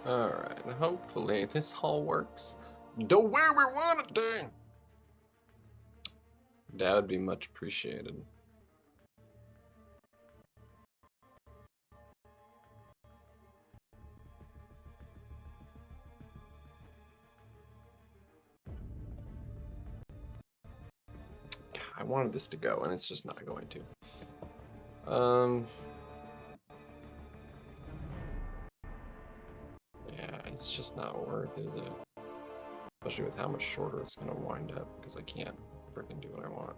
Alright, hopefully this all works the way we want it to. That would be much appreciated. I wanted this to go, and it's just not going to. Yeah, it's just not worth, is it? Especially with how much shorter it's gonna wind up, because I can't freaking do what I want.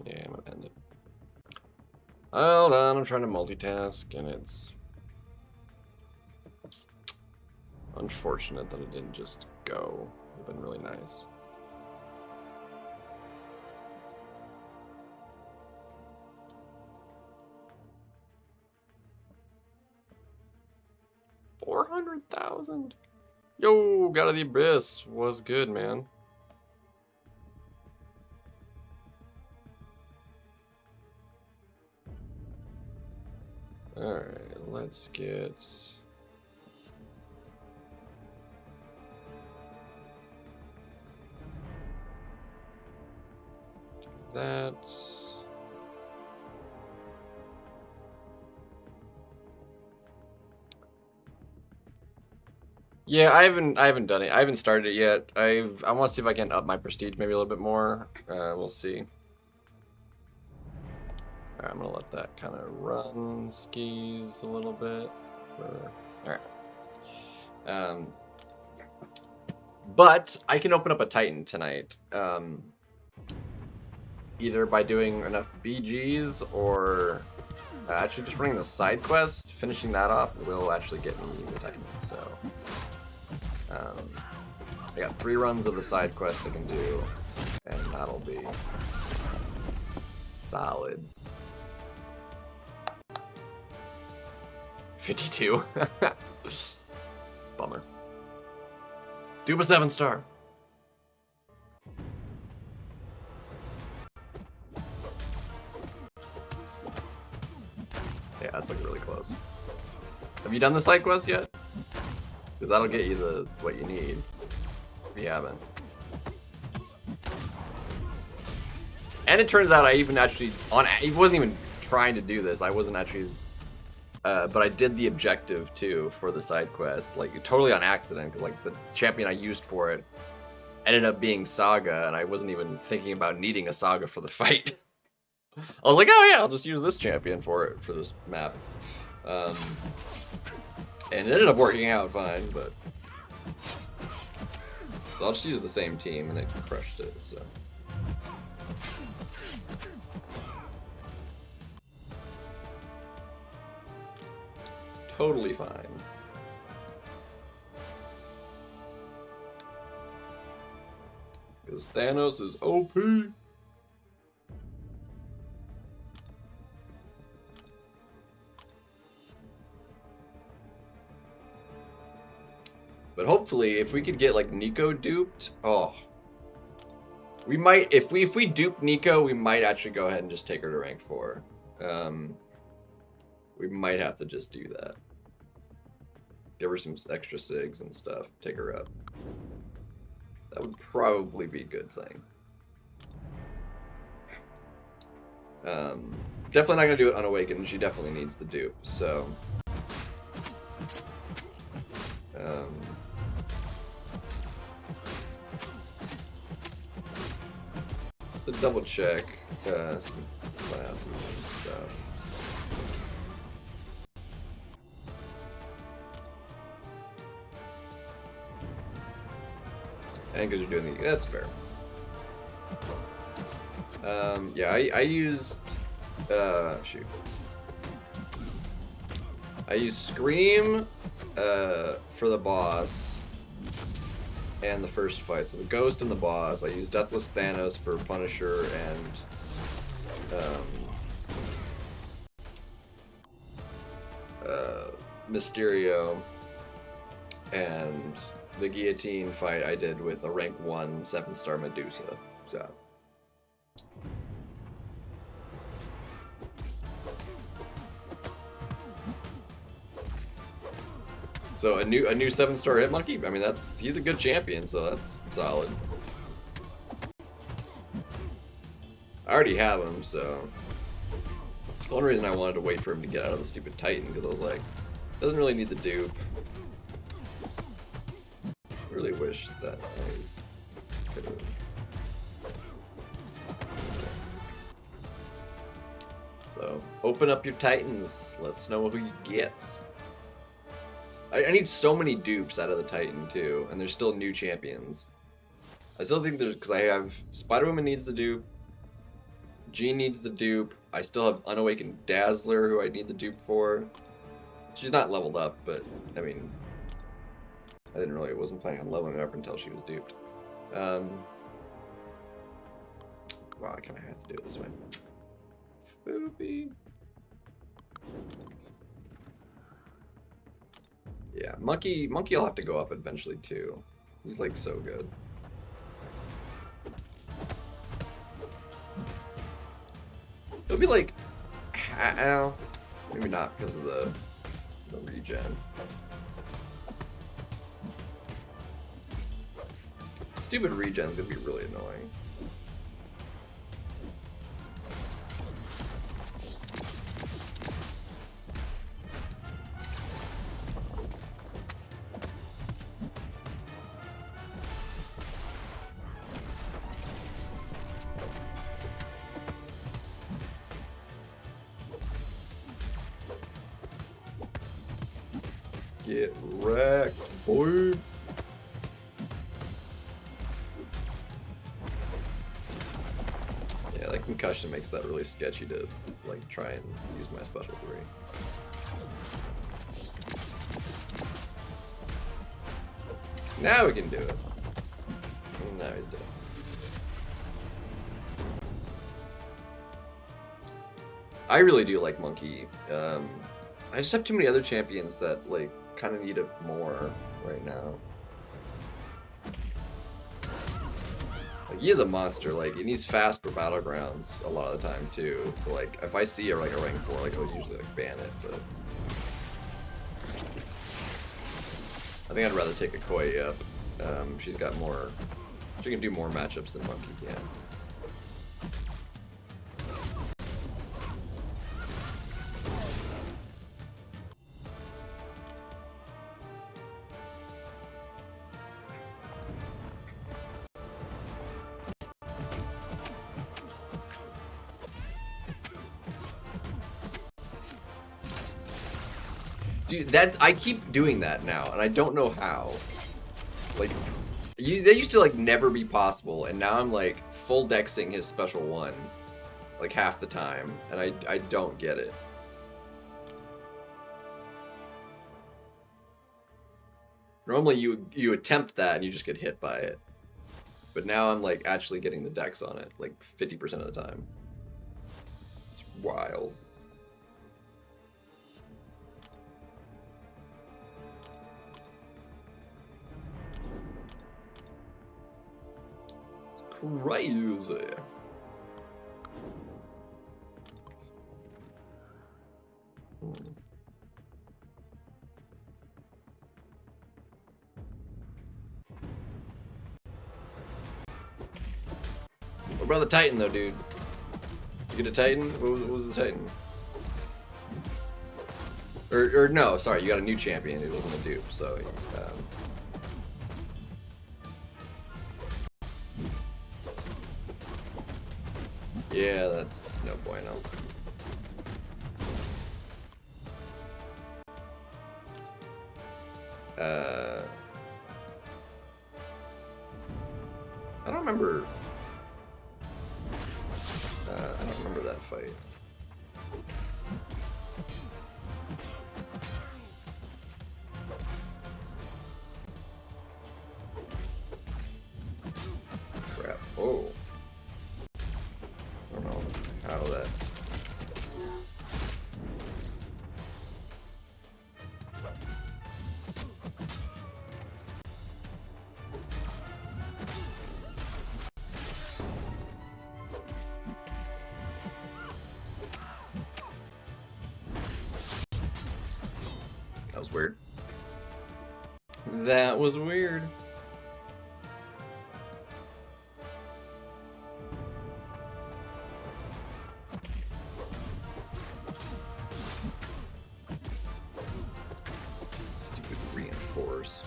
Yeah, I'm gonna end it. Hold on, I'm trying to multitask, and it's unfortunate that it didn't just go. It would have been really nice. $400,000? Yo, God of the Abyss was good, man. Alright, let's get... that. Yeah, I haven't done it. I haven't started it yet. I want to see if I can up my prestige maybe a little bit more. We'll see. Alright, I'm gonna let that kind of run skis a little bit. Alright. But I can open up a Titan tonight. Either by doing enough BGs or actually just running the side quest. Finishing that off will actually get me the Titan. So I got 3 runs of the side quest I can do, and that'll be solid. 52. Bummer. Do a 7-star. Yeah, that's like really close. Have you done the side quest yet? Because that'll get you what you need. If you haven't. And it turns out I even actually I wasn't even trying to do this. I wasn't actually, but I did the objective too for the side quest, like totally on accident. Cause like the champion I used for it ended up being Saga, and I wasn't even thinking about needing a Saga for the fight. I was like, oh yeah, I'll just use this champion for this map. And it ended up working out fine, but so I'll just use the same team, and it crushed it. So. Totally fine. Because Thanos is OP. But hopefully, if we could get like Nico duped, oh, we might. If we dupe Nico, we might actually go ahead and just take her to rank 4. We might have to just do that. Give her some extra sigs and stuff. Take her up. That would probably be a good thing. Definitely not gonna do it unawakened. She definitely needs the dupe. So. To double check some classes and stuff. And because you're doing that's fair. Yeah, I used shoot. I used Scream for the boss and the first fight. So the Ghost and the boss. I used Deathless Thanos for Punisher and Mysterio, and the guillotine fight I did with a rank 1 7-star Medusa. So. So a new 7-star Hitmonkey. I mean, he's a good champion, so that's solid. I already have him, so that's the one reason I wanted to wait for him to get out of the stupid Titan, because I was like, doesn't really need the dupe. I really wish that I could have. So open up your Titans. Let's know who you get. I need so many dupes out of the Titan too, and there's still new champions. I still think there's, because I have Spider-Woman needs the dupe, Jean needs the dupe, I still have Unawakened Dazzler who I need the dupe for. She's not leveled up, but I mean, wasn't planning on leveling her up until she was duped. Wow, I kind of had to do it this way. Boopy. Yeah, Monkey will have to go up eventually too. He's like so good. It'll be like, maybe not because of the regen. Stupid regen's gonna be really annoying. Get wrecked, boy. Yeah, that concussion makes that really sketchy to like try and use my special 3. Now we can do it. Now he's dead. I really do like Monkey. I just have too many other champions that like kind of need it more right now. Like, he is a monster. Like, and he's fast for battlegrounds a lot of the time too. So like, if I see a rank 4, like I would usually like ban it. But I think I'd rather take a Koi up. She's got more. She can do more matchups than Monkey can. Dude, I keep doing that now, and I don't know how. Like, they used to like never be possible, and now I'm like full dexing his special 1, like half the time, and I don't get it. Normally you attempt that and you just get hit by it, but now I'm like actually getting the dex on it, like 50% of the time. It's wild. Crazy. What about the Titan though, dude? Did you get a Titan? What was the Titan? Or no, sorry, you got a new champion. It wasn't a dupe, so. Yeah, that's no bueno. I don't remember. I don't remember that fight. Crap. Oh. I don't know how that. That was weird. That was weird. Stupid reinforce.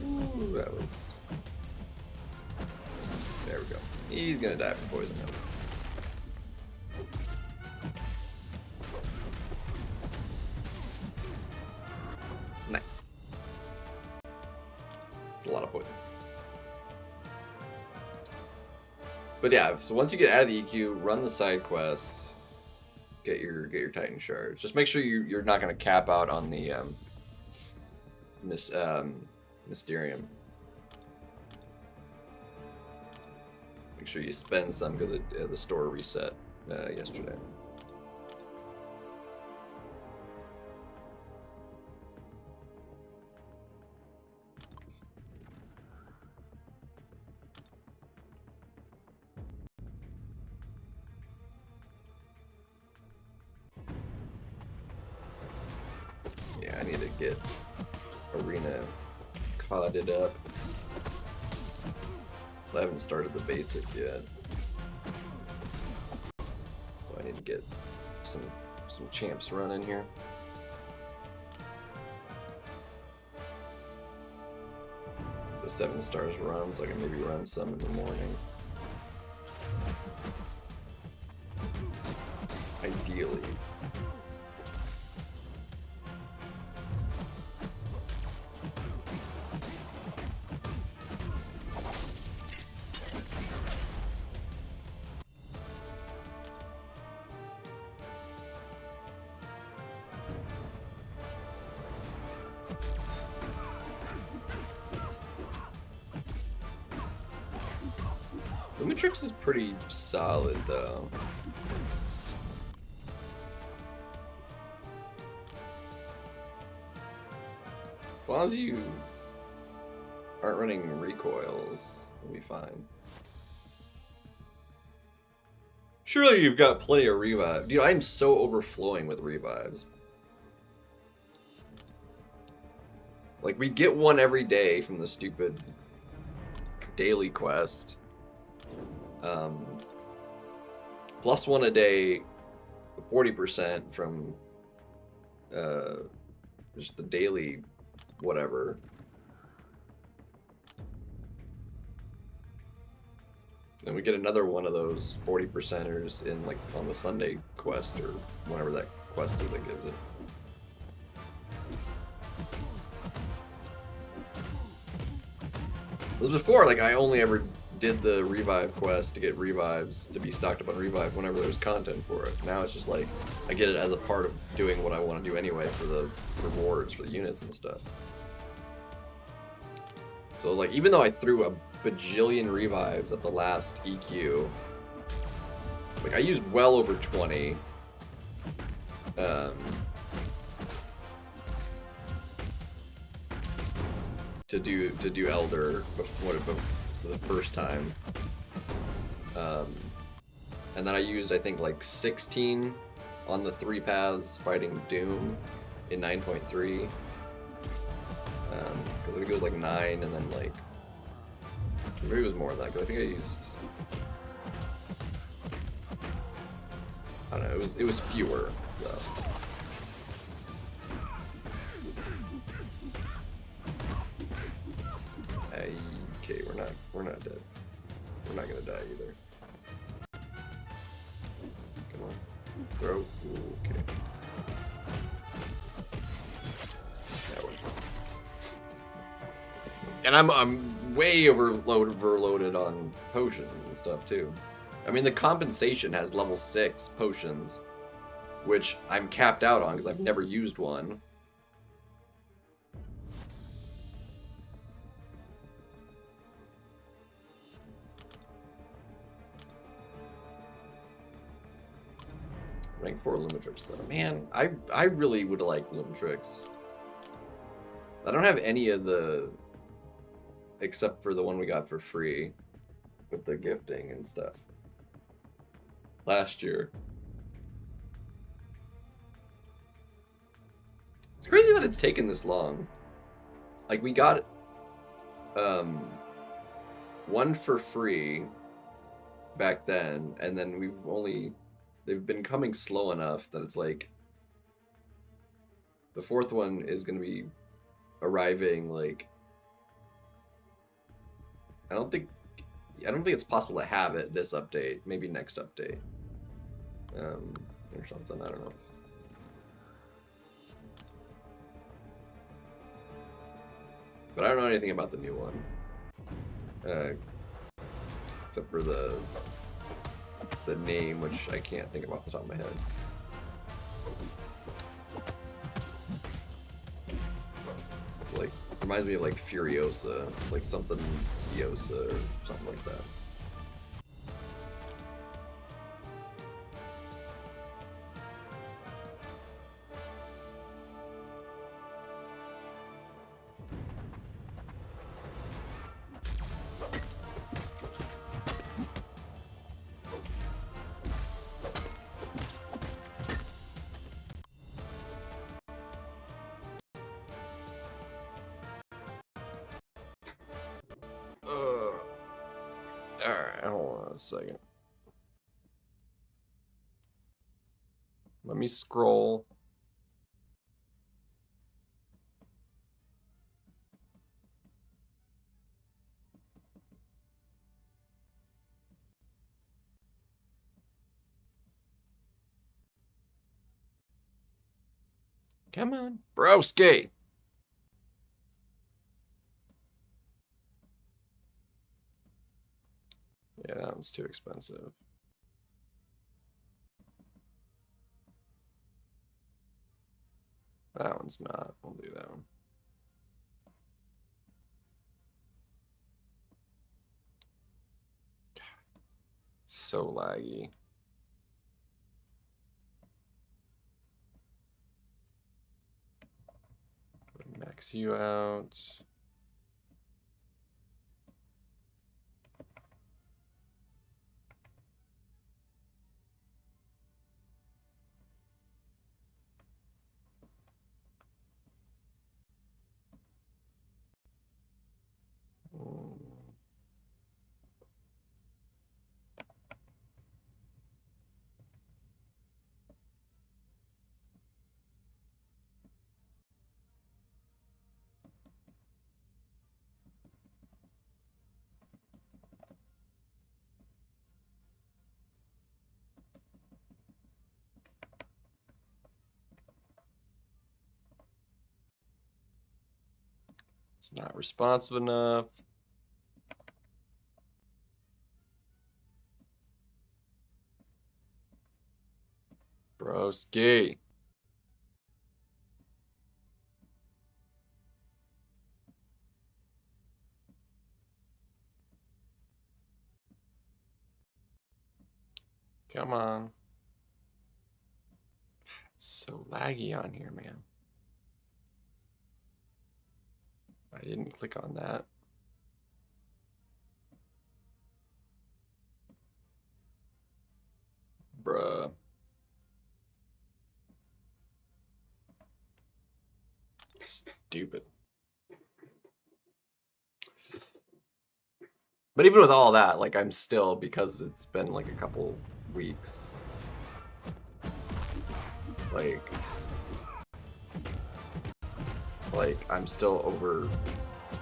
Ooh, that was... There we go. He's gonna die from poison now. Nice. It's a lot of poison. But yeah, so once you get out of the EQ, run the side quests, get your Titan shards. Just make sure you're not gonna cap out on the Mysterium. Make sure you spend some because the store reset yesterday. Yeah, I need to get Arena caught up. I haven't started the basic yet, so I need to get some champs running here. The 7 stars run, so I can maybe run some in the morning. Ideally. Lumitrix is pretty solid though. As long as you aren't running recoils, you'll be fine. Surely you've got plenty of revive. Dude, I'm so overflowing with revives. Like, we get one every day from the stupid daily quest. Plus one a day, 40% from just the daily whatever. Then we get another one of those 40%ers in like on the Sunday quest or whatever that quest is that gives it. Because before, like, I only ever did the revive quest to get revives, to be stocked up on revive whenever there's content for it. Now it's just like, I get it as a part of doing what I want to do anyway for the rewards for the units and stuff. So like, even though I threw a bajillion revives at the last EQ, like I used well over 20. To do Elder before for the first time, and then I used I think like 16 on the 3 paths fighting Doom in 9.3. Because I think it was like 9, and then like maybe it was more than that. Cause I think I used, I don't know. It was fewer though. Okay, we're not dead. We're not gonna die either. Come on, throw. Ooh, okay. That one. And I'm way overloaded on potions and stuff too. I mean, the compensation has level 6 potions, which I'm capped out on because I've never used one. Rank 4 Lumitrix though. Man, I really would like Lumitrix. I don't have any of the, except for the one we got for free with the gifting and stuff. last year. It's crazy that it's taken this long. Like, we got one for free back then, and then they've been coming slow enough that it's like the fourth one is going to be arriving, like, I don't think it's possible to have it this update. Maybe next update, or something. I don't know. But I don't know anything about the new one, except for the name, which I can't think of off the top of my head. Like, reminds me of like Furiosa, like something Furiosa or something like that. Alright, hold on a second. Let me scroll. Come on, broski. Yeah, that one's too expensive. That one's not. We'll do that one. It's so laggy. Max you out. It's not responsive enough. Broski. Come on. It's so laggy on here, man. I didn't click on that. Bruh. Stupid. But even with all that, like, I'm still, because it's been like a couple weeks, like I'm still over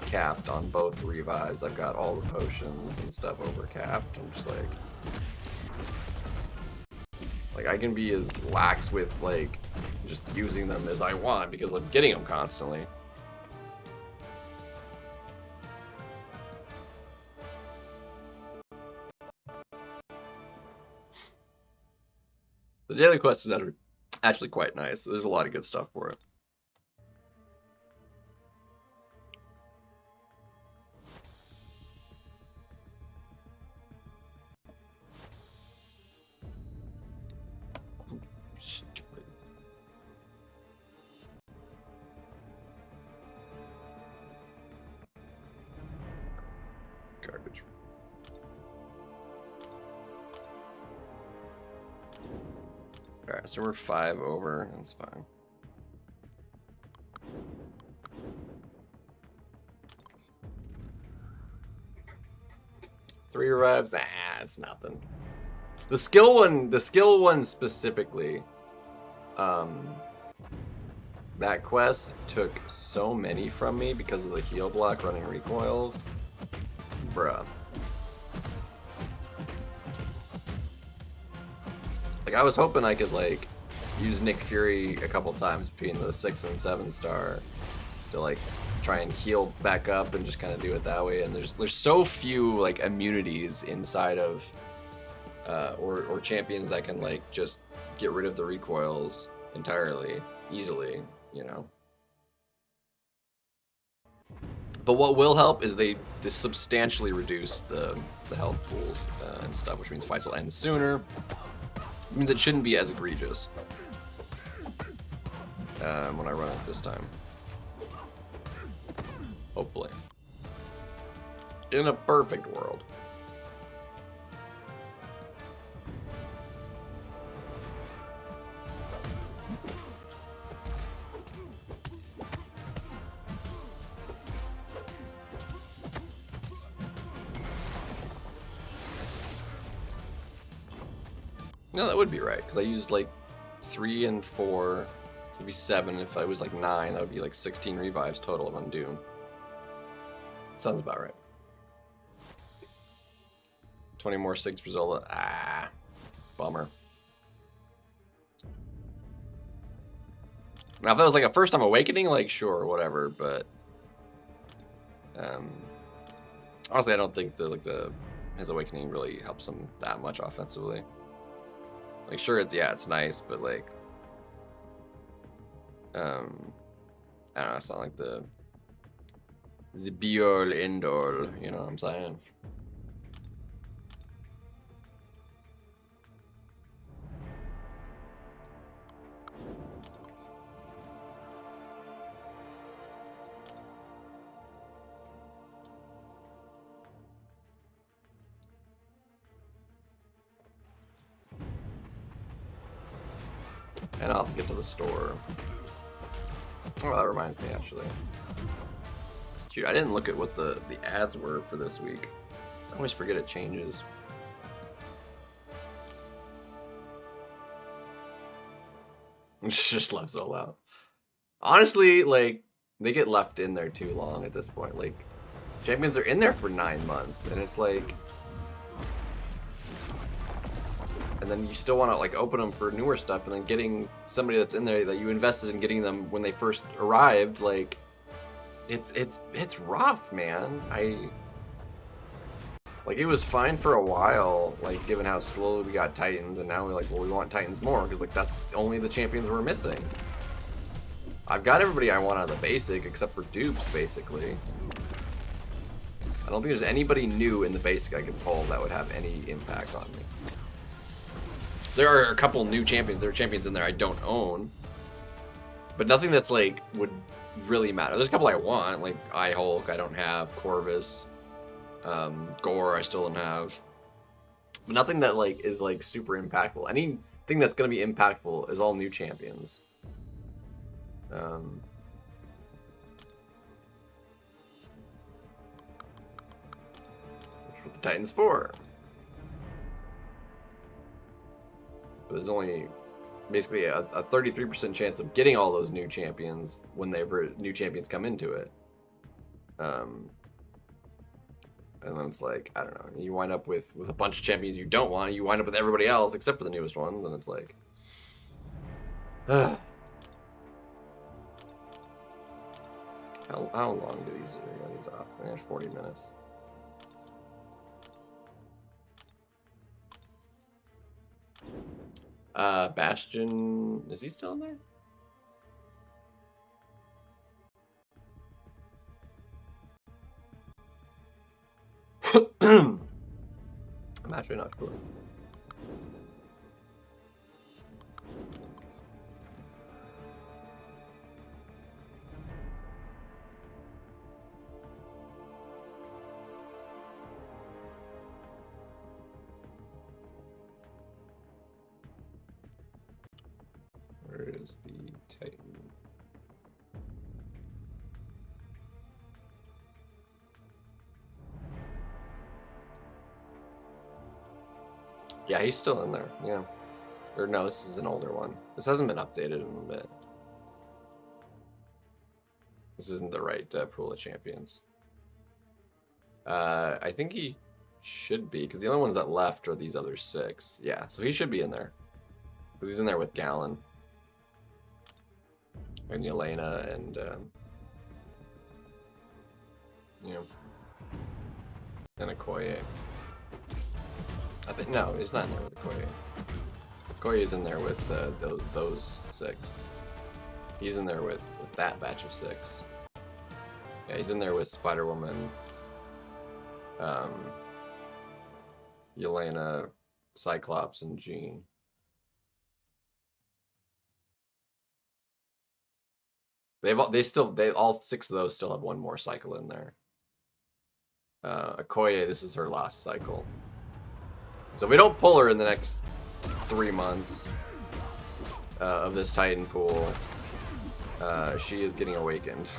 capped on both revives. I've got all the potions and stuff over capped. I'm just like I can be as lax with like just using them as I want because I'm getting them constantly. The daily quest is actually quite nice. There's a lot of good stuff for it. Stupid. Garbage. Alright, so we're 5 over. That's fine. Three revives? It's nothing. The skill one specifically, that quest took so many from me because of the heal block running recoils. Bruh. Like, I was hoping I could, like, use Nick Fury a couple times between the 6 and 7 star to, like, try and heal back up and just kind of do it that way. And there's so few, like, immunities inside of, or champions that can, like, just get rid of the recoils entirely, easily, you know. But what will help is they substantially reduce the health pools and stuff, which means fights will end sooner. It means it shouldn't be as egregious when I run it this time. Hopefully. In a perfect world. No, that would be right, because I used like 3 and 4, it would be 7. If I was like 9, that would be like 16 revives total of Undoom. Sounds about right. 20 more Sigs for Zola. Bummer. Now, if that was like a first time awakening, like sure, whatever, but honestly, I don't think his awakening really helps him that much offensively. Like, sure, it's nice, but like, I don't know, it's not like the be all end all, you know what I'm saying? And I'll get to the store. Oh, that reminds me, actually. Shoot, I didn't look at what the ads were for this week. I always forget it changes. Just left Zola out. Honestly, like, they get left in there too long at this point. Like, champions are in there for 9 months, and it's like... And then you still want to like open them for newer stuff, and then getting somebody that's in there that you invested in getting them when they first arrived, like it's rough, man. Like, it was fine for a while, like given how slowly we got Titans, and now we're like, well, we want Titans more because like that's only the champions we're missing. I've got everybody I want out of the basic except for dupes, basically. I don't think there's anybody new in the basic I can pull that would have any impact on me. There are a couple new champions. There are champions in there I don't own, but nothing that's like would really matter. There's a couple I want, like Hulk I don't have, Corvus, Gore I still don't have, but nothing that like is like super impactful. Anything that's gonna be impactful is all new champions. Which what the Titans for. But there's only basically a 33% chance of getting all those new champions whenever new champions come into it. And then it's like, I don't know, you wind up with a bunch of champions you don't want, you wind up with everybody else except for the newest ones, and it's like... How long do these off? I think 40 minutes. Bastion, is he still in there? I'm actually not sure. is the Titan? Yeah, he's still in there. Yeah. Or no, this is an older one. This hasn't been updated in a bit. This isn't the right pool of champions. I think he should be, because the only ones that left are these other 6. Yeah, so he should be in there. Because he's in there with Gallon. And Yelena and, you know, and Okoye. I think, no, he's not in there with Okoye. Okoye's in there with those 6. He's in there with that batch of 6. Yeah, he's in there with Spider-Woman, Yelena, Cyclops, and Jean. All 6 of those still have one more cycle in there. Okoye, this is her last cycle. So if we don't pull her in the next 3 months of this Titan pool, she is getting awakened.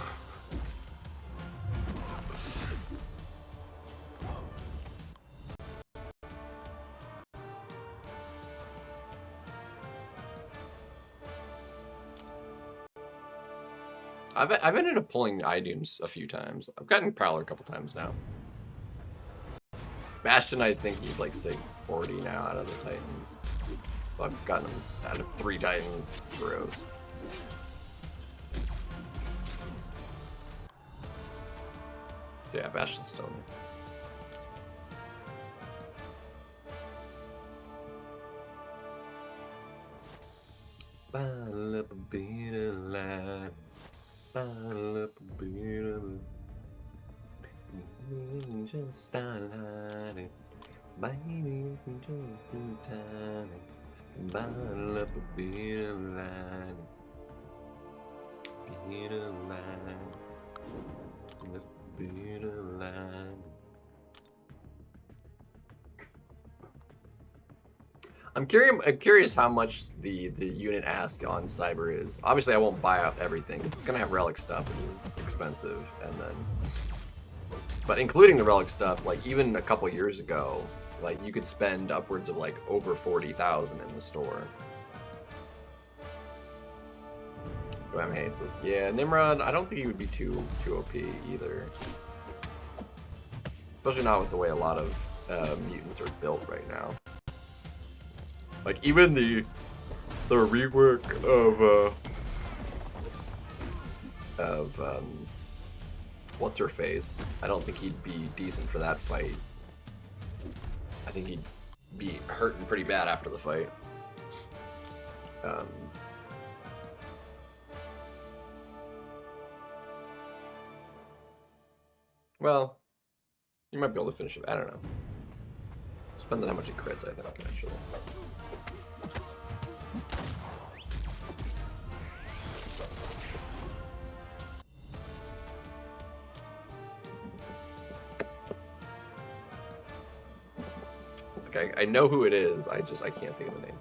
I've ended up pulling Idooms a few times. I've gotten Prowler a couple times now. Bastion, I think he's like say 40 now out of the Titans. So I've gotten him out of 3 Titans rows. So yeah, Bastion's still in there. Bottle up a bit of life. Bottle up a bit of life. Just started, baby, you can just do time. Bottle up a bit of light. Bit of light. A bit of light. I'm curious how much the unit ask on Cyber is. Obviously, I won't buy out everything because it's gonna have relic stuff and it's expensive, and then. But including the relic stuff, like even a couple years ago, like you could spend upwards of like over 40,000 in the store. Wham hates this. Yeah, Nimrod, I don't think he would be too OP either. Especially not with the way a lot of mutants are built right now. Like even the rework of what's her face? I don't think he'd be decent for that fight. I think he'd be hurting pretty bad after the fight. Well, you might be able to finish it. I don't know. Depends on how much he crits, I think, actually. I know who it is, I can't think of the name.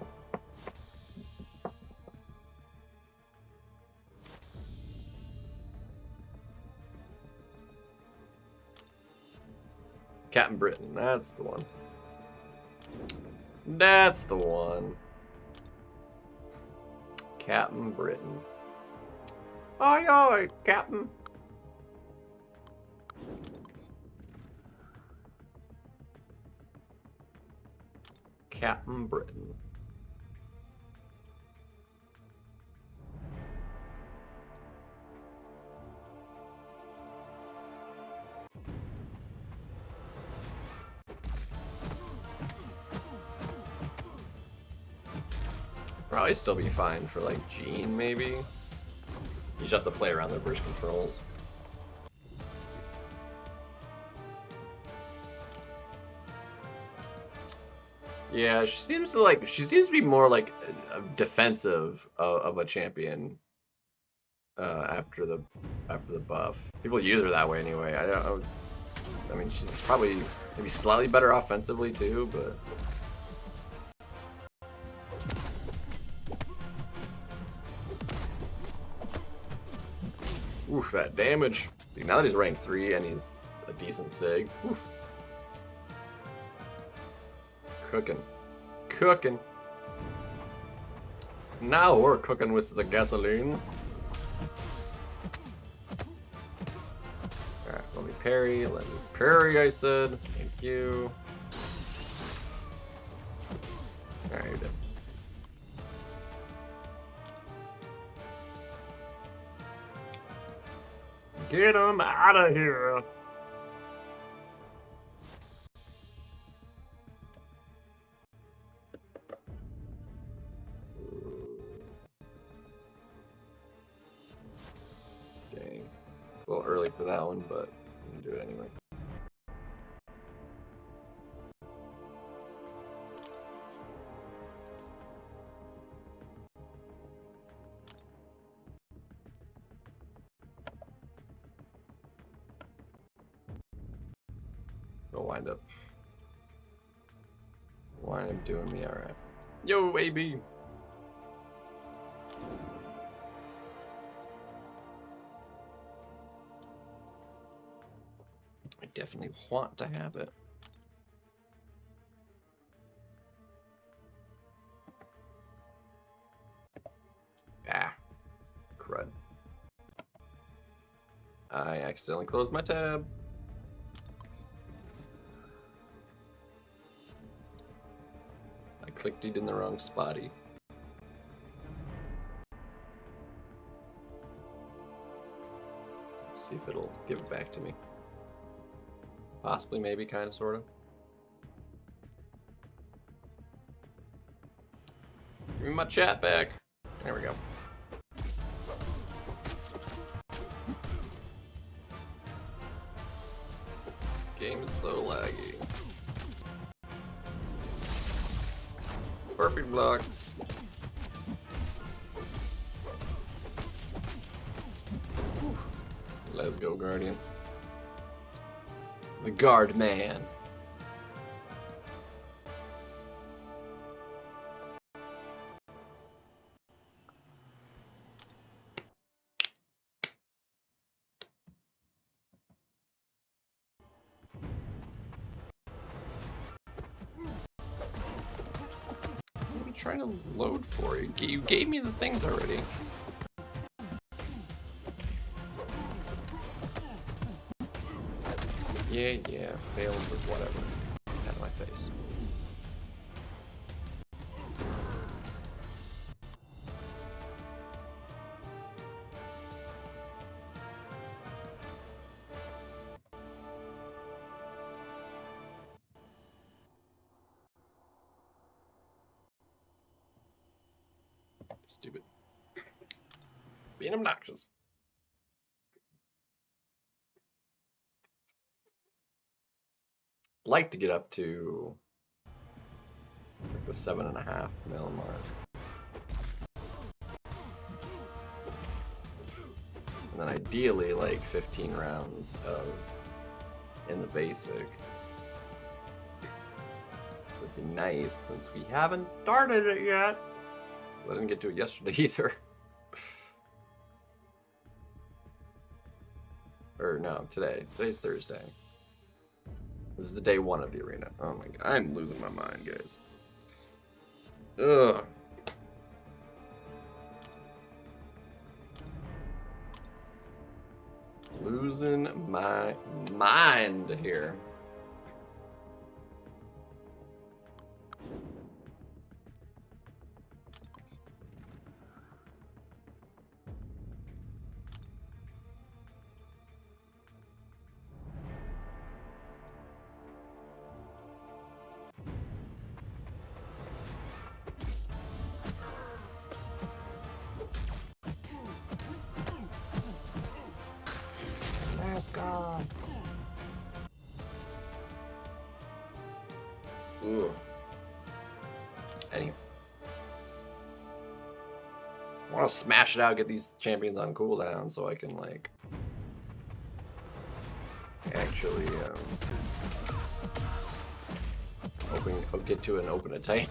Captain Britain, that's the one. That's the one. Captain Britain. Aye aye, Captain. Captain Britain. Probably still be fine for like Jean, maybe. You just have to play around the burst controls. Yeah, she seems to be more like defensive of a champion after the buff. People use her that way anyway. I mean, she's probably maybe slightly better offensively too, but. Oof, that damage. See, now that he's rank 3 and he's a decent sig. Oof. Cooking. Cooking. Now we're cooking with the gasoline. Alright, let me parry. Let me parry, I said. Thank you. Alright, you're dead. Get him out of here. Dang. A little early for that one, but I'm gonna do it anyway. It'll wind up doing me alright. Yo, AB! I definitely want to have it. Ah, crud. I accidentally closed my tab. I clicked it in the wrong spotty. Let's see if it'll give it back to me. Possibly, maybe, kind of, sort of. Give me my chat back. There we go. Game is so laggy. Perfect blocks. Let's go, Guardian. The guard man. What are you trying to load for? You gave me the things already. Yeah, failed with whatever. Out of my face. Stupid. Being obnoxious. Like to get up to like the 7.5 mil mark, and then ideally like 15 rounds of in the basic would be nice, since we haven't started it yet. I didn't get to it yesterday either. Or no, today. Today's Thursday. This is the day 1 of the arena. Oh my god, I'm losing my mind, guys. Ugh. Losing my mind here. Ugh. Anyway. I want to smash it out, get these champions on cooldown so I can, like, actually, get to and open a tank.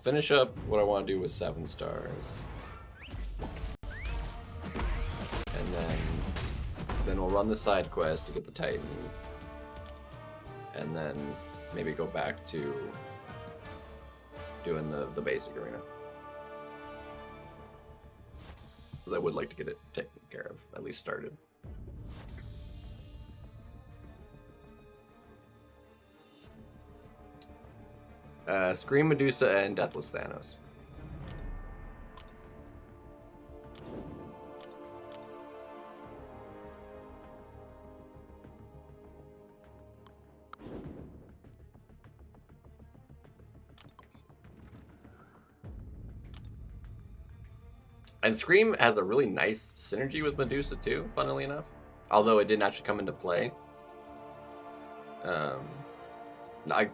finish up what I want to do with 7 stars. And then we'll run the side quest to get the Titan. And then maybe go back to doing the basic arena. Because I would like to get it taken care of, at least started. Scream Medusa and Deathless Thanos. And Scream has a really nice synergy with Medusa too, funnily enough. Although it didn't actually come into play.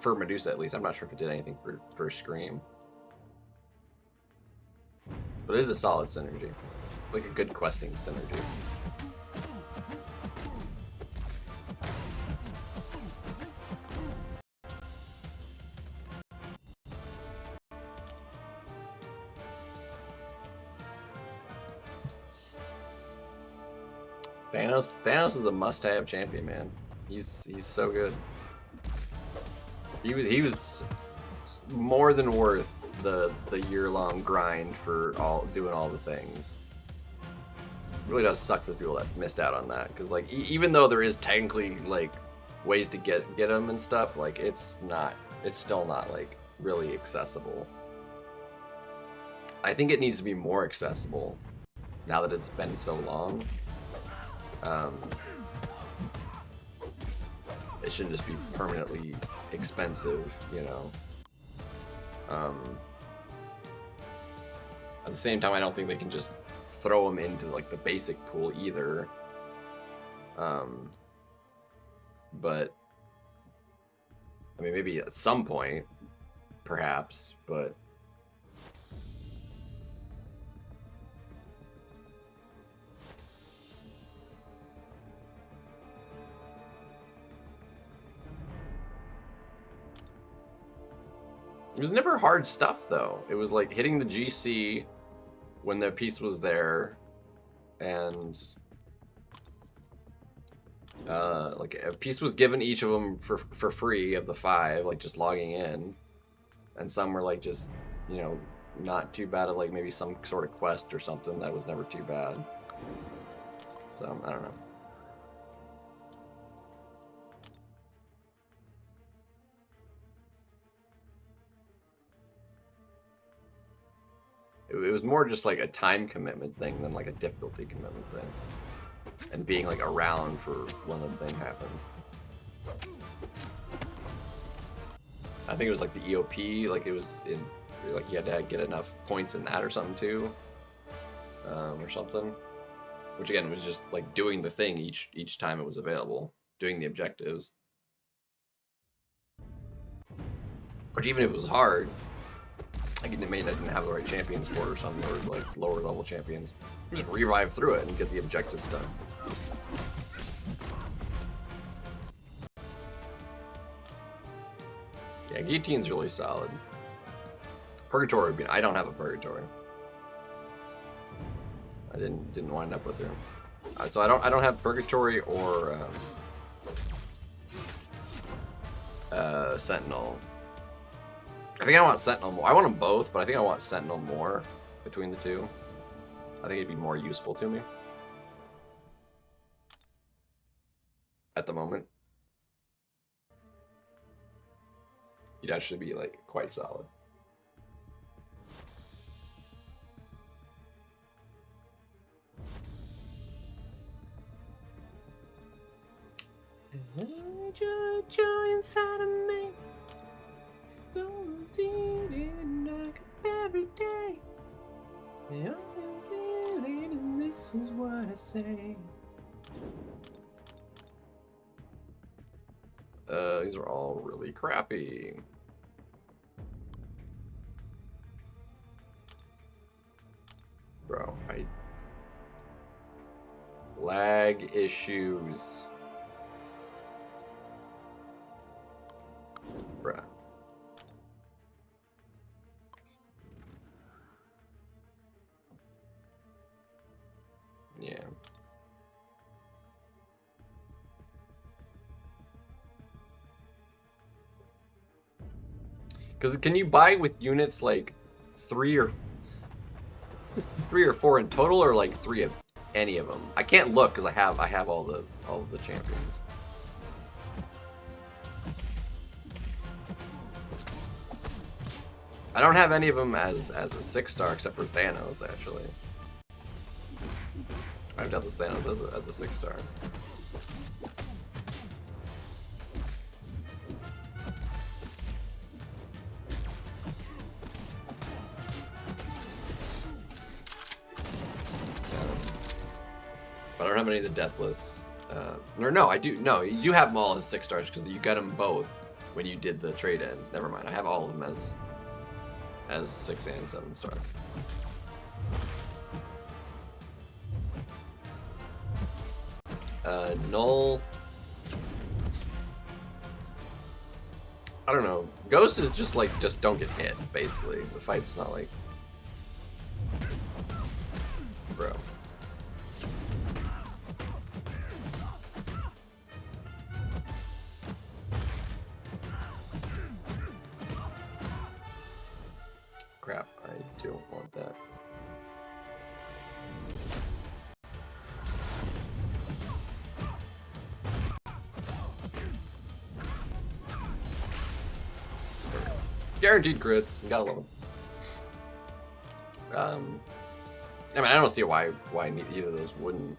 For Medusa at least, I'm not sure if it did anything for Scream. But it is a solid synergy. Like a good questing synergy. Thanos is a must-have champion, man. He's so good. He was more than worth the year-long grind for doing all the things. It really does suck for the people that missed out on that, because like even though there is technically like ways to get him and stuff, like it's still not like really accessible. I think it needs to be more accessible now that it's been so long. It shouldn't just be permanently expensive, you know. At the same time, I don't think they can just throw them into like the basic pool either. But I mean, maybe at some point, perhaps, but. It was never hard stuff, though. It was like hitting the GC when the piece was there, and like a piece was given each of them for free of the 5, like just logging in, and some were like just, you know, not too bad at like maybe some sort of quest or something that was never too bad. So I don't know. It was more just like a time commitment thing than like a difficulty commitment thing. And being like around for when the thing happens. I think it was like the EOP, like it was in, like you had to get enough points in that or something too. Or something. Which again was just like doing the thing each time it was available. Doing the objectives. Which even if it was hard, like it maybe I didn't have the right champions for it or something, or like lower level champions. Just revive through it and get the objectives done. Yeah, Guillotine's really solid. Purgatory would be. I don't have a Purgatory. I didn't wind up with her. So I don't have Purgatory or Sentinel. I think I want Sentinel more. I want them both, but I think I want Sentinel more between the two. I think it'd be more useful to me at the moment. He'd actually be like quite solid. Joy inside of me. So like every day. And this is what I say. These are all really crappy. Bro, lag issues. Bruh. Because can you buy with units like three or four in total, or like three of any of them? I can't look because I have all of the champions. I don't have any of them as a 6-star except for Thanos, actually. I've done this Thanos as a 6-star. But I don't have any of the Deathless. Or no, I do. No, you have them all as 6-stars because you got them both when you did the trade-in. Never mind, I have all of them as 6 and 7-star. Null. I don't know. Ghost is just like, just don't get hit, basically. The fight's not like... Bro. Crap, I don't want that. Guaranteed crits, we gotta love them. I mean, I don't see why either of those wouldn't,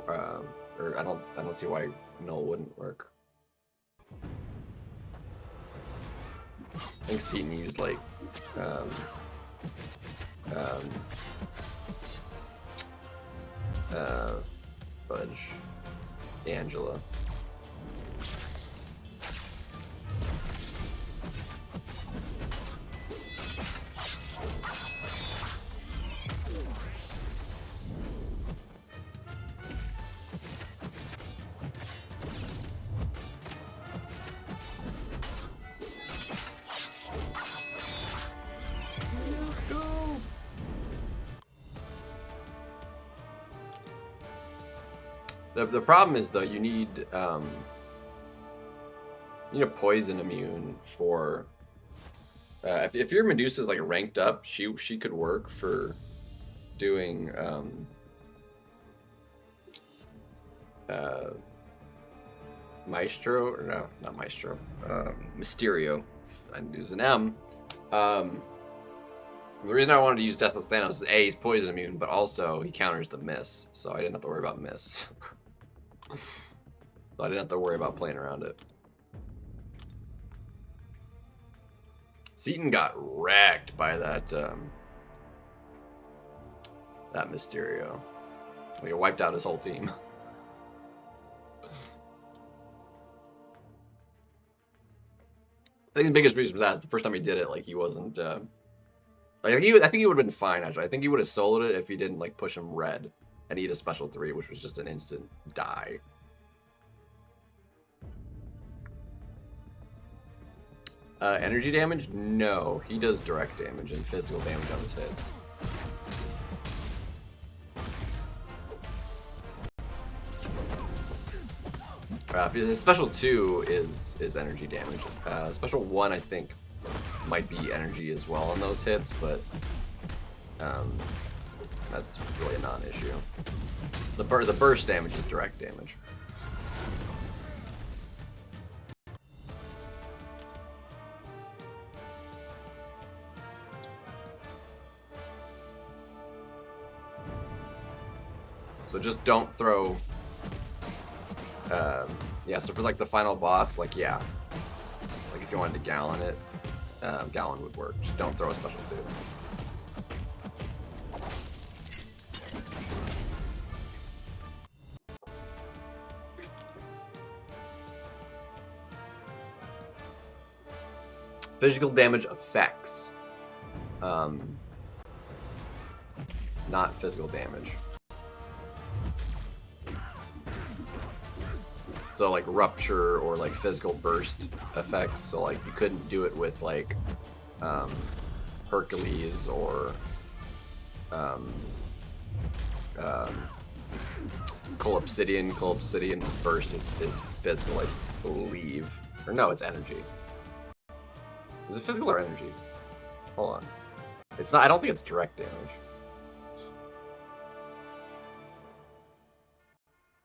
or I don't see why Null wouldn't work. I think Seaton used like Fudge, Angela. The problem is though you need a poison immune for if your Medusa's like ranked up, she could work for doing Maestro, or no, not Maestro, Mysterio. I use an M. The reason I wanted to use Deathless Thanos is A, he's poison immune, but also he counters the miss, so I didn't have to worry about miss. So I didn't have to worry about playing around it. Seaton got wrecked by that that Mysterio. Like, it wiped out his whole team. I think the biggest reason for that is the first time he did it, like, he wasn't like, I think he would have been fine, actually. I think he would have soloed it if he didn't like push him red and eat a special 3, which was just an instant die. Energy damage? No, he does direct damage and physical damage on his hits. His special 2 is energy damage. Special 1, I think, might be energy as well on those hits, but that's really a non-issue. The burst damage is direct damage. So just don't throw. Yeah, so for like the final boss, like, yeah, like if you wanted to Gallon it, Gallon would work. Just don't throw a special 2. Physical damage effects, not physical damage. So like rupture or like physical burst effects. So like you couldn't do it with like Hercules or Colobsidian. Colobsidian's burst is physical, I believe. Or no, it's energy. Is it physical or energy? Hold on. It's not. I don't think it's direct damage.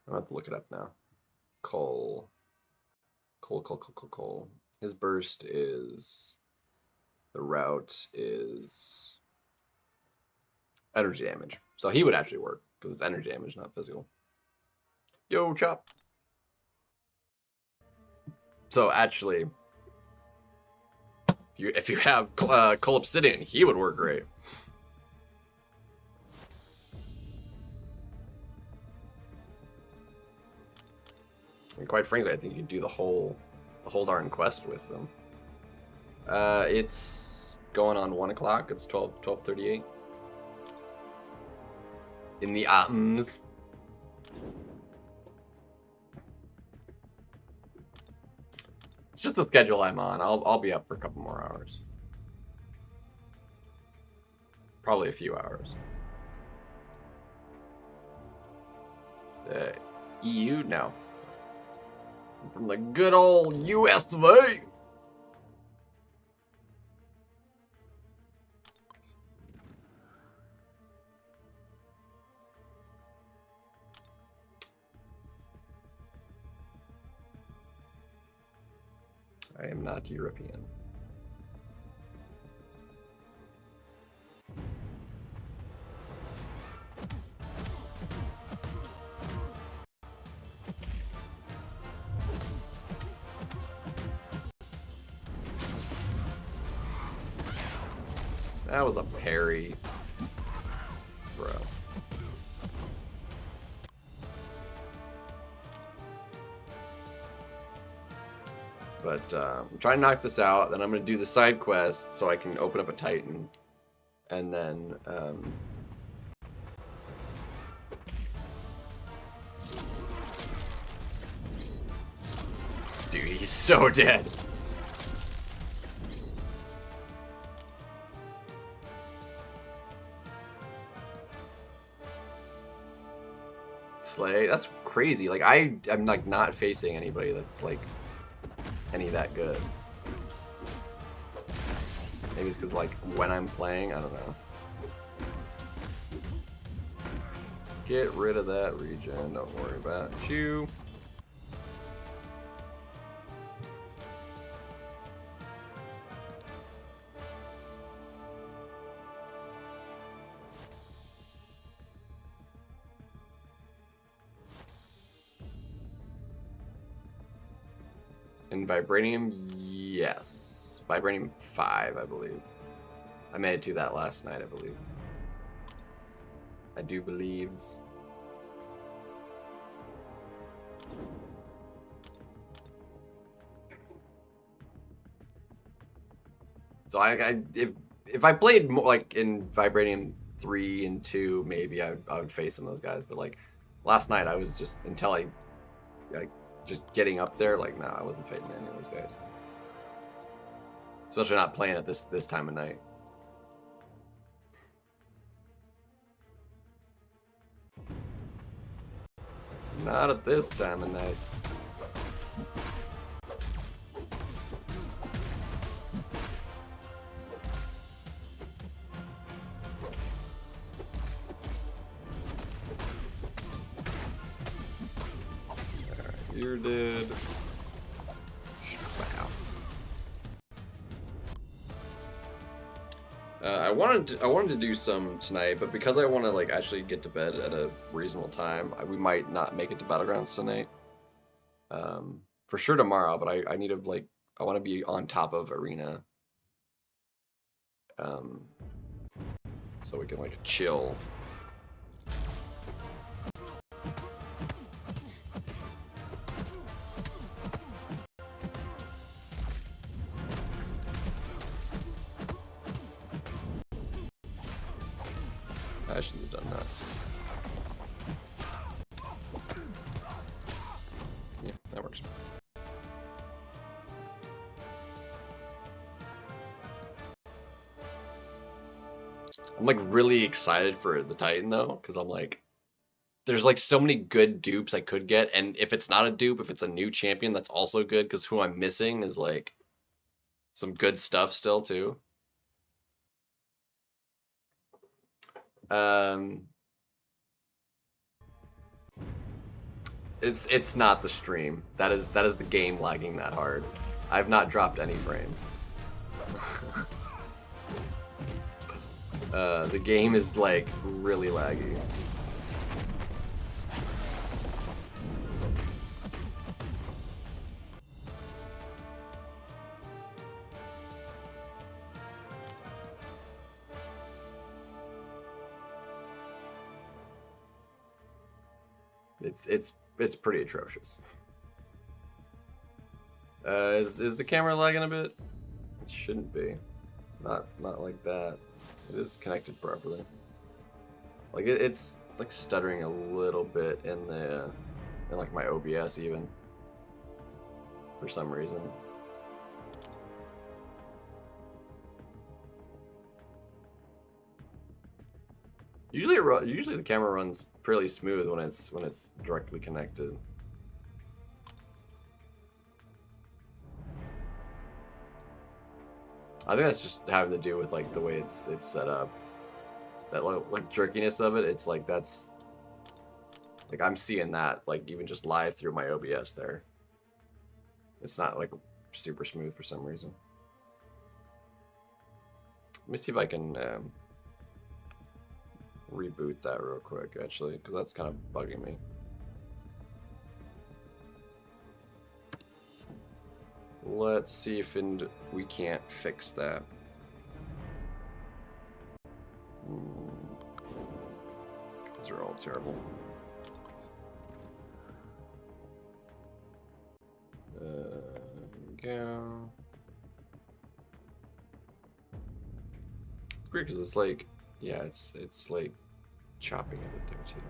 I'm gonna have to look it up now. Cole. His burst is. The route is energy damage. So he would actually work because it's energy damage, not physical. Yo, Chop. So actually, if you have Cole Obsidian, he would work great. And quite frankly, I think you do the whole darn quest with them. It's going on 1 o'clock. It's 12:38. In the atoms. It's just the schedule I'm on. I'll be up for a couple more hours. Probably a few hours. EU? No. I'm from the good old US of A. I am not European. That was a parry, bro. But I'm trying to knock this out, then I'm going to do the side quest so I can open up a Titan. And then... dude, he's so dead. Slay? That's crazy. Like, I'm like not facing anybody that's like any that good. Maybe it's because like when I'm playing, I don't know. Get rid of that regen, don't worry about you. In Vibranium, yes. Vibranium 5, I believe. I made it to that last night, I believe. I do believes. So if I played more like in Vibranium 3 and 2, maybe I would face some of those guys. But like last night, I was just until I just getting up there, like, nah, I wasn't fighting any of those guys. Especially not playing at this time of night. Not at this time of nights. You're dead. Wow. I wanted to do some tonight, but because I want to like actually get to bed at a reasonable time, we might not make it to Battlegrounds tonight. For sure tomorrow, but I need to like I want to be on top of Arena. So we can like chill. I shouldn't have done that. Yeah, that works. I'm like really excited for the Titan though, because I'm like, there's like so many good dupes I could get, and if it's not a dupe, if it's a new champion, that's also good, because who I'm missing is like Some good stuff still too. It's not the stream. That is the game lagging that hard. I've not dropped any frames. The game is like really laggy. It's pretty atrocious. Is the camera lagging a bit? It shouldn't be. Not like that. It is connected properly. Like it's like stuttering a little bit in like my OBS even for some reason. Usually the camera runs fairly smooth when it's directly connected. I think that's just having to do with like the way it's set up. That like jerkiness of it, it's like that's like I'm seeing that like even just live through my OBS there. It's not like super smooth for some reason. Let me see if I can reboot that real quick actually, because that's kind of bugging me. Let's see if we can't fix that. These are all terrible. Here we go. It's weird because it's like, yeah, it's like chopping a bit there too.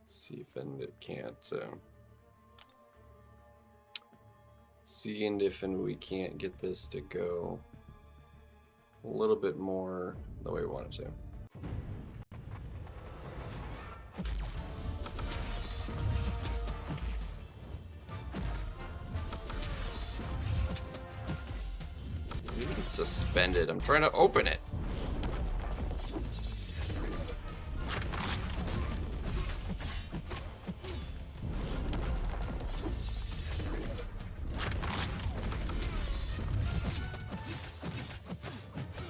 See if it can't. See if we can't get this to go a little bit more the way we want it to. It's suspended. I'm trying to open it.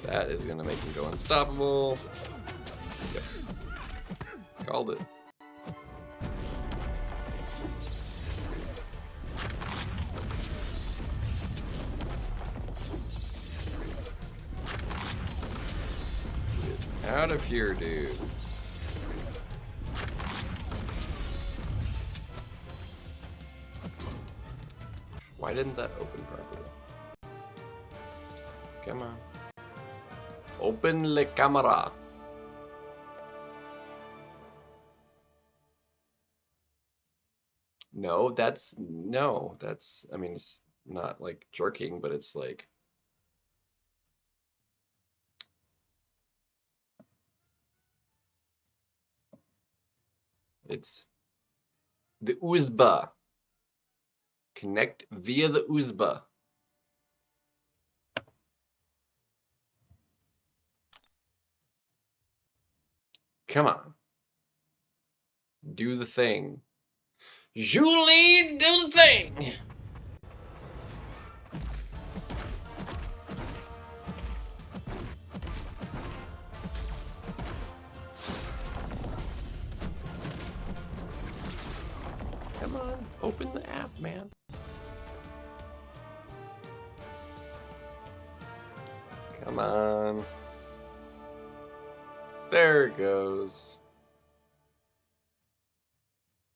That is gonna make him go unstoppable. Yep. Called it. Get out of here, dude. Why didn't that open properly? Come on. Open la camera. No, that's, I mean, it's not like jerking, but it's like, it's the USB. Connect via the USB. Come on. Do the thing. Julie, do the thing! Come on, open the app, man. Come on. There it goes.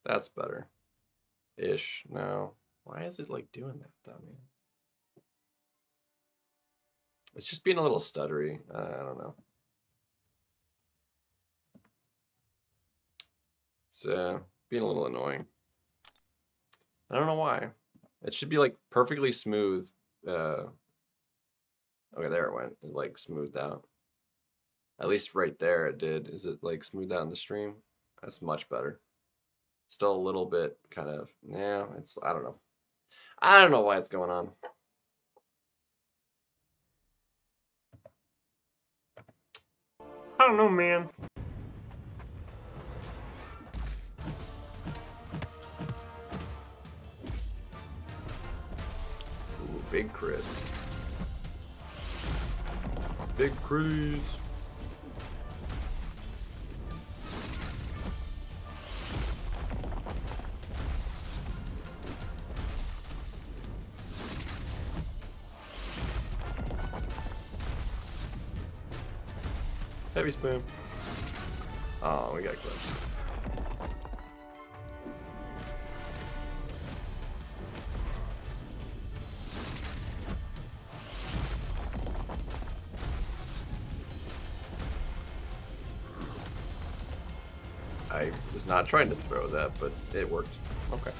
That's better. Ish. No. Why is it like doing that though, man? It's just being a little stuttery. I don't know. It's being a little annoying. I don't know why. It should be like perfectly smooth. Okay, there it went. It like smoothed out. At least right there it did. Is it like smooth out in the stream? That's much better. Still a little bit kind of, yeah, it's, I don't know. I don't know why it's going on. I don't know, man. Ooh, big crits. Big critties. Heavy spam. Oh, we got clipped. I was not trying to throw that, but it worked. Okay.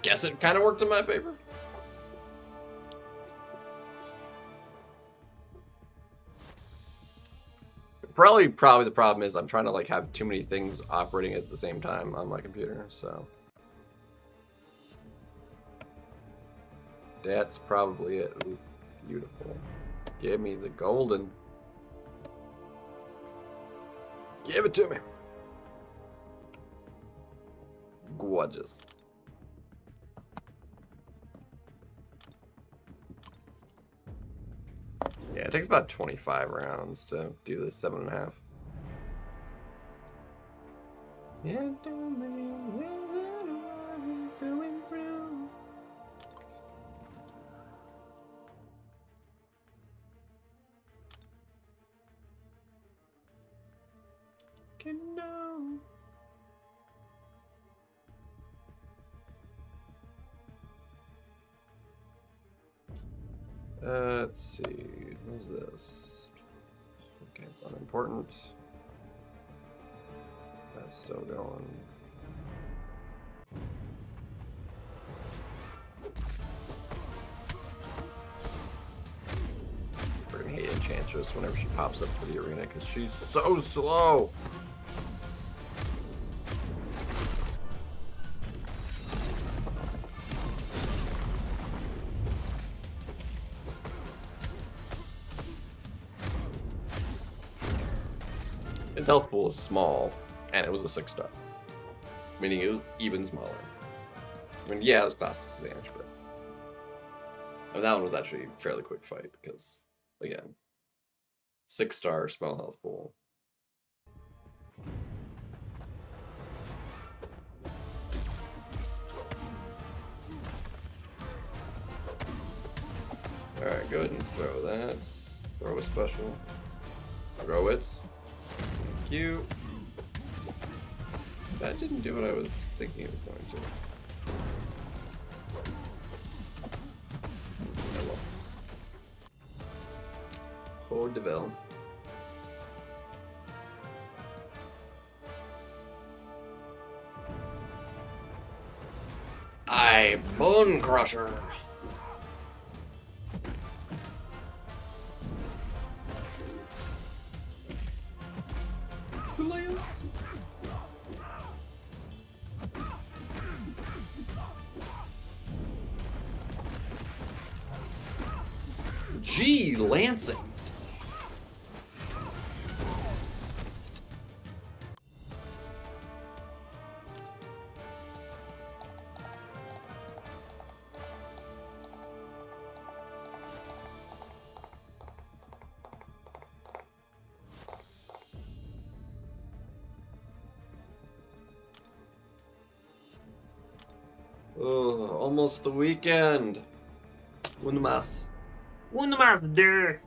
Guess it kind of worked in my favor. Probably the problem is I'm trying to like have too many things operating at the same time on my computer, so that's probably it. Ooh, beautiful. Give me the golden. Give it to me. Gorgeous. Yeah, it takes about 25 rounds to do this 7.5. Yeah, don't know what I'm going through. Can know. Let's see. What's this? Okay, it's unimportant. That's still going. Freaking hate Enchantress whenever she pops up for the arena because she's so slow. His health pool is small, and it was a 6-star, meaning it was even smaller. I mean, yeah, it was class disadvantage, but I mean, that one was actually a fairly quick fight because, again, 6-star small health pool. Alright, go ahead and throw that. Throw a special. Throw it. Thank you. That didn't do what I was thinking it was going to. Oh well. Hold develop. Bone Crusher. Gee, Lansing. Oh, almost the weekend. One más. One más, dude.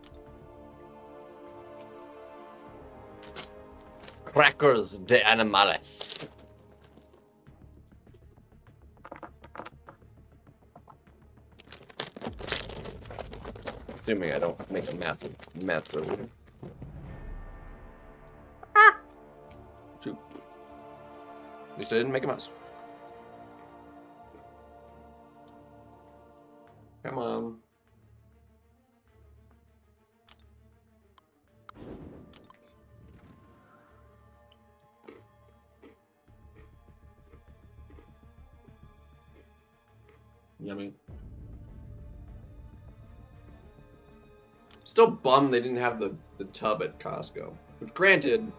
Crackers de animales. Assuming I don't make a massive mess over here. Shoot. At least I didn't make a mess. Come on. Yummy. Still bummed they didn't have the tub at Costco. Which, granted,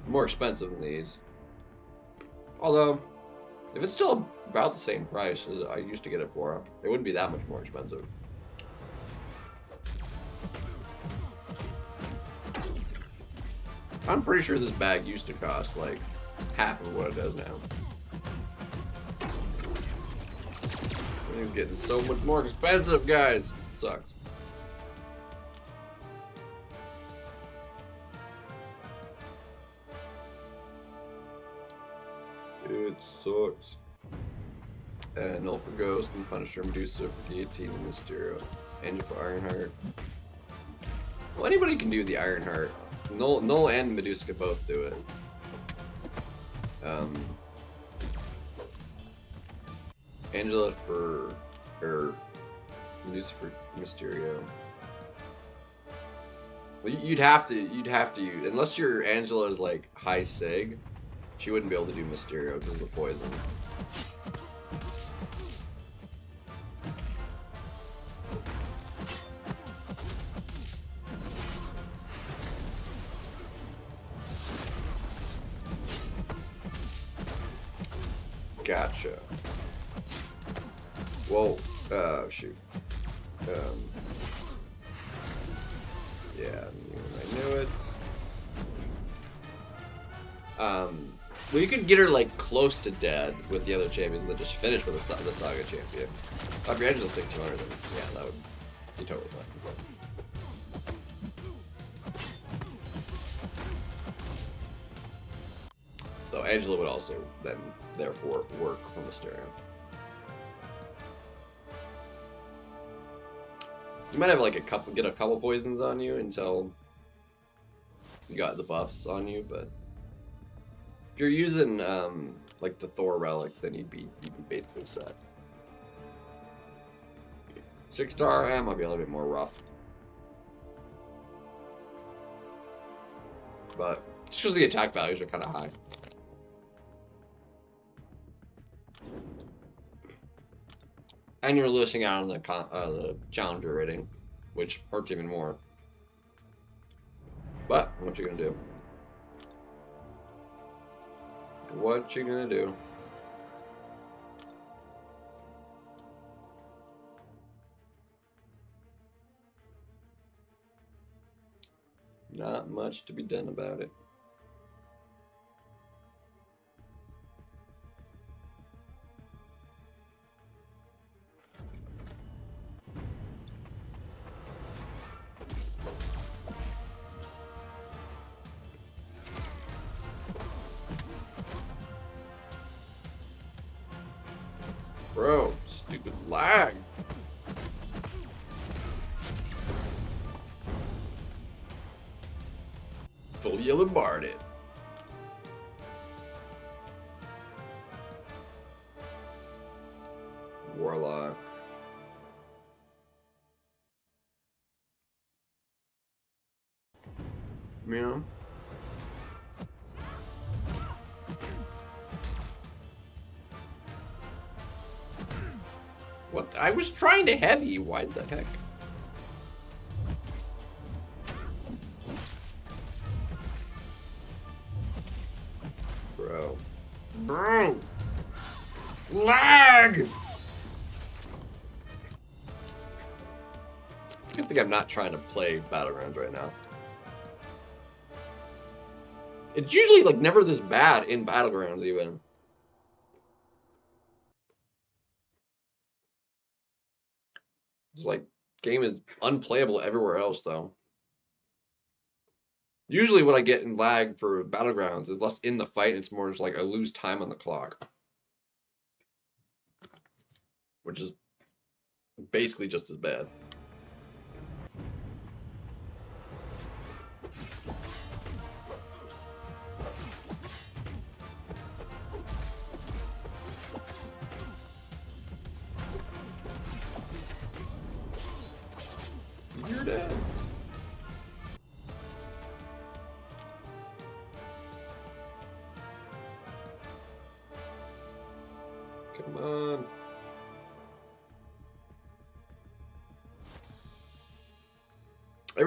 more expensive than these. Although, if it's still about the same price as I used to get it for, it wouldn't be that much more expensive. I'm pretty sure this bag used to cost like half of what it does now. It's getting so much more expensive, guys. It sucks. It sucks. Null for Ghost and Punisher, Medusa for Guillotine and Mysterio. Angel for Ironheart. Well, anybody can do the Ironheart. Null and Medusa could both do it. Angela for... or Medusa for Mysterio. Well, you'd have to use... Unless your Angela is like high sig, she wouldn't be able to do Mysterio because of the poison. Gotcha. Whoa. Shoot. Yeah, I knew it. Well, you could get her like close to dead with the other champions and then just finish with the Saga champion. If your Angela's 1600, then yeah, that would be totally fine. So Angela would also then, therefore, work for Mysterio. You might have like get a couple poisons on you until you got the buffs on you, but if you're using like the Thor relic, then you'd be basically set. 6-star might be a little bit more rough, but just because the attack values are kind of high. And you're losing out on the challenger rating, which hurts even more. But what you gonna do? What you gonna do? Not much to be done about it. Bro, stupid lag. Full yellow barred it. Warlock. Yeah. What? I was trying to heavy. Why the heck? Bro. Bro! Lag! Good thing I'm not trying to play Battlegrounds right now. It's usually like never this bad in Battlegrounds even. It's like game is unplayable everywhere else though. Usually what I get in lag for Battlegrounds is less in the fight, it's more just like I lose time on the clock. Which is basically just as bad. You're dead. Come on.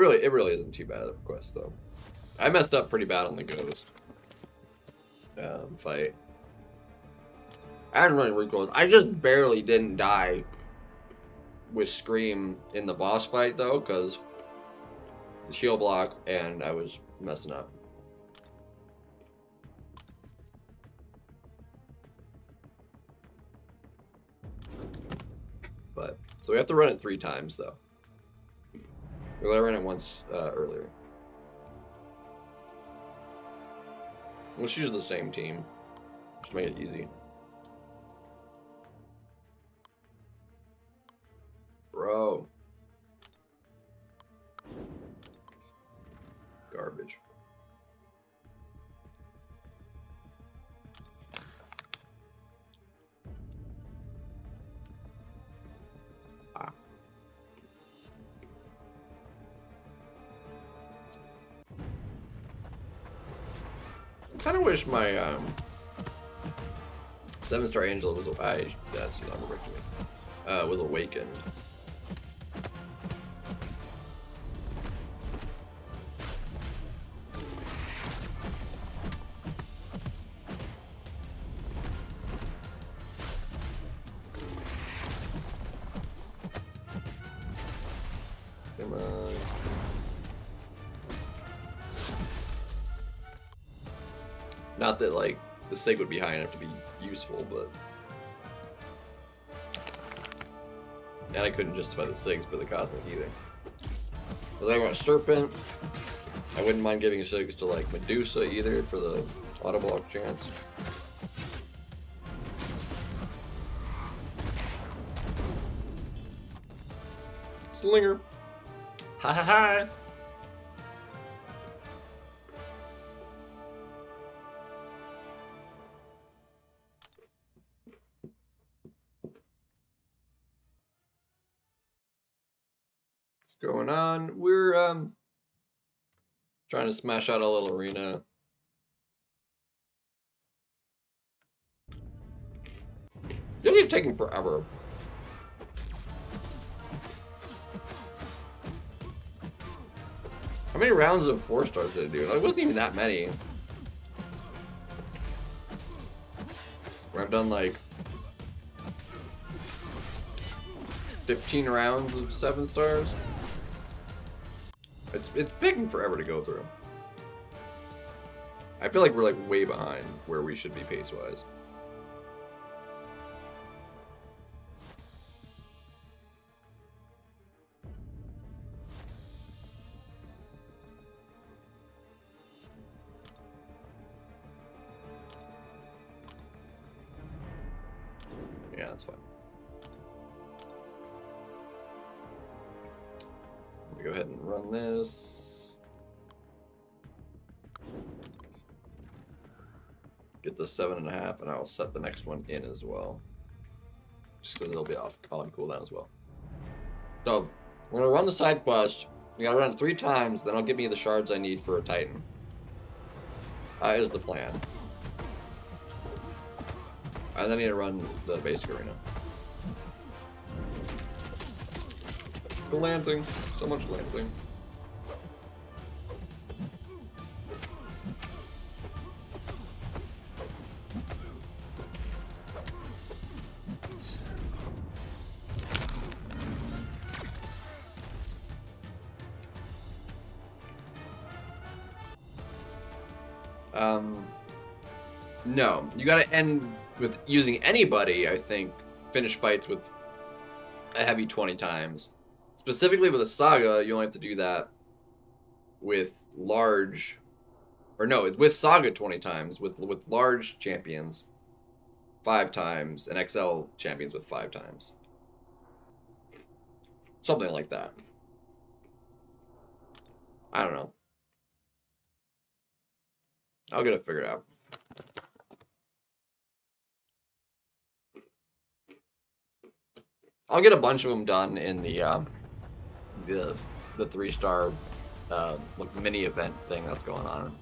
it really isn't too bad of a quest though. I messed up pretty bad on the ghost fight. I didn't really recoil. I just barely didn't die with Scream in the boss fight though, because the shield block and I was messing up. But so we have to run it 3 times though. We only ran it once earlier. Let's use the same team, just to make it easy. Bro. Garbage. Ah. I kind of wish my 7-star angel was that's not originally was awakened. Come on. Not that like the sig would be high enough to be useful, but and I couldn't justify the sigs for the cosmic either. But I want Serpent. I wouldn't mind giving sigs to like Medusa either for the auto block chance. Slinger. Ha ha ha. What's going on? We're trying to smash out a little arena. It's taking forever. How many rounds of 4-stars did it do? It wasn't even that many. Where I've done like 15 rounds of 7 stars. It's taking forever to go through. I feel like we're like way behind where we should be pace-wise. Yeah, that's fine. Let me go ahead and run this. Get the 7.5, and I'll set the next one in as well. Just because it'll be on cooldown as well. So, we're gonna run the side quest. We gotta run it 3 times, then I'll give me the shards I need for a Titan. That is the plan. I then need to run the basic arena. Glancing. So much glancing. No. You gotta end with using anybody, I think, finish fights with a heavy 20 times. Specifically with a Saga, you only have to do that with large, or no, with Saga 20 times, with large champions 5 times, and XL champions with 5 times. Something like that. I don't know. I'll get it figured out. I'll get a bunch of them done in the 3-star like mini event thing that's going on.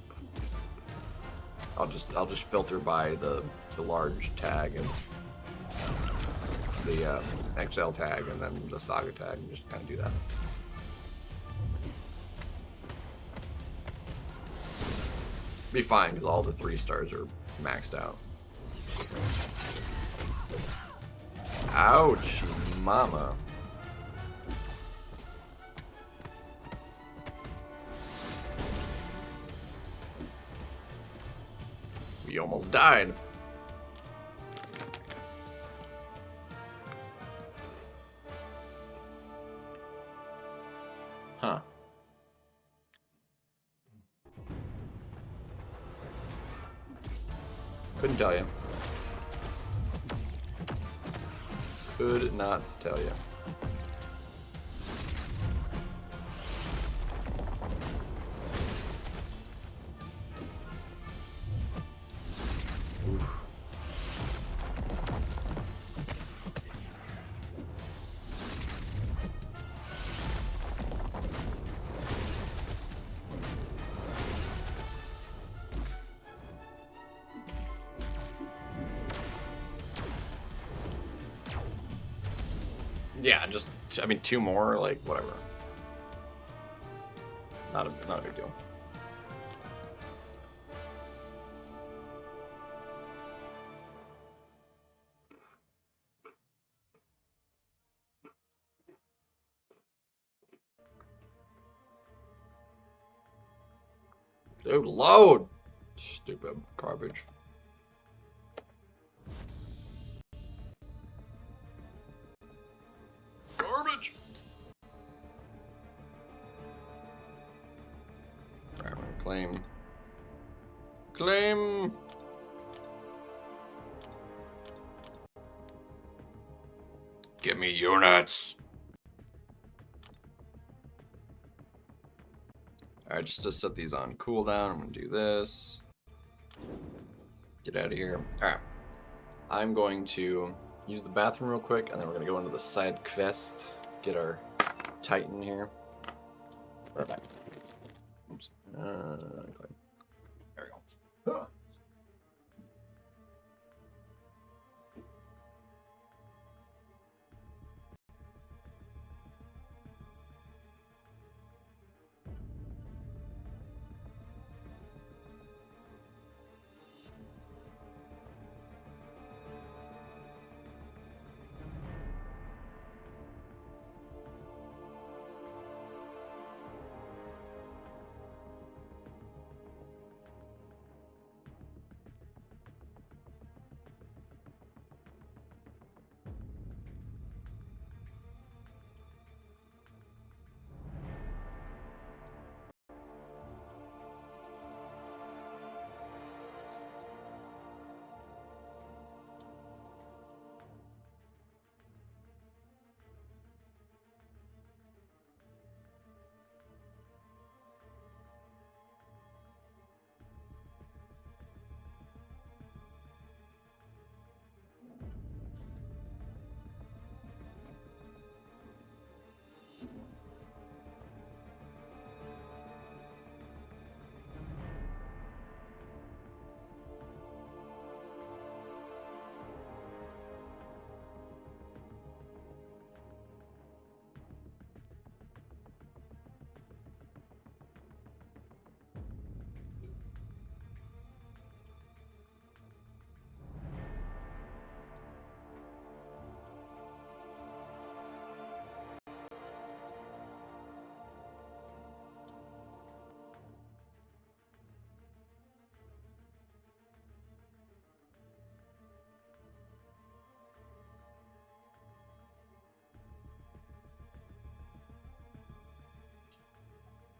I'll just filter by the large tag and the XL tag and then the Saga tag and just kind of do that. Be fine because all the 3 stars are maxed out. Ouch, mama. We almost died. Huh. Couldn't tell you. Could not tell you. Oof. Yeah, just, I mean, 2 more, like, whatever. Not a big deal. Dude, load! Stupid garbage. Garbage! Alright, I'm gonna claim. Claim! Give me units! Alright, just to set these on cooldown, I'm gonna do this. Get out of here. Alright. I'm going to use the bathroom real quick, and then we're gonna go into the side quest, get our Titan here. Right back. Oops. Okay. There we go.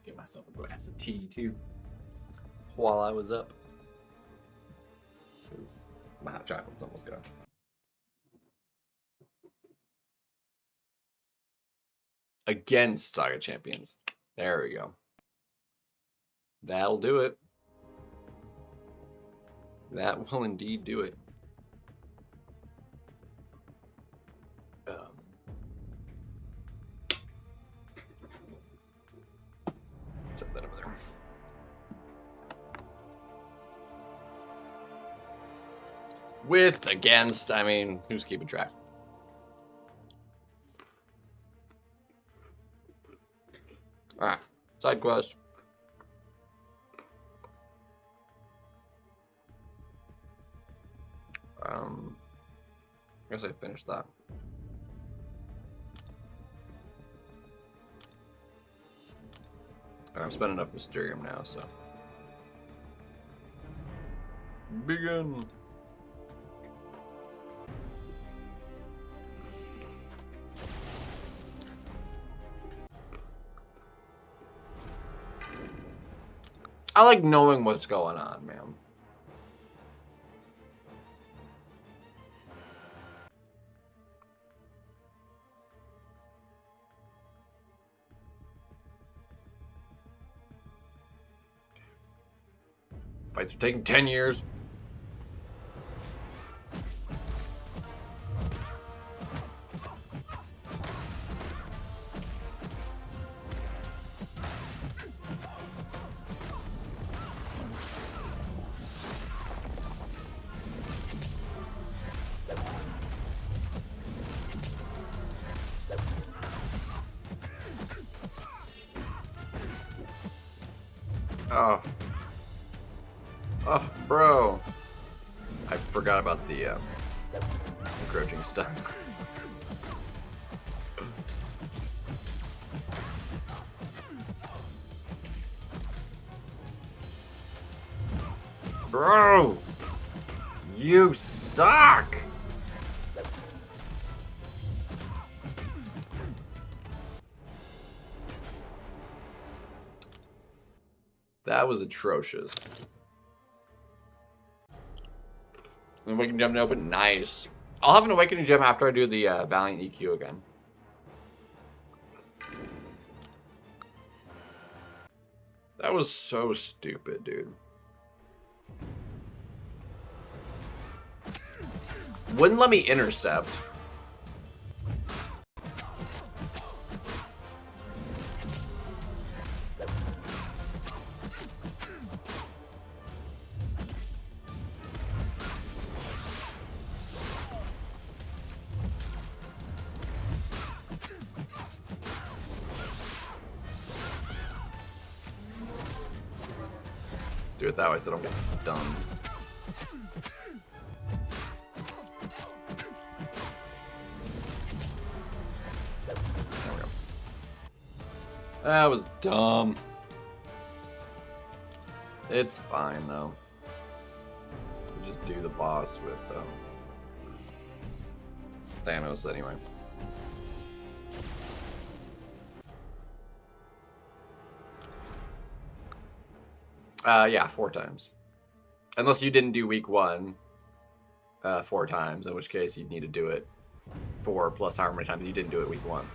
Get myself a glass of tea too while I was up, because my hot chocolate's almost gone. Against Saga Champions. There we go. That'll do it. That will indeed do it. Set that over there. With, against, I mean, who's keeping track? Alright, side quest. I guess I finished that. I've spent enough Mysterium now, so. Begin! I like knowing what's going on, man. Fights are taking 10 years. Oh. Oh, bro. I forgot about the encroaching stun. Bro! You suck! That was atrocious. An Awakening Gem to open, nice. I'll have an Awakening Gem after I do the Valiant EQ again. That was so stupid, dude. Wouldn't let me intercept. Do it that way so I don't get stunned. There we go. That was dumb. It's fine though. We'll just do the boss with Thanos anyway. Yeah, 4 times. Unless you didn't do week 1 4 times, in which case you'd need to do it 4 plus however many times you didn't do it week 1.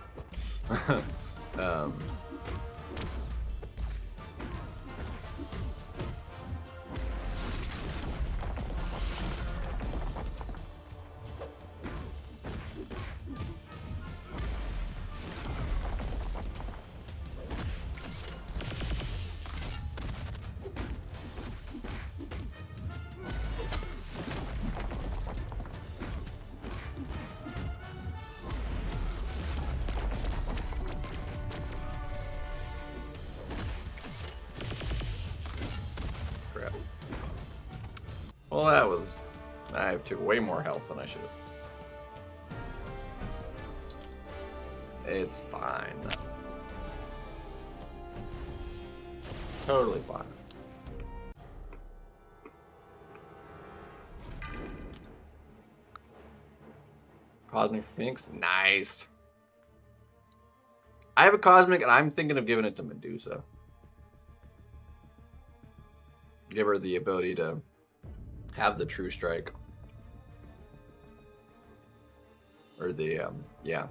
Well, that was... I took way more health than I should have. It's fine. Totally fine. Cosmic Phoenix? Nice. I have a Cosmic, and I'm thinking of giving it to Medusa. Give her the ability to have the True Strike. Or the, yeah.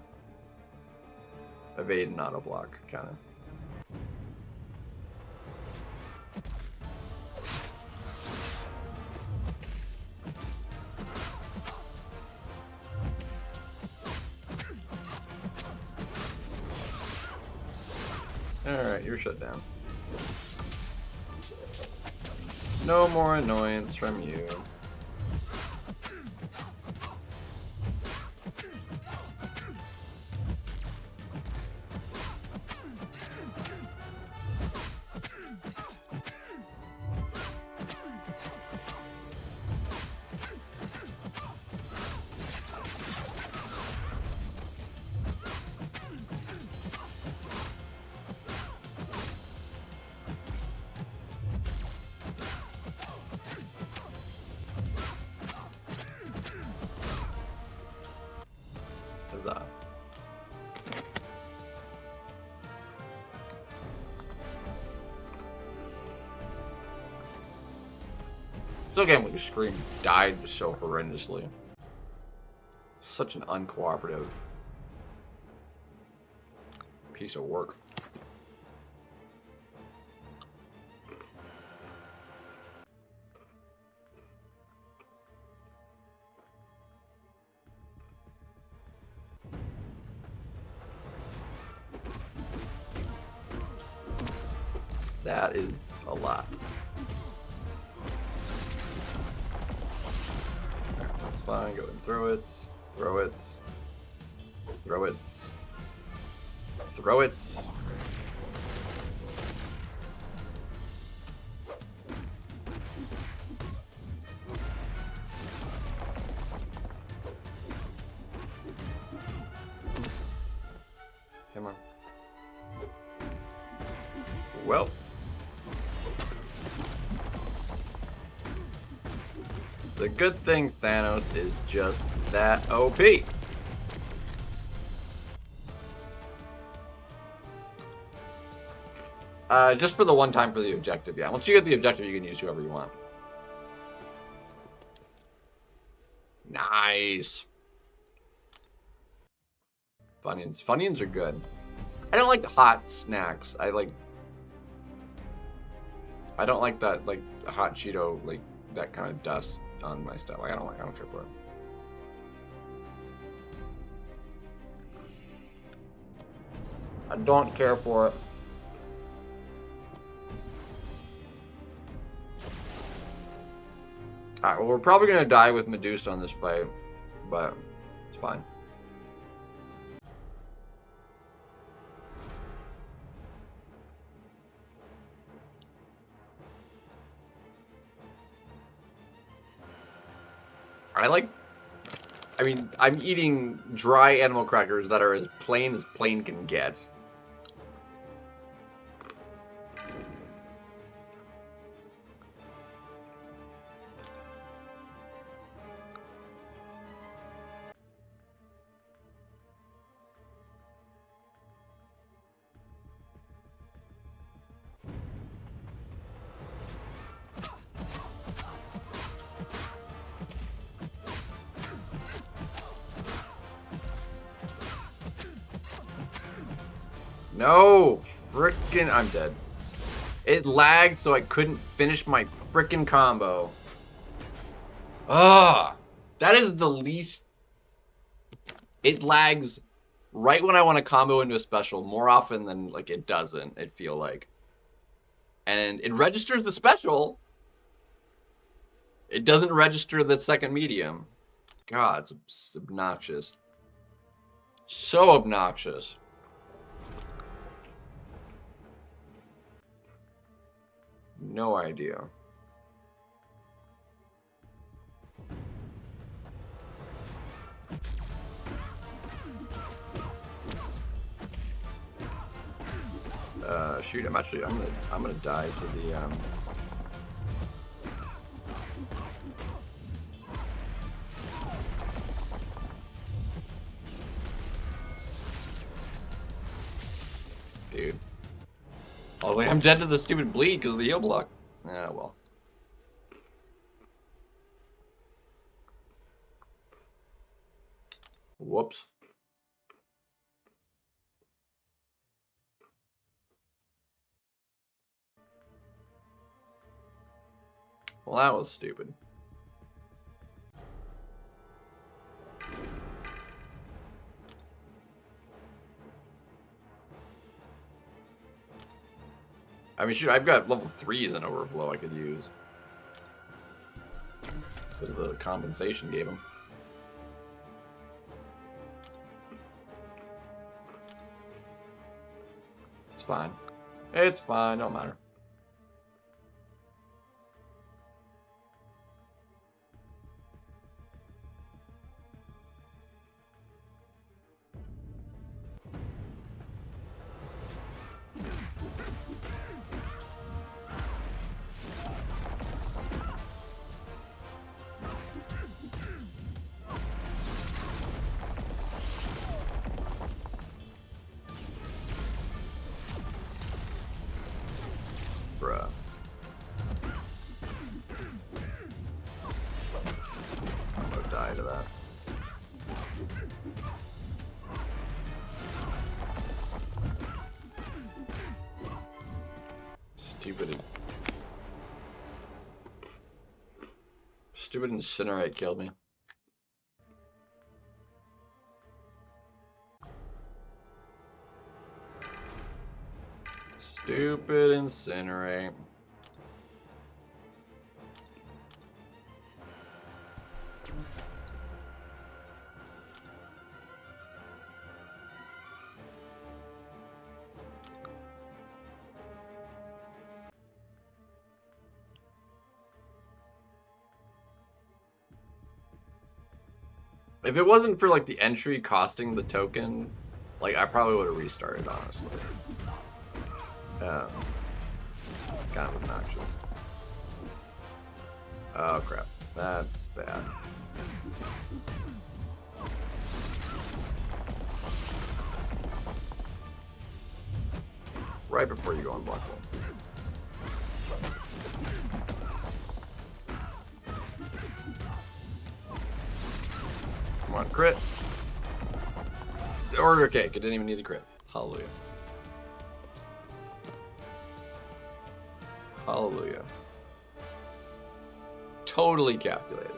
Evade and auto block, kind of. Alright, you're shut down. No more annoyance from you. Still can't believe Scream died so horrendously. Such an uncooperative piece of work. That is a lot. Alright, that's fine. Go ahead and throw it. Throw it. Throw it. Throw it. Come on. Well. The good thing Thanos is just that OP. Just for the one time for the objective, yeah. Once you get the objective, you can use whoever you want. Nice. Funyuns. Funyuns are good. I don't like hot snacks. I don't like that, like, hot Cheeto, like, that kind of dust on my stuff. Like, I don't care for it. I don't care for it. Alright, well, we're probably gonna die with Medusa on this fight, but it's fine. I mean, I'm eating dry animal crackers that are as plain can get. No! Frickin' I'm dead. It lagged so I couldn't finish my frickin' combo. Ah! That is the least... It lags right when I want to combo into a special more often than, like, it doesn't, it feel like. And it registers the special. It doesn't register the second medium. God, it's obnoxious. So obnoxious. No idea. Shoot, I'm gonna die to the dude. I was like, I'm dead to the stupid bleed because of the heal block. Ah, well. Whoops. Well, that was stupid. I mean, shoot, I've got level 3s in Overflow I could use. Because the compensation gave him. It's fine. It's fine, don't matter. that. Stupid Incinerate killed me. Stupid Incinerate. If it wasn't for like the entry costing the token, like I probably would have restarted, honestly. It's kind of obnoxious. Oh crap, that's bad. Right before you go on block one. Come on, crit. Or okay, it didn't even need the crit. Hallelujah. Hallelujah. Totally calculated.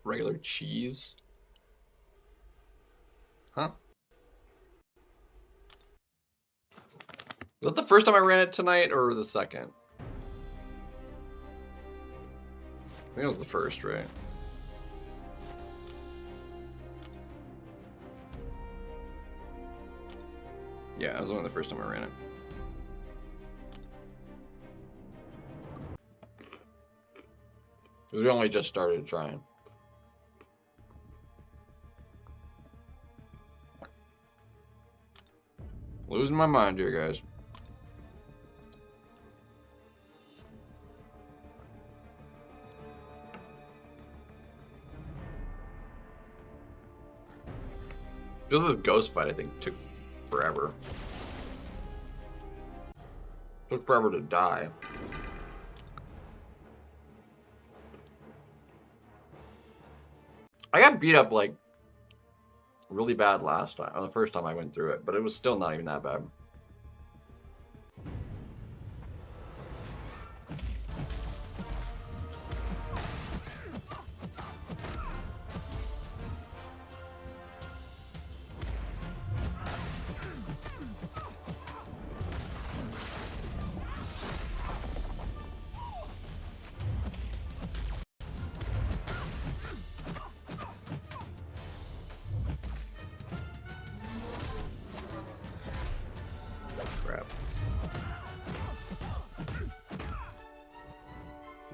Regular cheese? Huh? Was that the first time I ran it tonight, or the second? I think it was the first, right? Yeah, it was only the first time I ran it. We only just started trying. Losing my mind here, guys. Just this ghost fight, I think, took forever. Took forever to die. I got beat up like really bad last time, or the first time I went through it, but it was still not even that bad.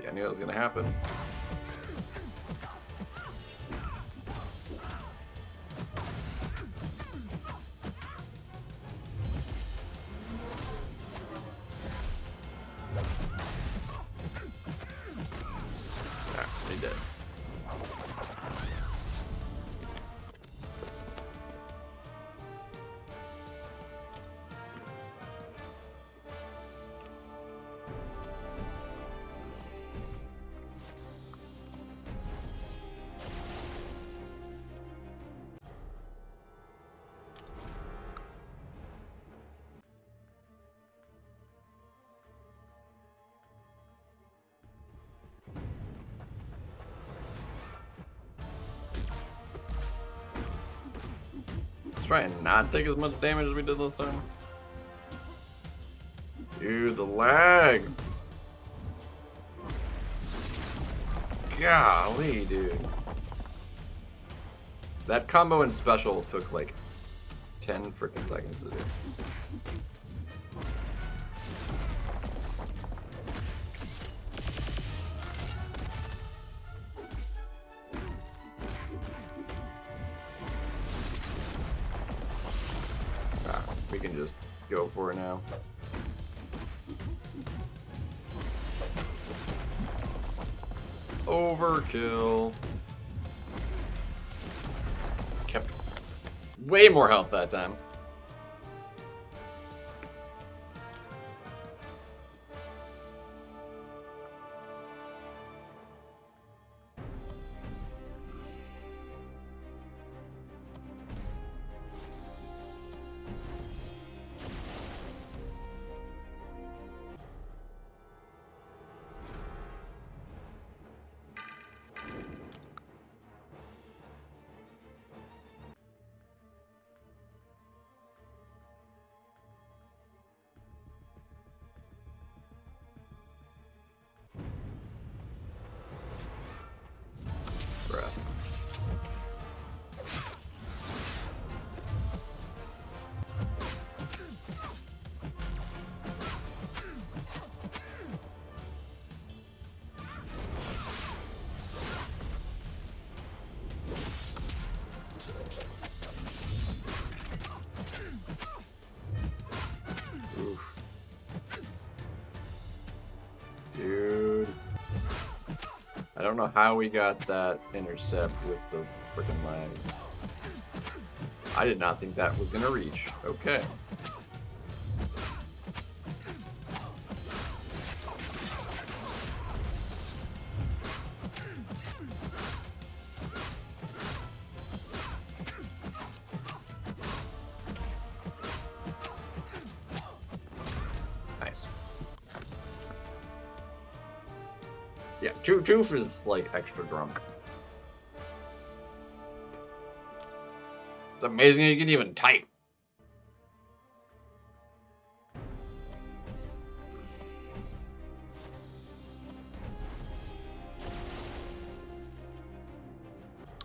I knew that was gonna happen. Ah, he did. Let's try and not take as much damage as we did last time. Dude, the lag. Golly, dude. That combo and special took like 10 freaking seconds to do. We can just go for it now. Overkill. Kept way more health that time. Dude. I don't know how we got that intercept with the freaking legs. I did not think that was gonna reach. Okay. Nice. Yeah, two for this like extra drunk. It's amazing you can even type.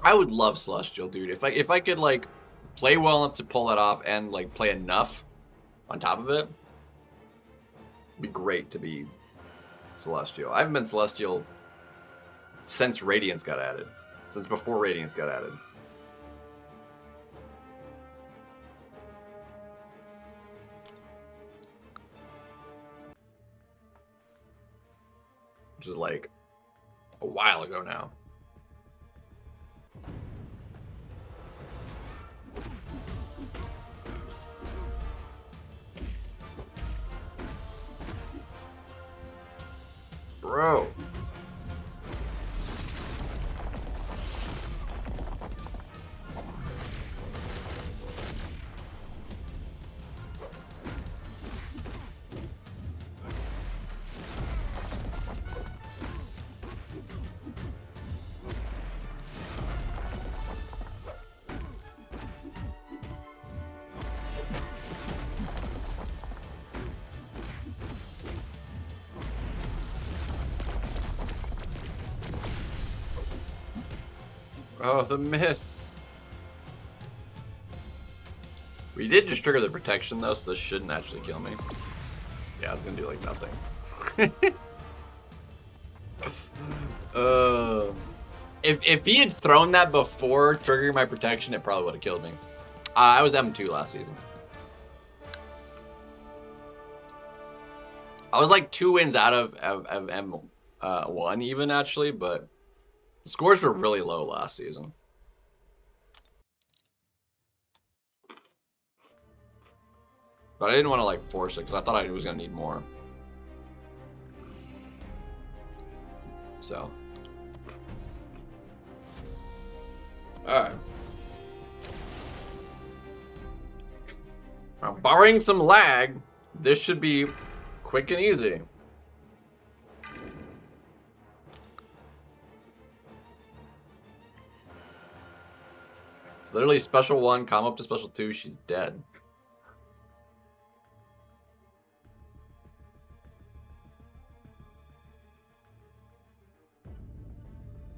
I would love Celestial, dude. If I could like play well enough to pull that off and like play enough on top of it, it'd be great to be Celestial. I haven't been Celestial since Radiance got added. Since before Radiance got added. Which is like a while ago now. Bro. Oh, the miss. We did just trigger the protection though, so this shouldn't actually kill me. Yeah, it's gonna do like nothing. If he had thrown that before triggering my protection, it probably would have killed me. I was M2 last season. I was like 2 wins out of M1 even actually, but the scores were really low last season. But I didn't want to like force it because I thought I was gonna need more. So. Alright. Now, barring some lag, this should be quick and easy. It's literally special 1, come up to special 2, she's dead.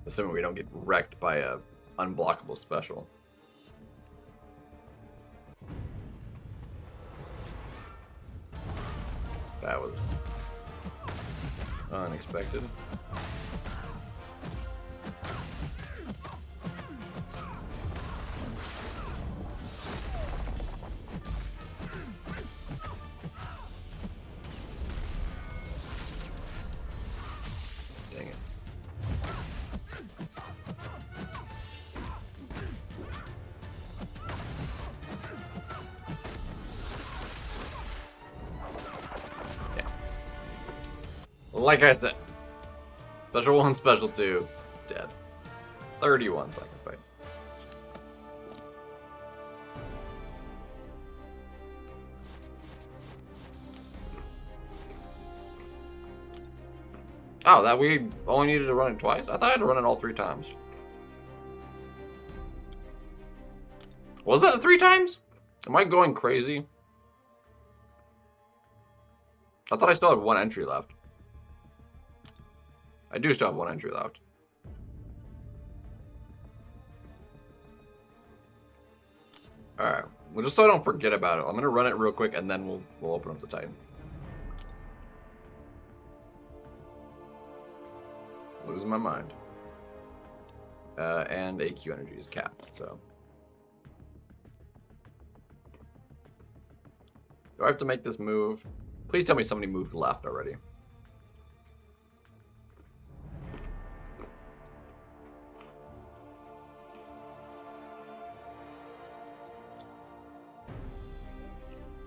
Assuming we don't get wrecked by a unblockable special. That was unexpected. Dang it. Like I said, special 1, special 2, dead. 31 second fight. Oh, that we only needed to run it twice? I thought I had to run it all 3 times. Was that 3 times? Am I going crazy? I thought I still had 1 entry left. I do still have 1 entry left. Alright. Well, just so I don't forget about it, I'm gonna run it real quick and then we'll open up the Titan. Losing my mind. And AQ energy is capped, so. Do I have to make this move? Please tell me somebody moved left already.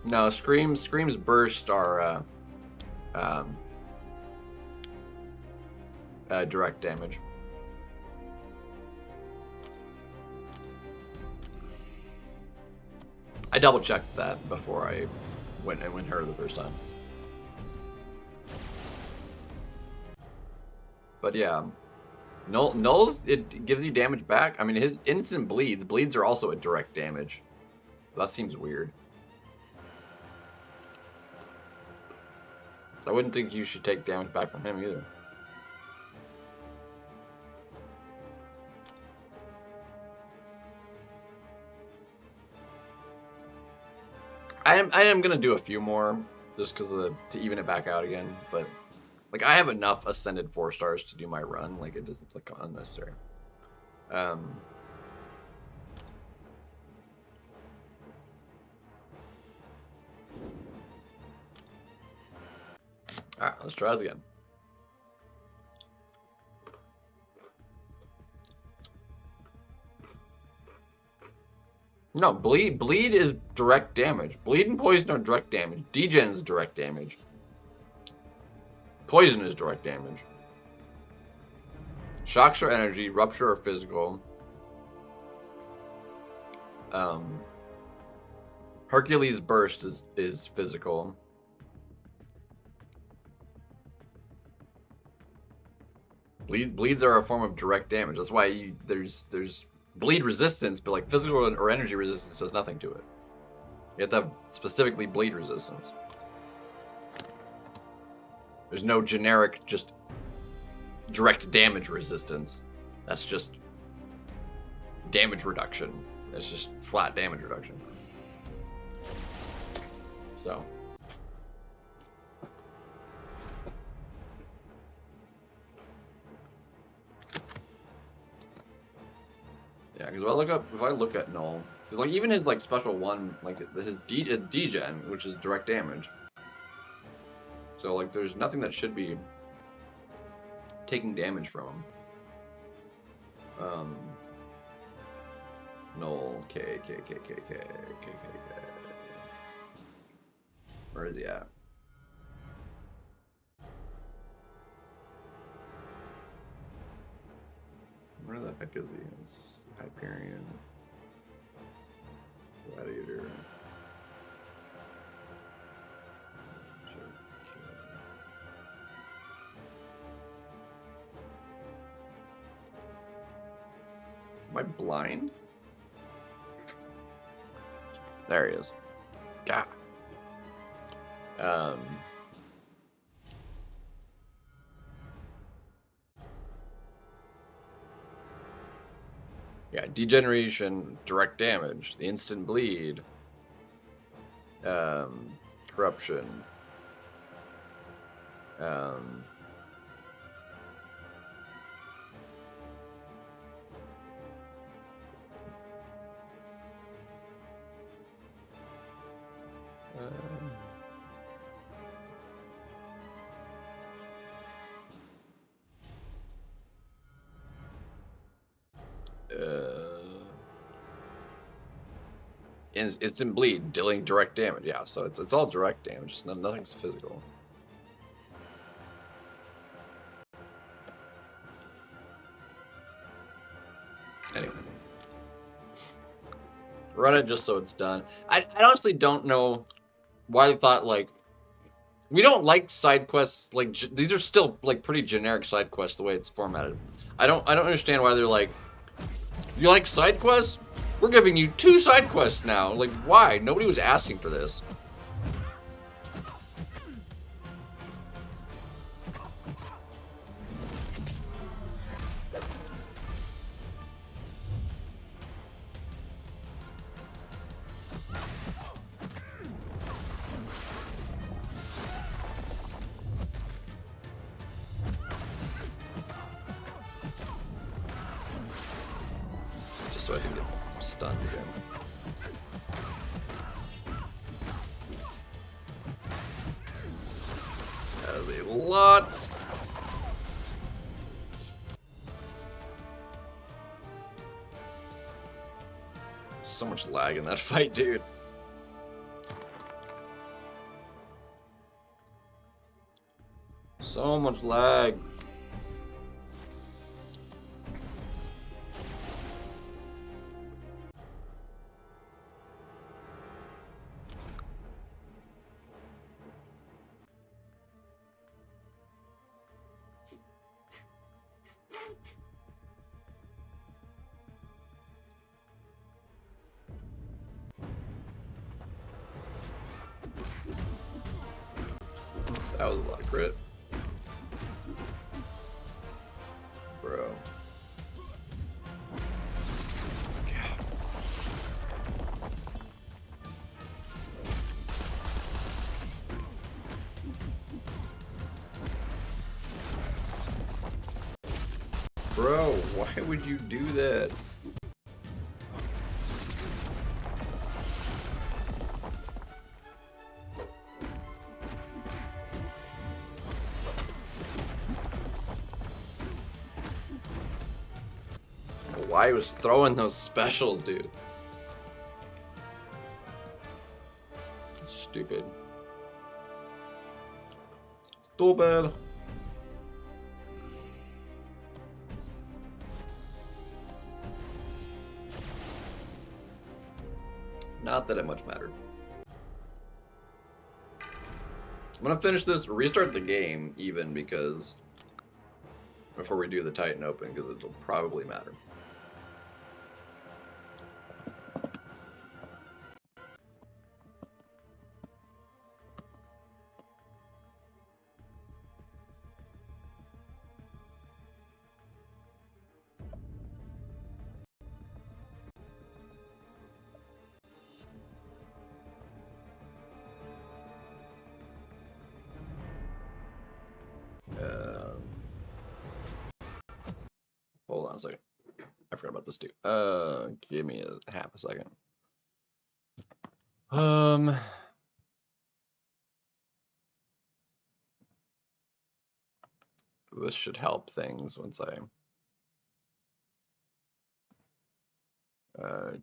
No, Scream's burst are direct damage. I double checked that before I went her the first time. But yeah, Nulls, it gives you damage back. I mean, his instant bleeds. Bleeds are also a direct damage. That seems weird. I wouldn't think you should take damage back from him either. I am gonna do a few more just because to even it back out again. But like I have enough ascended 4 stars to do my run. Like it doesn't look unnecessary. Alright, let's try this again. No, bleed is direct damage. Bleed and poison are direct damage. Degen is direct damage. Poison is direct damage. Shocks are energy, rupture are physical. Hercules burst is physical. Bleeds are a form of direct damage. That's why there's bleed resistance, but like physical or energy resistance does nothing to it. You have to have specifically bleed resistance. There's no generic just direct damage resistance. That's just damage reduction. It's just flat damage reduction. So. Yeah, because if I look at Null, because like even his like special 1, like his degen, which is direct damage. So like there's nothing that should be taking damage from him. Null K. Where is he at? Where the heck is he? It's Hyperion. Gladiator. Am I blind? There he is. God. Yeah, degeneration, direct damage, the instant bleed, corruption, instant bleed, dealing direct damage. Yeah, so it's all direct damage. Nothing's physical. Run it just so it's done. I honestly don't know why they thought, like, we don't like side quests. Like, these are still, like, pretty generic side quests the way it's formatted. I don't understand why they're like, you like side quests? We're giving you 2 side quests now. Like, why? Nobody was asking for this. Just so I can get stunned again. That is a lot. So much lag in that fight, dude. So much lag. That was a lot of crit. Bro. Bro, why would you do this? Why he was throwing those specials, dude? Stupid. Stupid. Not that it much mattered. I'm gonna finish this, restart the game even, because before we do the Titan Open, because it'll probably matter. Hold on a second. I forgot about this too. Give me a half a second. This should help things once I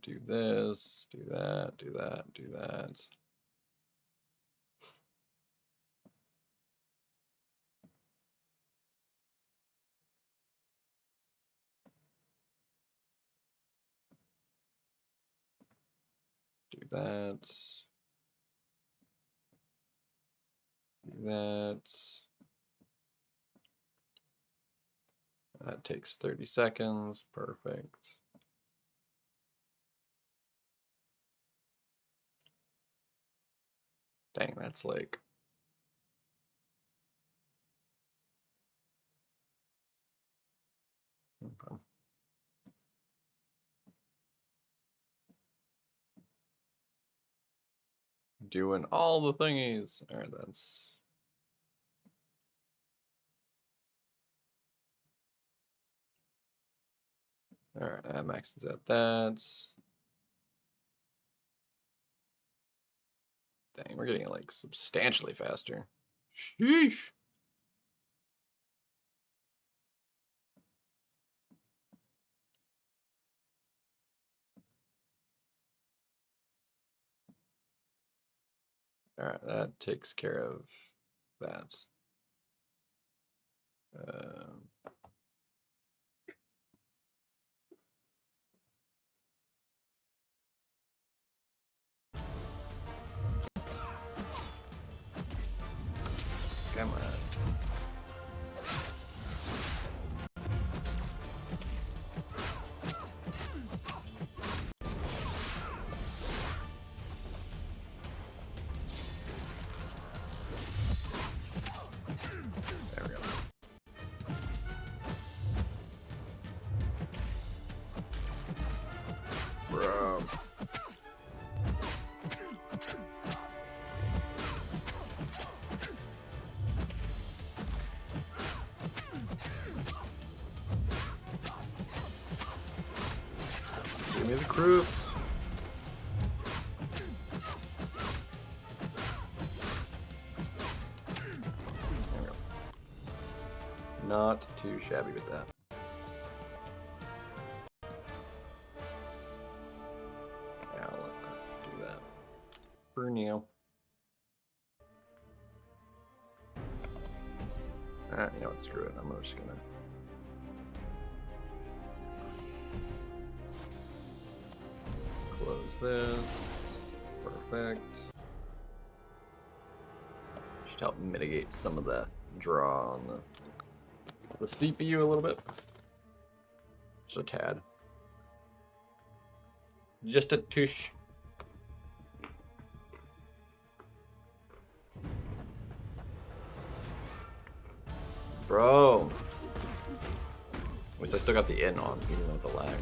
do this, do that, do that, do that. Do that. Do that. That takes 30 seconds. Perfect. Dang, that's like... Okay. Doing all the thingies. All right, that's... All right, that maxes out that. Dang, we're getting like substantially faster. Sheesh. All right, that takes care of that. Give me the groups. There we go. Not too shabby with that. Yeah, I'll let that do that for now. Alright, you know what, screw it. I'm just gonna close this. Perfect. Should help mitigate some of the draw on the CPU a little bit. Just a tad. Just a touche. Bro. At least I still got the in on, even though it's a lag.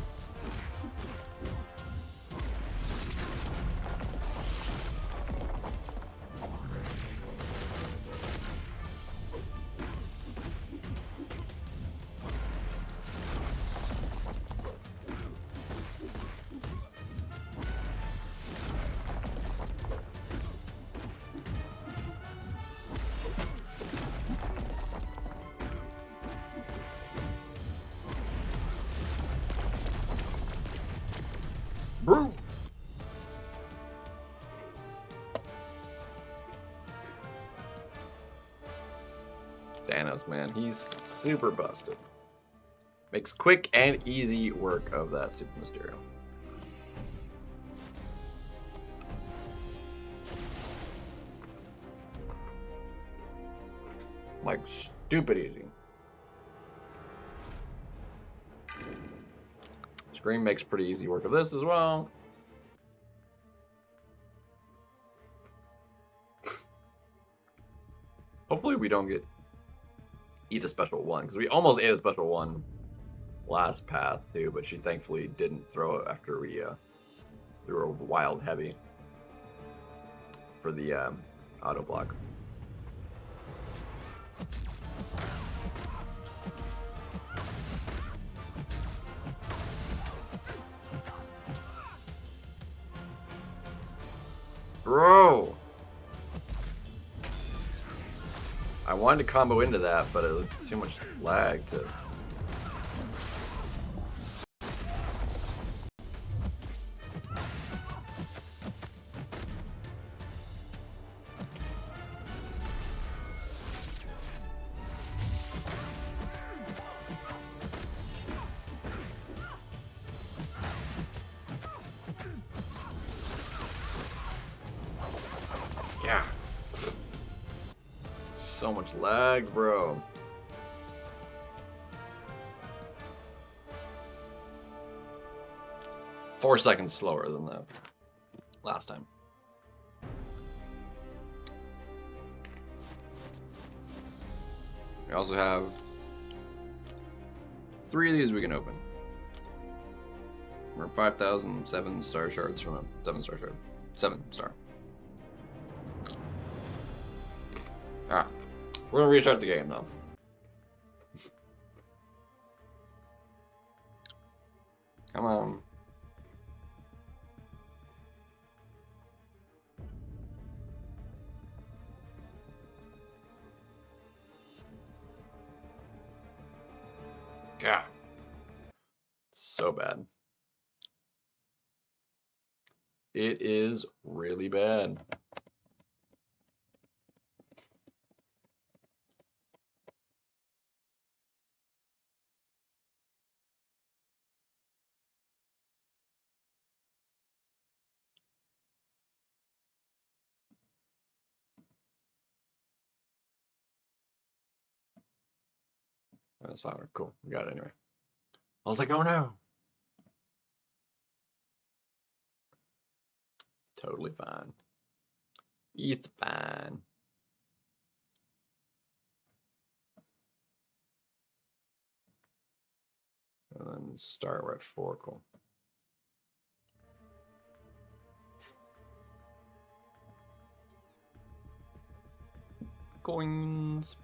Bro. Thanos, man, he's super busted. Makes quick and easy work of that Super Mysterio. Like, stupid easy. Scream makes pretty easy work of this as well. Hopefully we don't eat a special one, because we almost ate a special one last path too, but she thankfully didn't throw it after we threw a wild heavy for the auto block. Bro! I wanted to combo into that, but it was too much lag to... Yeah. So much lag, bro. Four seconds slower than the last time. We also have 3 of these we can open. We're 5,007 star shards from a 7-star shard. 7-star. Ah, we're gonna restart the game though. Come on. God. So bad. It is really bad. That's fine. Cool. We got it anyway. I was like, oh no. Totally fine. It's fine. And then start, we're at 4. Cool. Coins.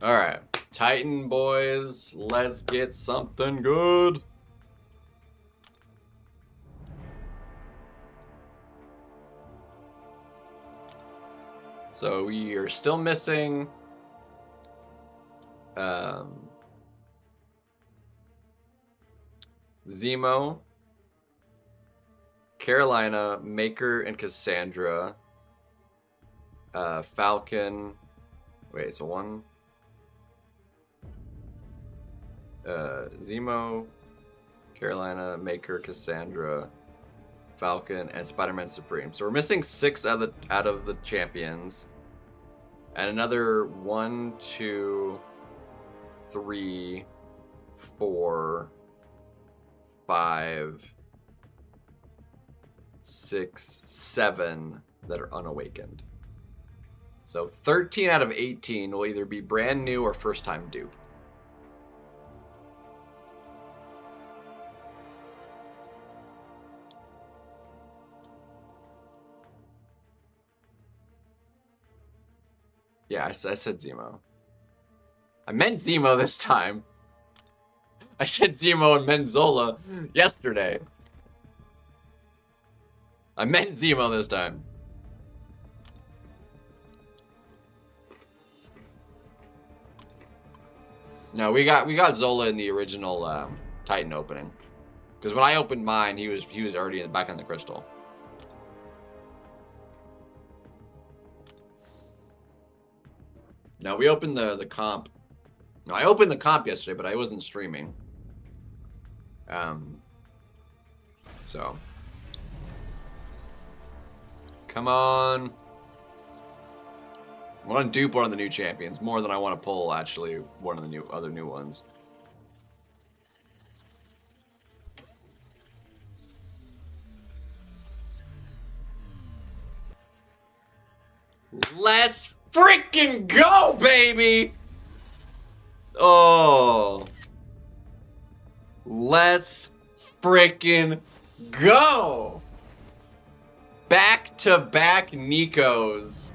Alright. Titan boys, let's get something good. So we are still missing Zemo, Carolina, Maker, and Cassandra. Falcon. Wait, so one. Zemo, Carolina, Maker, Cassandra, Falcon, and Spider-Man Supreme. So we're missing 6 out of the champions. And another 1, 2, 3, 4, 5, 6, 7 that are unawakened. So 13 out of 18 will either be brand new or first time dupe. Yeah, I said Zemo. I meant Zemo this time. I said Zemo and Menzola yesterday. I meant Zemo this time. No, we got Zola in the original Titan opening. Because when I opened mine, he was already back in the crystal. No, we opened the comp. No, I opened the comp yesterday, but I wasn't streaming. So. Come on. I want to dupe one of the new champions more than I want to pull, actually, one of the other new ones. Let's freaking go, baby! Oh. Let's freaking go! Back-to-back Nikos.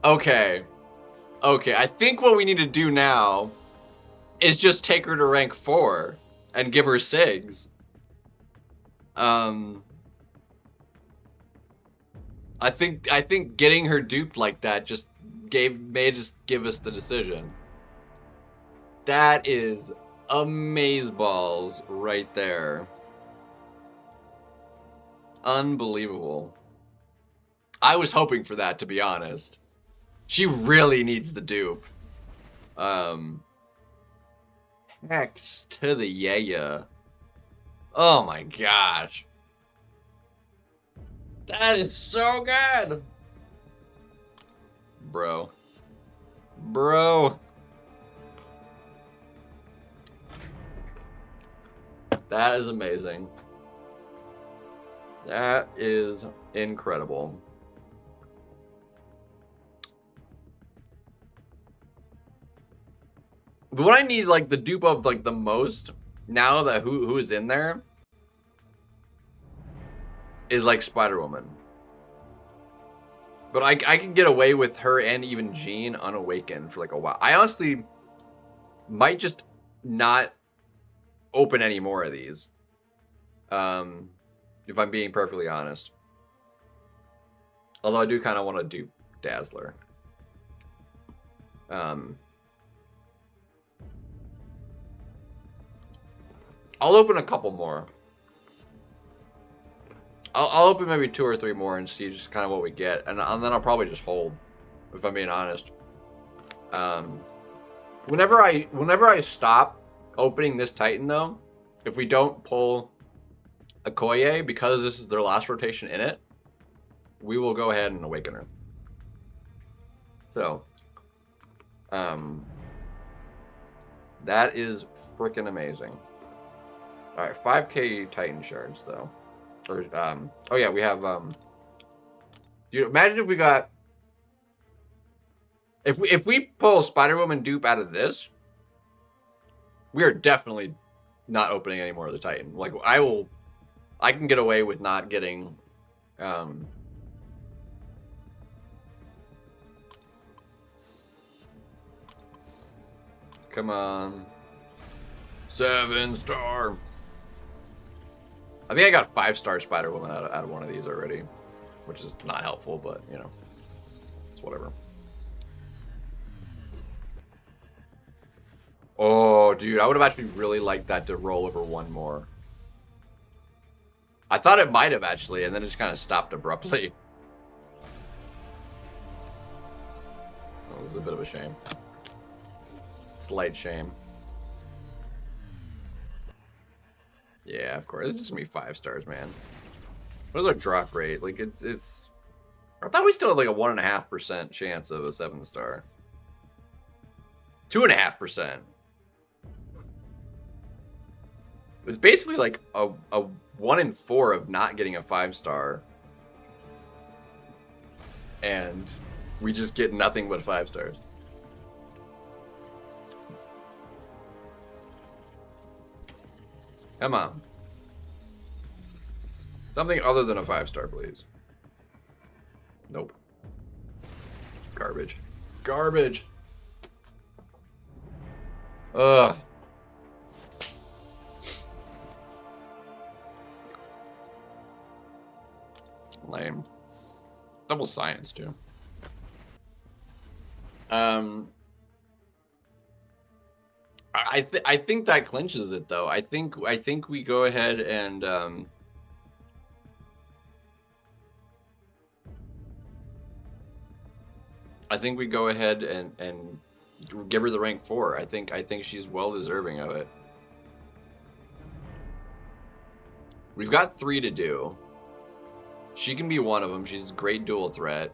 Okay. Okay, I think what we need to do now is just take her to rank 4 and give her SIGs. I think getting her duped like that just may just give us the decision. That is amazeballs right there. Unbelievable. I was hoping for that, to be honest. She really needs the dupe. Hex to the yeah. Oh my gosh. That is so good. Bro. Bro. That is amazing. That is incredible. But what I need, like, the dupe of, like, the most, now that who is in there, is, like, Spider-Woman. But I can get away with her and even Jean unawakened for, like, a while. I honestly might just not open any more of these. If I'm being perfectly honest. Although I do kind of want to do Dazzler. I'll open a couple more. I'll open maybe 2 or 3 more and see just kind of what we get, and then I'll probably just hold, if I'm being honest. Whenever I stop opening this Titan though, if we don't pull Okoye because this is their last rotation in it, we will go ahead and awaken her. So, that is freaking amazing. All right, 5K Titan shards though. Or, oh yeah, we have, you imagine if we got, if we pull Spider-Woman dupe out of this, we are definitely not opening any more of the Titan. Like, I can get away with not getting, Come on. 7-star. I think I got 5-star Spider-Woman out of one of these already, which is not helpful, but, you know, it's whatever. Oh, dude, I would have actually really liked that to roll over one more. I thought it might have, actually, and then it just kind of stopped abruptly. That was a bit of a shame. Slight shame. Yeah, of course. It's just gonna be 5 stars, man. What is our drop rate? Like, it's... I thought we still had like a 1.5% chance of a 7-star. 2.5%. It's basically like a 1 in 4 of not getting a 5-star. And we just get nothing but 5 stars. Come on. Something other than a 5-star, please. Nope. Garbage. Garbage. Ugh. Lame. Double science, too. I think that clinches it, though. I think we go ahead and I think we go ahead and give her the rank 4. I think she's well deserving of it. We've got 3 to do. She can be one of them. She's a great dual threat.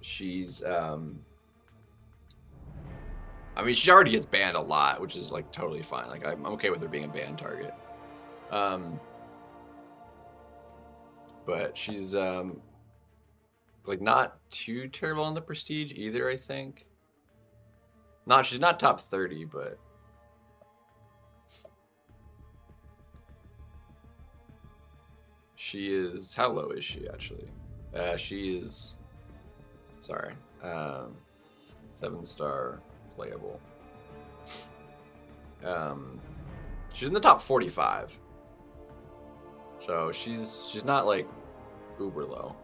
She's I mean, she already gets banned a lot, which is like totally fine. Like, I'm okay with her being a ban target. But she's like not too terrible on the prestige either, I think. No, she's not top 30, but she is. How low is she actually? She is. Sorry, 7-star playable. She's in the top 45, so she's not like uber low.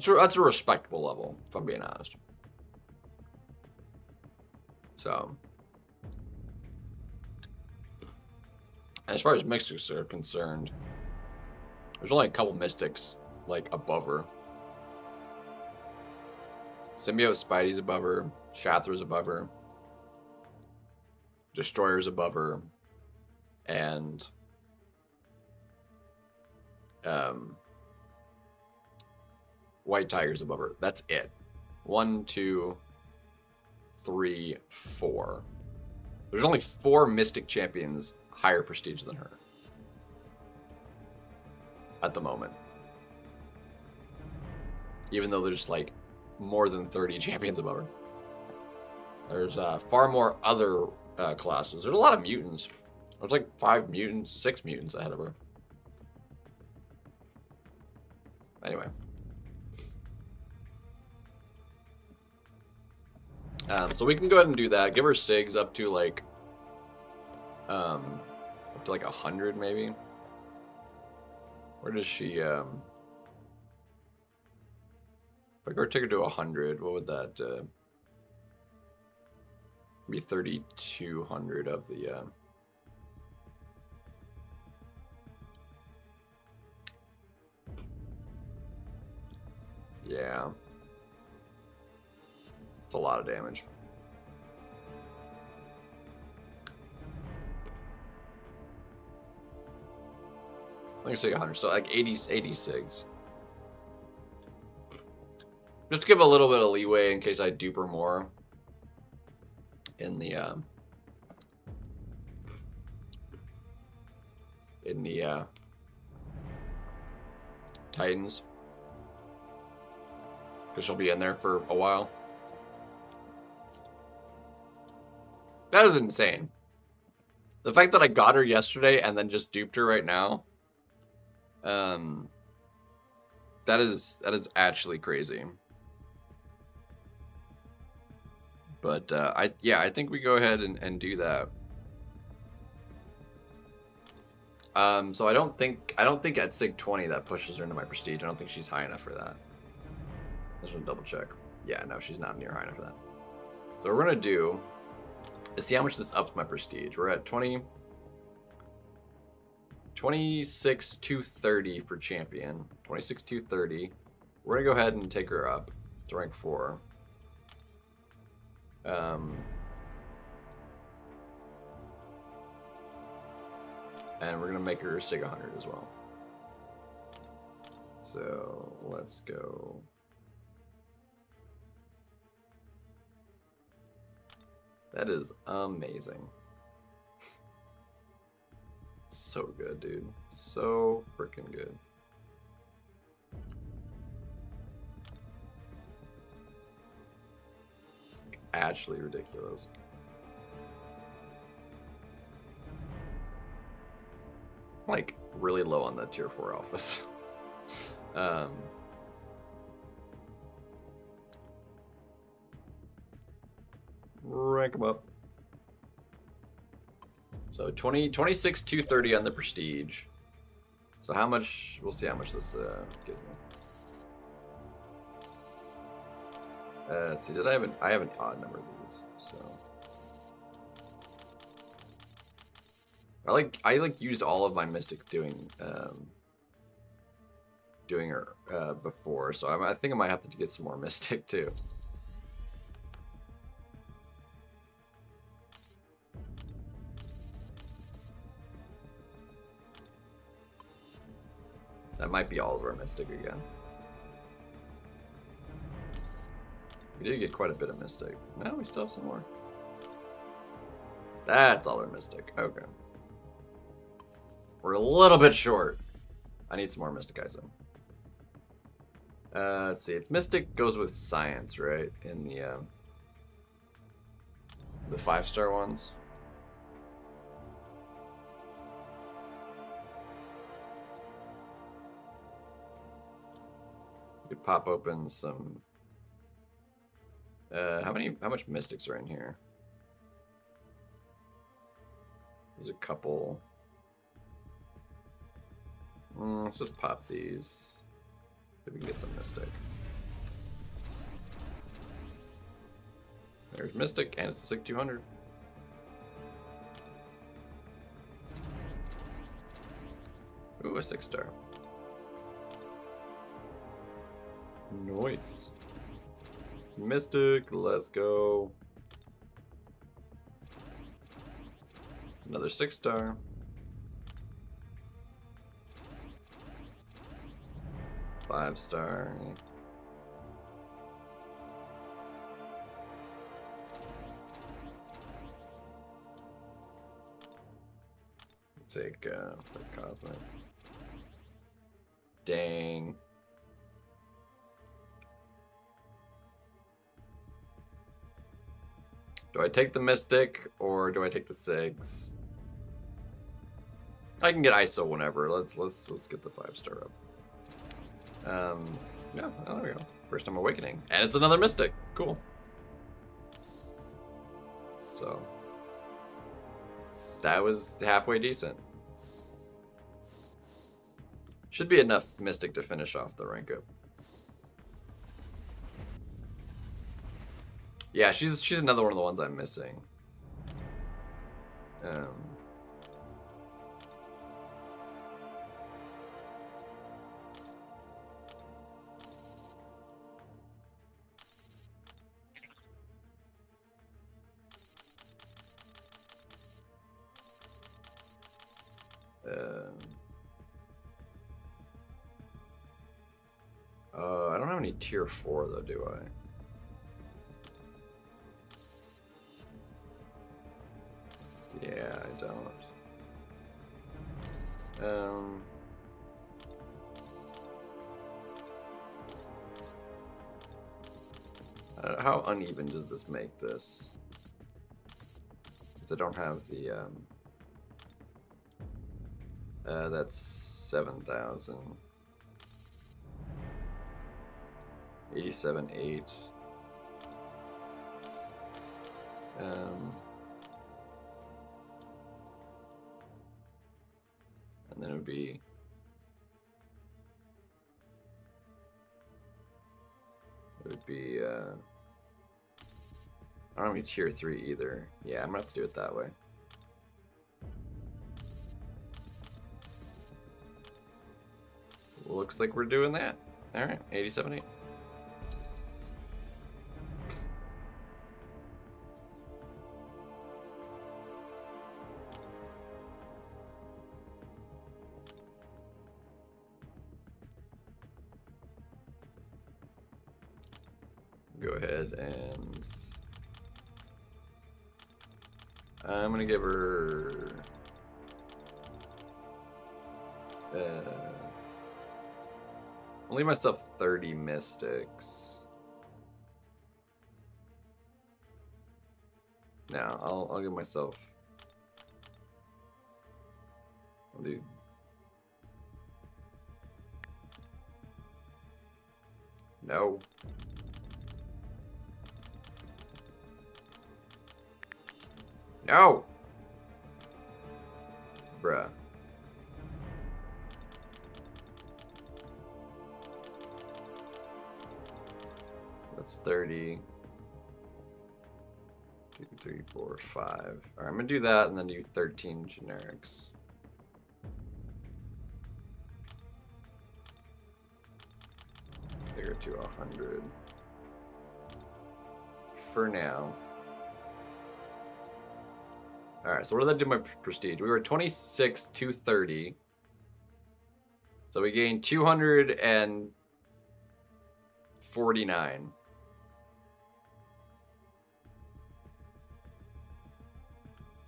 That's a respectable level, if I'm being honest. So, as far as mystics are concerned, there's only a couple mystics like above her. Symbiote Spidey's above her, Shatter's above her, Destroyer's above her, and White Tiger's above her. That's it. 1, 2, 3, 4. There's only 4 Mystic champions higher prestige than her at the moment. Even though there's like more than 30 champions above her. There's far more other classes. There's a lot of mutants. There's like 5 mutants, 6 mutants ahead of her. Anyway. So we can go ahead and do that. Give her SIGs up to like 100 maybe. Where does she if I go take her to 100, what would that be? 3,200 of the yeah. It's a lot of damage. I'm gonna say 100, so like 86. Just to give a little bit of leeway in case I dupe her more in the Titans, because she'll be in there for a while. That is insane. The fact that I got her yesterday and then just duped her right now, that is actually crazy. But I think we go ahead and do that. So I don't think at Sig 20 that pushes her into my prestige. I don't think she's high enough for that. I just want to double check. Yeah, no, she's not near high enough for that. So what we're gonna do is see how much this ups my prestige. We're at 26,230 for champion. 26,230. We're gonna go ahead and take her up to rank 4. And we're gonna make her Sig 100 as well. So let's go. That is amazing. So good, dude. So freaking good. Actually ridiculous. Like really low on the tier 4 alphas. Rank them up. So 26,230 on the prestige. So how much? We'll see how much this gives me. Let's see. Did I have I have an odd number of these? So I used all of my mystic doing her before, so I think I might have to get some more mystic too. That might be all of our mystic again. We did get quite a bit of mystic. No, we still have some more. That's all our mystic. Okay. We're a little bit short. I need some more mystic guys though. Let's see. It's mystic goes with science, right? In the 5-star ones. You could pop open some. How much mystics are in here? There's a couple. Let's just pop these. See if we can get some mystic. There's mystic, and it's a Sig 200. Ooh, a 6-star. Nice. Mystic, let's go. Another 6-star. Five-star. Take the cosmic. Dang. Do I take the Mystic or do I take the Sigs? I can get ISO whenever. Let's get the 5-star up. Yeah, oh, there we go. First time awakening. And it's another Mystic. Cool. So that was halfway decent. Should be enough Mystic to finish off the rank up. Yeah, she's another one of the ones I'm missing. I don't have any tier 4 though, do I? Yeah, I don't. How uneven does this make this? Because I don't have the That's 7,000. 87.8. And then it would be I don't have any tier 3 either. Yeah, I'm gonna have to do it that way. Looks like we're doing that. Alright, 87.8. Go ahead and I'm gonna give her I'll leave myself 30 mystics. Now I'll give myself. I'll do. No. No. Bruh. That's 30. 2, 3, 4, 5. Alright, I'm gonna do that and then do 13 generics. Figure to 100. For now. Alright, so what did I do my prestige? We were 26, 230. So we gained 249.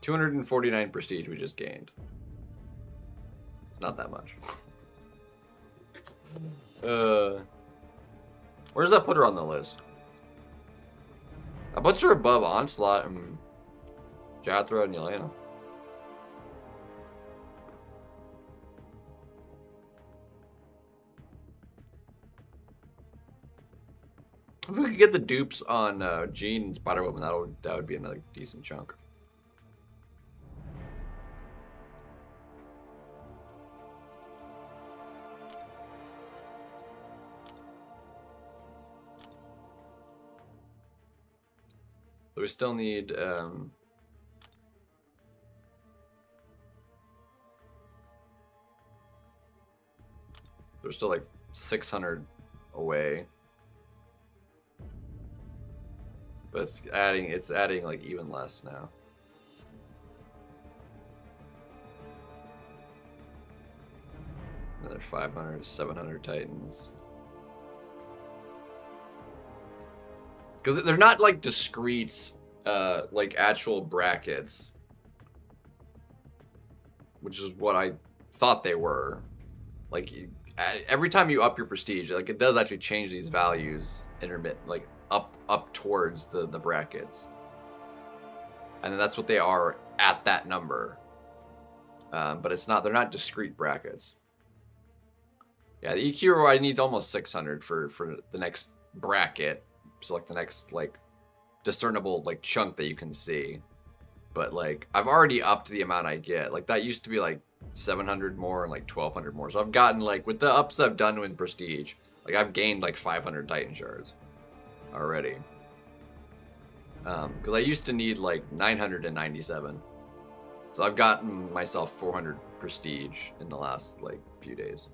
$249 prestige we just gained. It's not that much. Where does that put her on the list? That puts her above Onslaught and Jathra and Yelena. If we could get the dupes on Jean and Spider-Woman, that would be another decent chunk. So we still need we're still like 600 away. But it's adding like even less now. Another 500, 700 Titans. Because they're not like discrete, like actual brackets. Which is what I thought they were. Like, every time you up your prestige, like it does actually change these values intermittent, like up towards the brackets. And then that's what they are at that number. But it's not, they're not discrete brackets. Yeah, the EQ I need almost 600 for the next bracket. So like the next like discernible like chunk that you can see. But like I've already upped the amount I get. Like that used to be like 700 more and like 1200 more. So I've gotten like with the ups I've done with prestige, like I've gained like 500 Titan shards already. Because I used to need like 997. So I've gotten myself 400 prestige in the last like few days.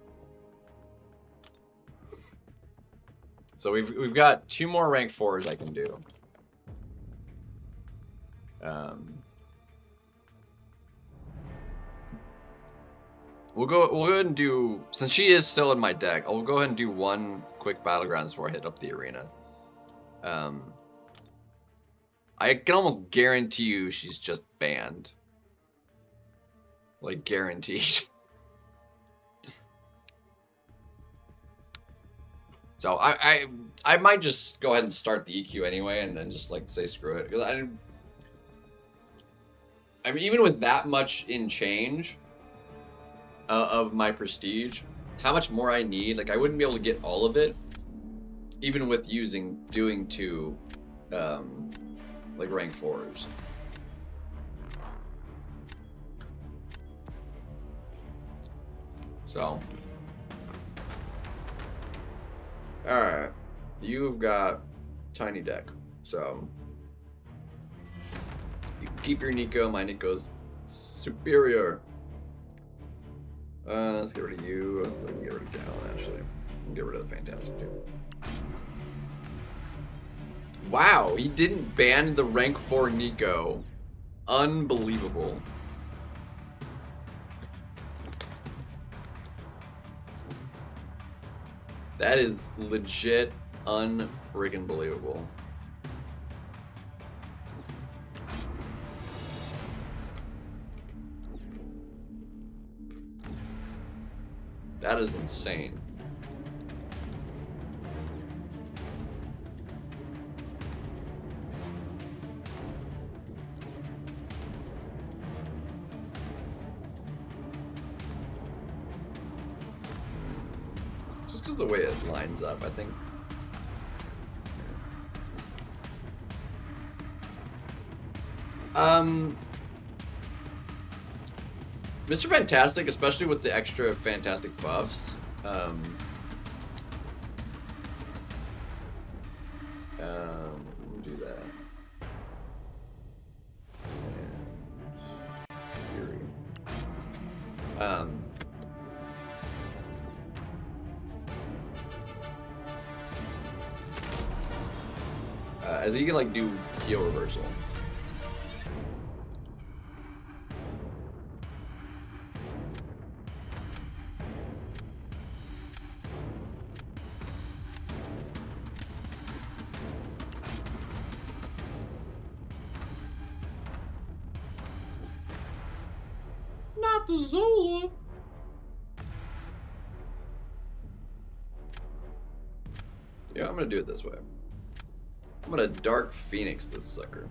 So we've got 2 more rank 4s I can do. We'll go ahead and do, since she is still in my deck, I'll go ahead and do 1 quick battlegrounds before I hit up the arena. I can almost guarantee you she's just banned. Like guaranteed. So I might just go ahead and start the EQ anyway, and then just like say screw it. Because I mean, even with that much in change, of my prestige, how much more I need. Like I wouldn't be able to get all of it, even with doing 2, like rank 4s. So, all right, you've got tiny deck, so you can keep your Nico. My Nico's superior. Let's get rid of you. Let's get rid of Down, actually. And get rid of the Fantastic too. Wow, he didn't ban the rank 4 Nico. Unbelievable. That is legit unfreaking believable. That is insane. Just because the way it lines up, I think. Mr. Fantastic, especially with the extra fantastic buffs, let me do that. Fury. As you can like do heal reversal. Not the Zola. Yeah, I'm gonna do it this way. I'm gonna Dark Phoenix this sucker.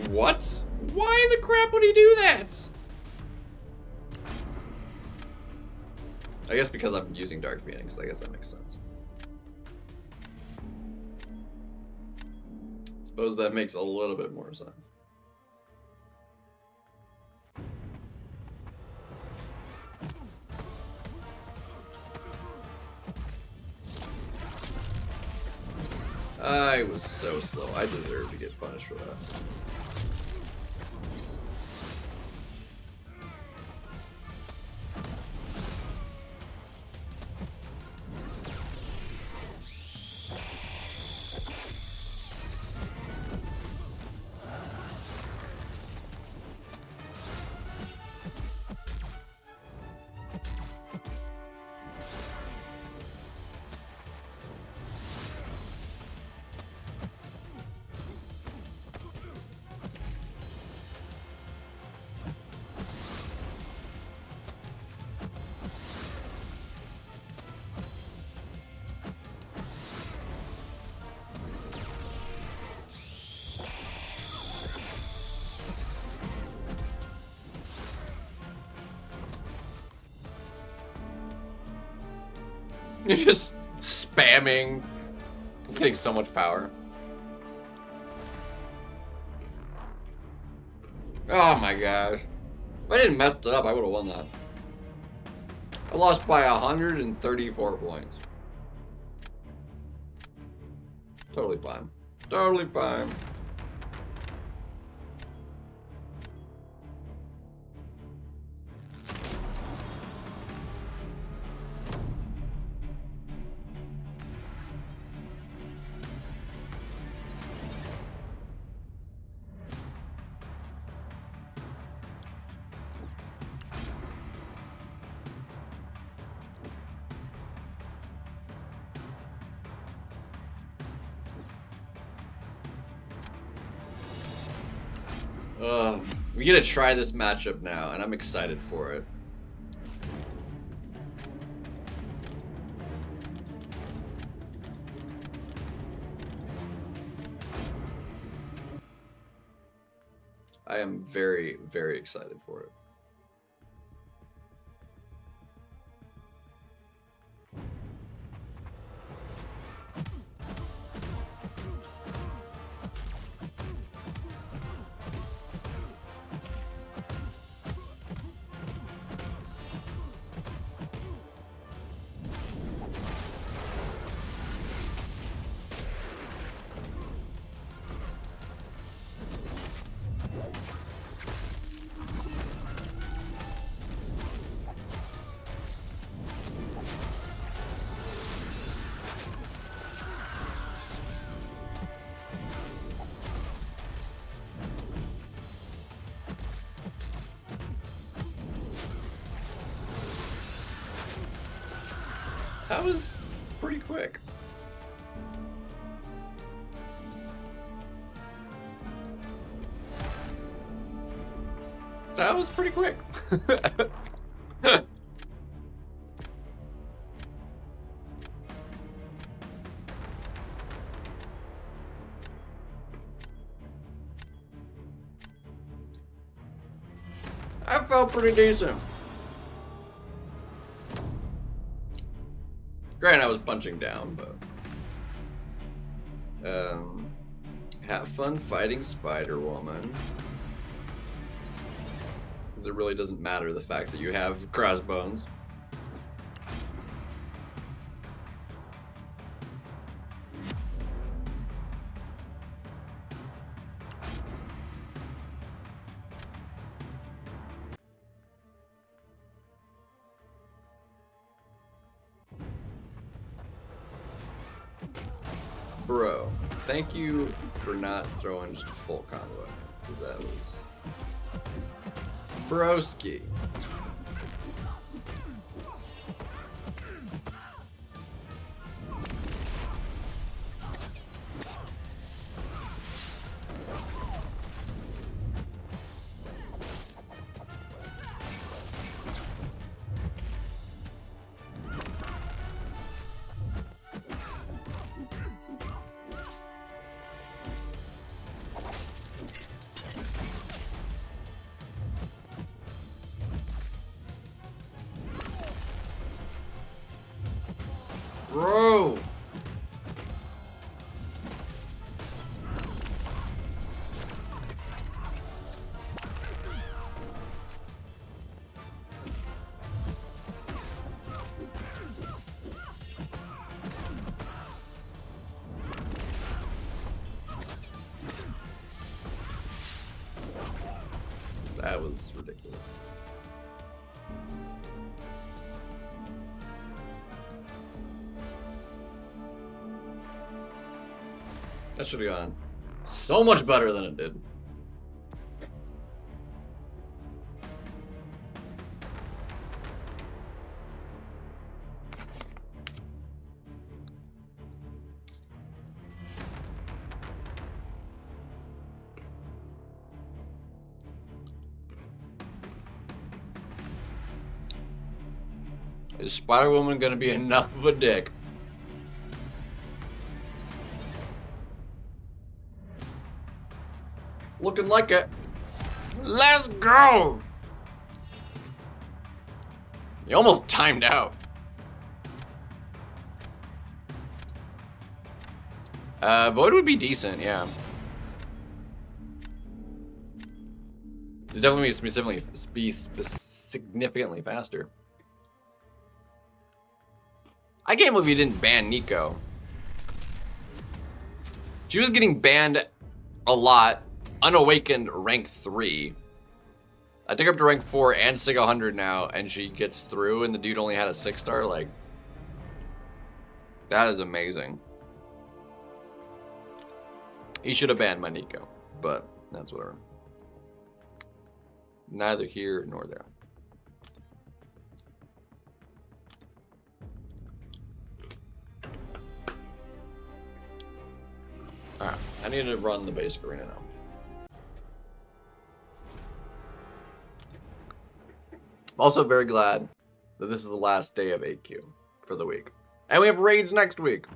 What? Why the crap would he do that? I guess because I'm using Dark Phoenix, I guess that makes sense. Suppose that makes a little bit more sense. I was so slow. I deserve to get punished for that. You're just spamming. It's getting so much power. Oh my gosh. If I didn't mess it up, I would have won that. I lost by 134 points. Totally fine. Totally fine. We get to try this matchup now, and I'm excited for it. I am very, very excited for it. That was pretty quick. That was pretty quick. I felt pretty decent. Granted, I was punching down, but have fun fighting Spider-Woman. Because it really doesn't matter the fact that you have crossbones. Bro, thank you for not throwing just a full combo. That was broski. Bro! That was ridiculous. That should have gone so much better than it did. Is Spider-Woman gonna be enough of a dick? Looking like it. Let's go! You almost timed out. Void would be decent, yeah. It'd definitely be significantly faster. I can't believe you didn't ban Nico. She was getting banned a lot. Unawakened rank 3. I think up to rank 4 and Sig 100 now, and she gets through, and the dude only had a 6-star. Like, that is amazing. He should have banned my Nico, but that's whatever. Neither here nor there. Alright, I need to run the basic arena now. I'm also very glad that this is the last day of 8Q for the week. And we have raids next week.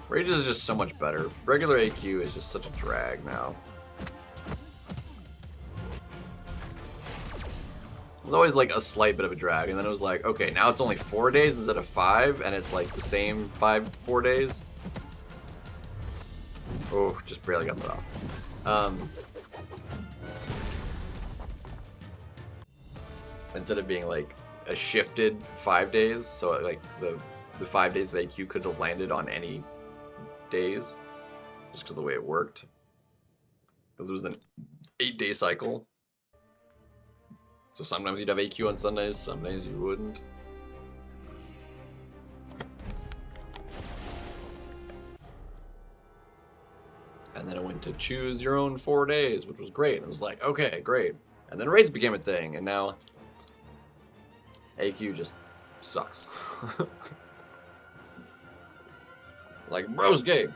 Rages is just so much better. Regular AQ is just such a drag now. It was always like a slight bit of a drag, and then it was like, okay, now it's only 4 days instead of 5, and it's like the same 4 days. Oh, just barely got that off. Instead of being like a shifted 5 days, so like the 5 days of AQ could have landed on any days, just because of the way it worked. Because it was an 8-day cycle. So sometimes you'd have AQ on Sundays, some days you wouldn't. And then it went to choose your own 4 days, which was great. It was like, okay, great. And then raids became a thing, and now AQ just sucks. Like, bro's game.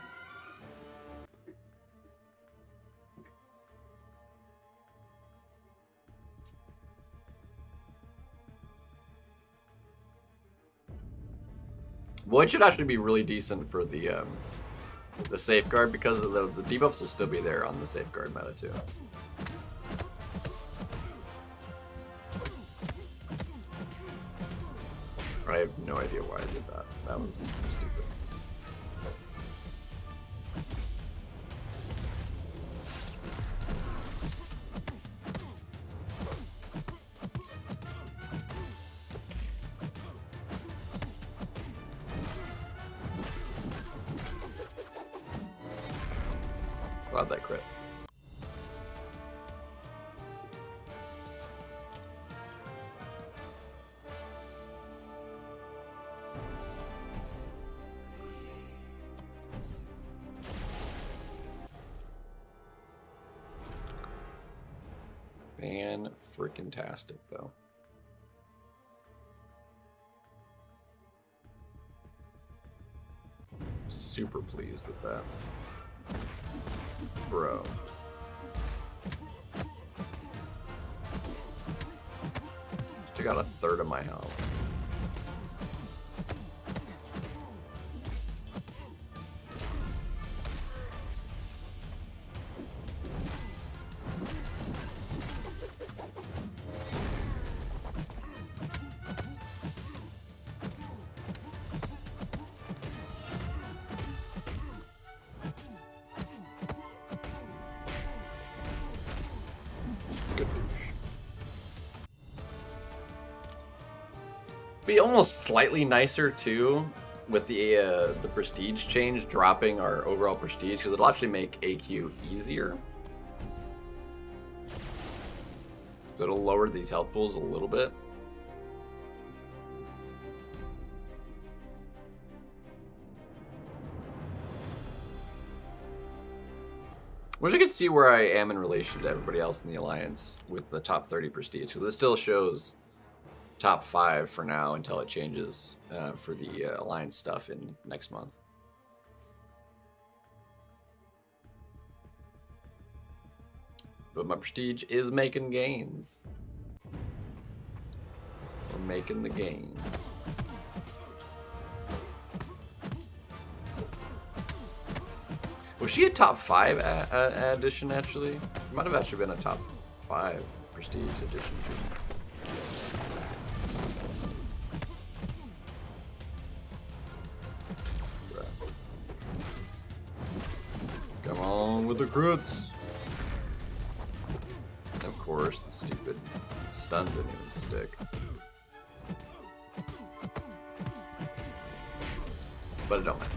Well, it should actually be really decent for the safeguard, because of the debuffs will still be there on the safeguard meta too. I have no idea why I did that. That was stupid. Glad that crit. Fan-freaking-tastic, though. Super pleased with that. Bro. Took out 1/3 of my health. Be almost slightly nicer too, with the prestige change dropping our overall prestige, because it'll actually make AQ easier. So it'll lower these health pools a little bit. Wish I could see where I am in relation to everybody else in the alliance with the top 30 prestige, because it still shows top 5 for now until it changes for the alliance stuff in next month. But my prestige is making gains. We're making the gains. Was she a top 5 addition actually? It might have actually been a top 5 prestige addition too. Come on with the crits. Of course, the stupid stun didn't even stick. But it don't matter.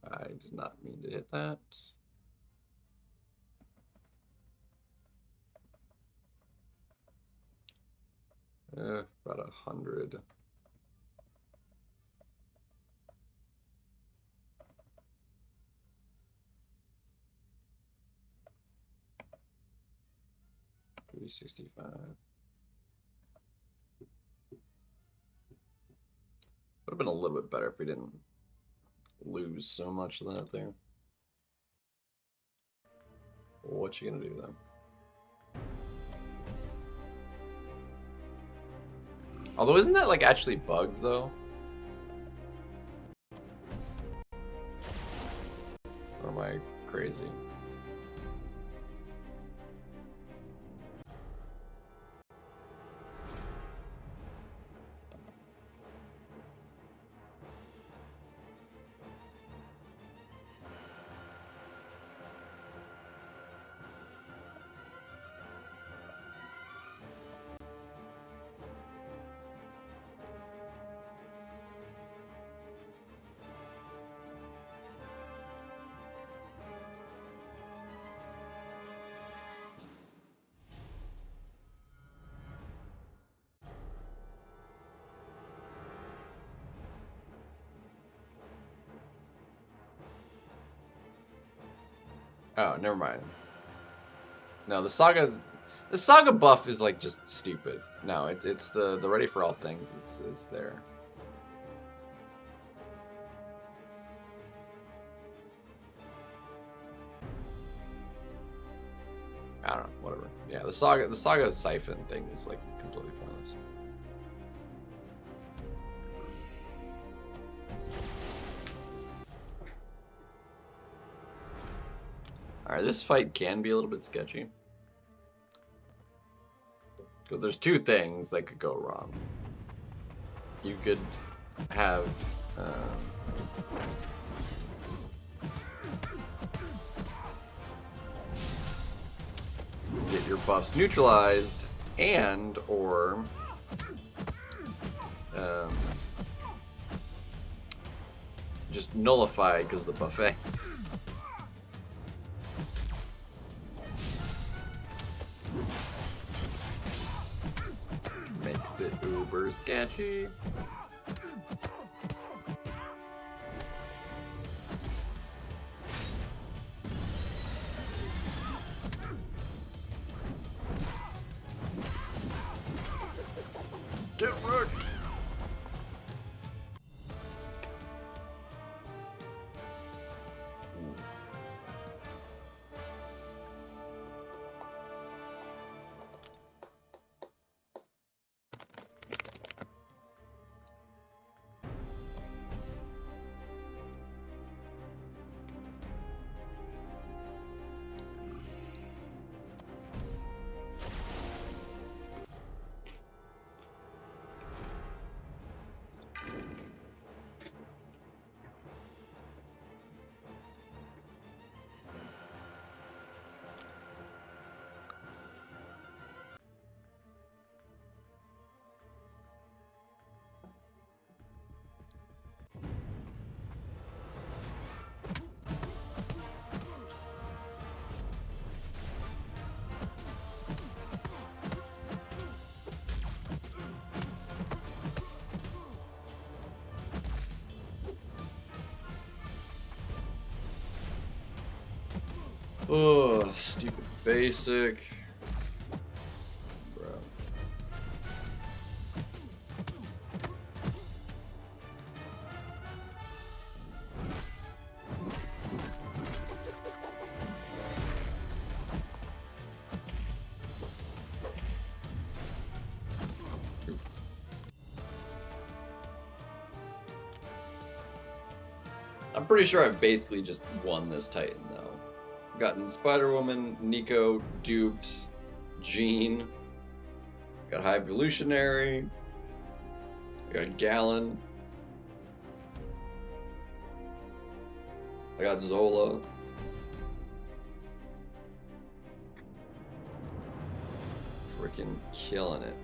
I did not mean to hit that. About 100. $365. have been a little bit better if we didn't lose so much of that there. What you gonna do then? Although, isn't that like actually bugged though? Or am I crazy? Oh, never mind. No, the saga buff is like just stupid. No, it's the ready for all things is there. I don't know, whatever. Yeah, the saga siphon thing is like completely pointless. Alright, this fight can be a little bit sketchy. Because there's two things that could go wrong. You could have... get your buffs neutralized, and or... just nullified because of the buffet. Makes it uber sketchy. Get wrecked. Oh, stupid basic. Bro. I'm pretty sure I've basically just won this Titan though. Gotten Spider-Woman, Nico, duped, Jean, got High Evolutionary, I got Gallon, I got Zola. Freaking killing it.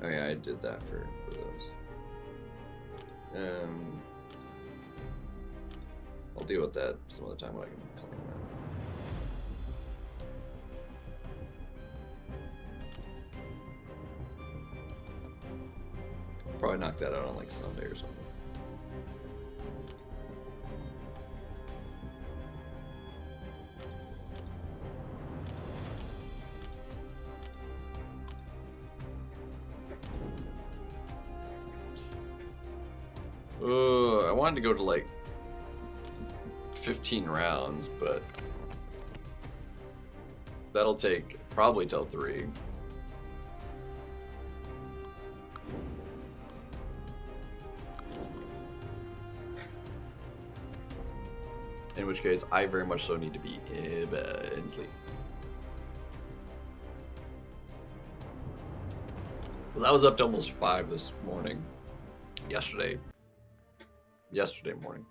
Oh yeah, I did that for those. I'll deal with that some other time when I can claim that. Probably knock that out on like Sunday or something. I wanted to go to like 15 rounds, but that'll take probably till 3. In which case, I very much so need to be in sleep. Well, I was up to almost 5 this morning. Yesterday morning.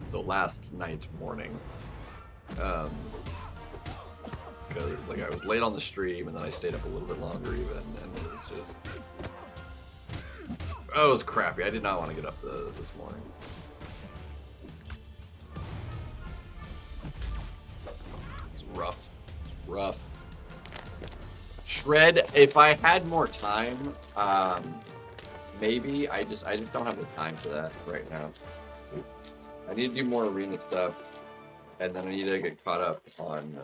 So last night morning. Because like I was late on the stream and then I stayed up a little bit longer even, and it was just, oh, it was crappy. I did not want to get up this morning. It's rough. It's rough. Shred, if I had more time, maybe. I just don't have the time for that right now. I need to do more arena stuff, and then I need to get caught up on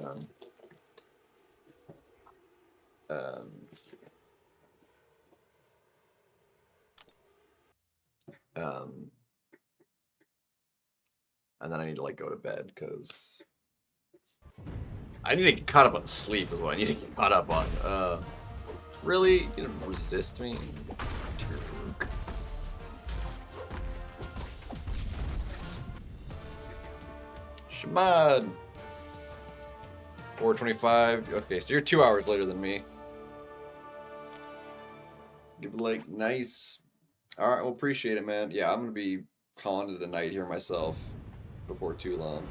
and then I need to like go to bed because I need to get caught up on sleep is what I need to get caught up on. Really? You gonna resist me? Turk. Shamad! 4:25. Okay, so you're 2 hours later than me. Give it like nice. Alright, well, appreciate it, man. Yeah, I'm gonna be calling it a night here myself before too long.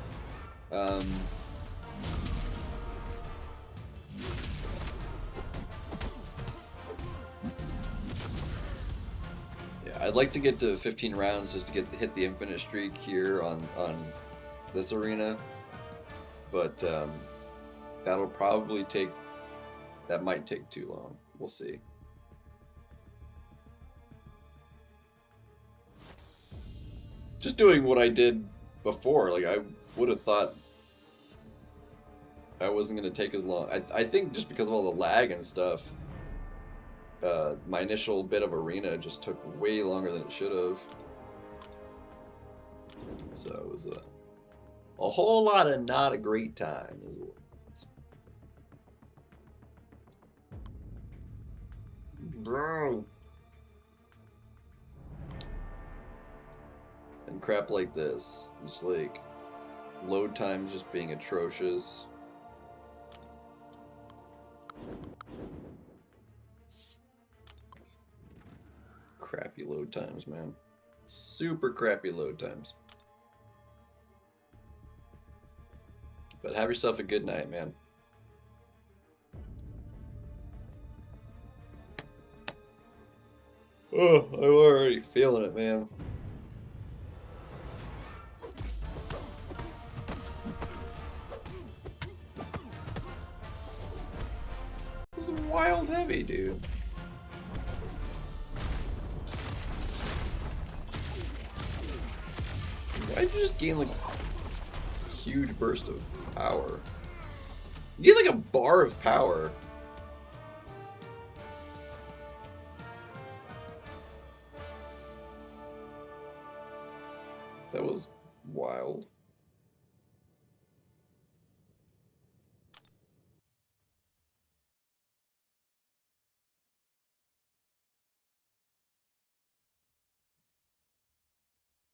Yeah, I'd like to get to 15 rounds just to hit the infinite streak here on this arena, but that'll probably take. That might take too long. We'll see. Just doing what I did before, like I would have thought I wasn't going to take as long. I think just because of all the lag and stuff, my initial bit of arena just took way longer than it should have. So it was a whole lot of not a great time. Bro. And crap like this, just like load times just being atrocious. Crappy load times, man. Super crappy load times. But have yourself a good night, man. Oh, I'm already feeling it, man. This is wild heavy, dude. Why'd you just gain like a huge burst of power? You get like a bar of power. That was wild.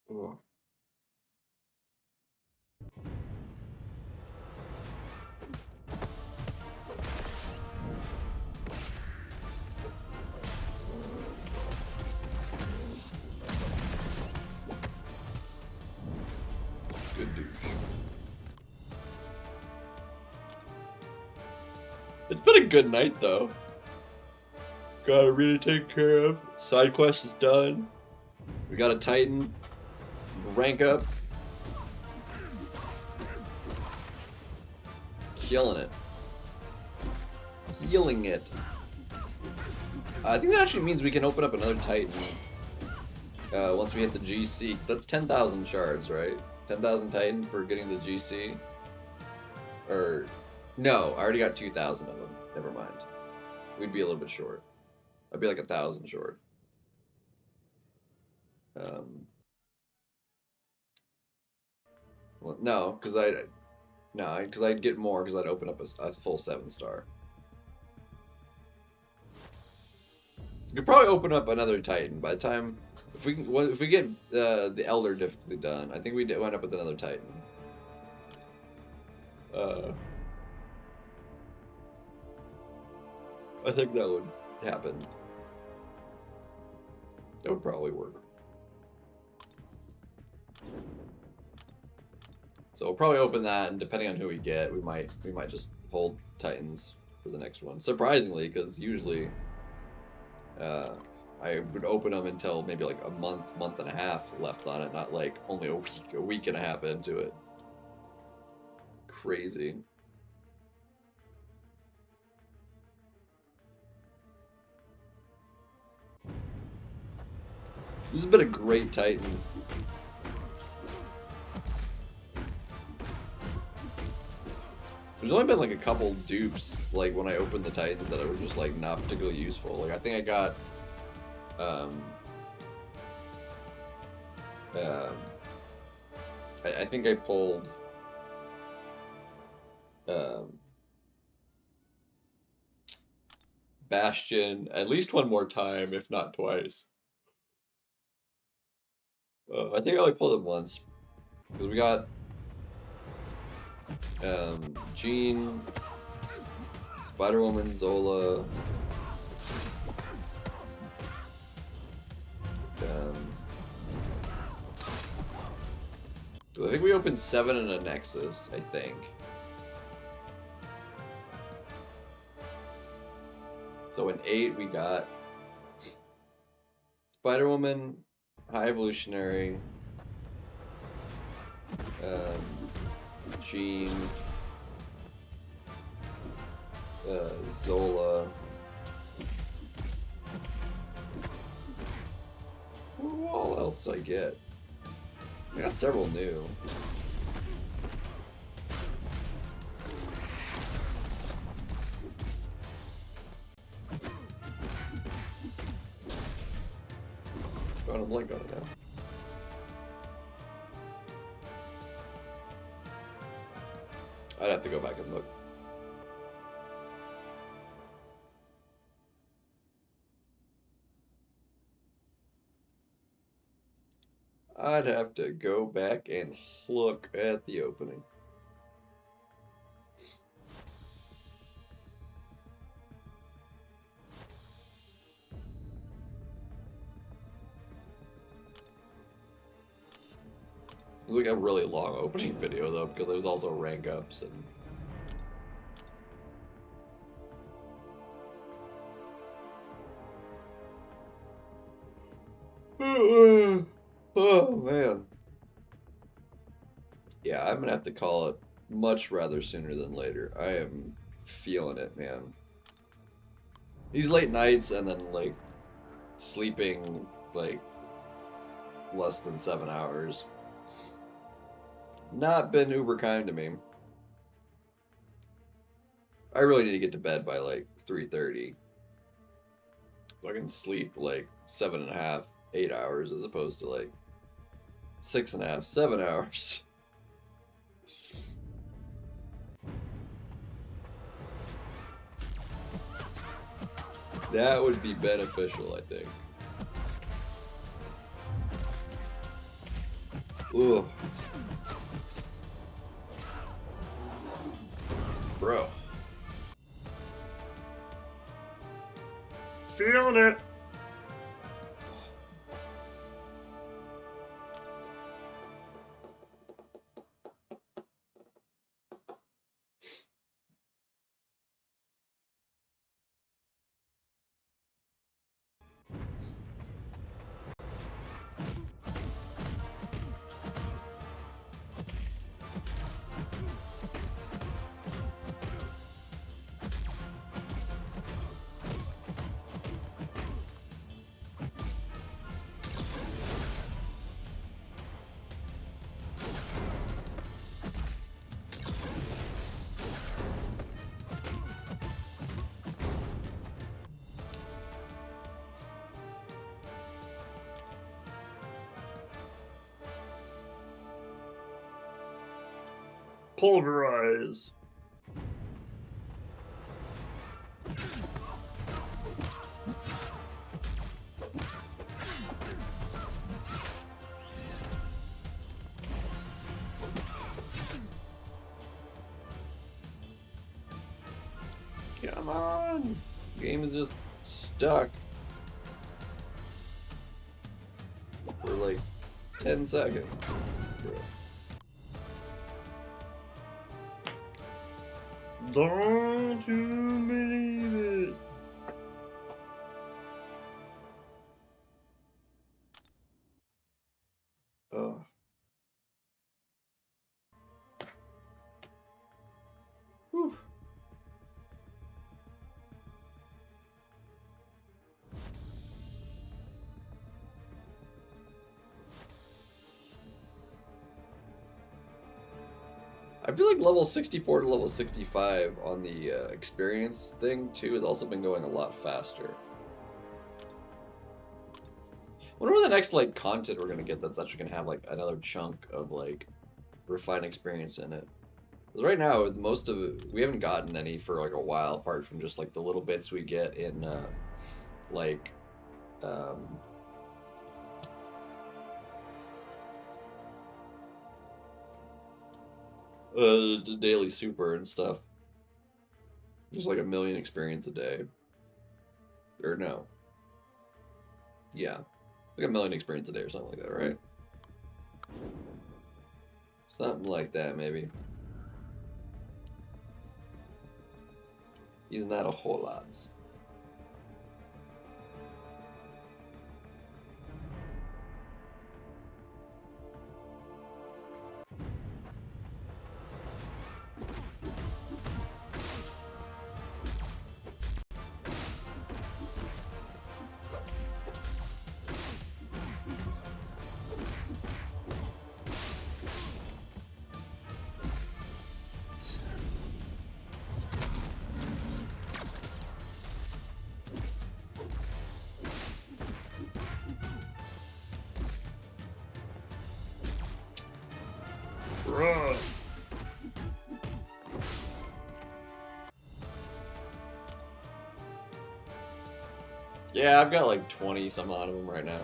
Ugh. Good douche. It's been a good night though. Got a really take care of. Side quest is done. We got a Titan. Rank up. Killing it. Healing it. I think that actually means we can open up another Titan once we hit the GC. That's 10,000 shards, right? 10,000 Titan for getting the GC? Or, no, I already got 2,000 of them. Never mind. We'd be a little bit short. I'd be like 1,000 short. Well, no, because I'd get more because I'd open up a full 7-star. You could probably open up another Titan by the time if we get the Elder difficulty done. I think we'd wind up with another Titan. I think that would happen. That would probably work. So we'll probably open that, and depending on who we get, we might just hold Titans for the next one. Surprisingly, because usually I would open them until maybe like a month and a half left on it, not like only a week and a half into it. Crazy. This has been a great Titan. There's only been like a couple dupes, like when I opened the Titans, that were just like not particularly useful. Like I think I got, I think I pulled, Bastion at least one more time, if not twice. I think I only pulled it once because we got Jean, Spider-Woman, Zola, I think we opened 7 in a Nexus, I think. So in 8 we got Spider-Woman, High Evolutionary, Jean, Zola. Who all else did I get? I got several new. Going to blink on it now. I'd have to go back and look. I'd have to go back and look at the opening. It was like a really long opening video though, because there was also rank ups and oh man. Yeah, I'm gonna have to call it much rather sooner than later. I am feeling it, man. These late nights and then like sleeping like less than 7 hours. Not been uber kind to me. I really need to get to bed by like 3:30. So I can sleep like 7.5, 8 hours as opposed to like 6.5, 7 hours. That would be beneficial, I think. Ugh. Bro. Feeling it. Pulverize. Come on! Game is just stuck for like 10 seconds. Don't you believe it? Oh. Whew. I feel like level 64 to level 65 on the experience thing too has also been going a lot faster. I wonder what the next like content we're gonna get that's actually gonna have like another chunk of like refined experience in it. Because right now, most of it, we haven't gotten any for like a while, apart from just like the little bits we get in like the daily super and stuff. Just like 1,000,000 experience a day. Or no. Yeah. Like 1,000,000 experience a day or something like that, right? Something like that, maybe. He's not a whole lot. Bruh. Yeah, I've got like 20 some odd of them right now.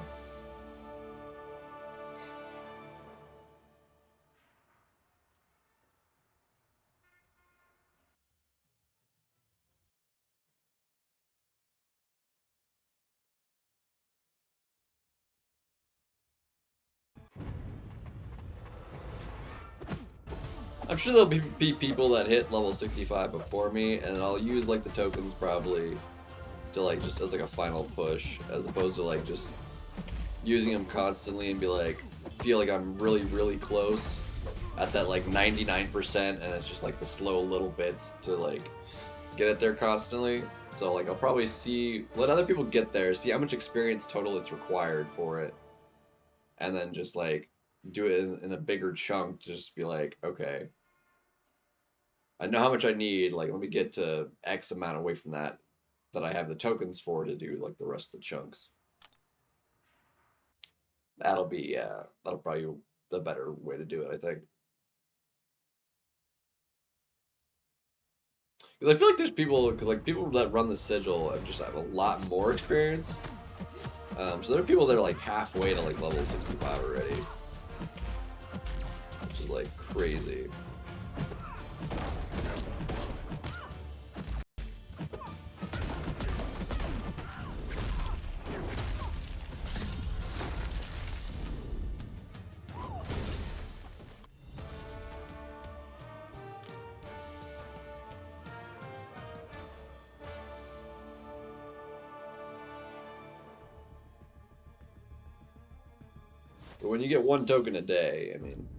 I'm sure there'll be people that hit level 65 before me, and I'll use like the tokens probably to like just as like a final push, as opposed to like just using them constantly and be like, feel like I'm really close at that like 99%, and it's just like the slow little bits to like get it there constantly. So like I'll probably let other people get there, see how much experience total it's required for it, and then just like do it in a bigger chunk to just be like, okay, I know how much I need, like let me get to X amount away from that I have the tokens for to do like the rest of the chunks. That'll probably be the better way to do it, I think. Because I feel like there's people, because like people that run the sigil have a lot more experience. So there are people that are like halfway to like level 65 already, which is like crazy. But when you get one token a day, I mean,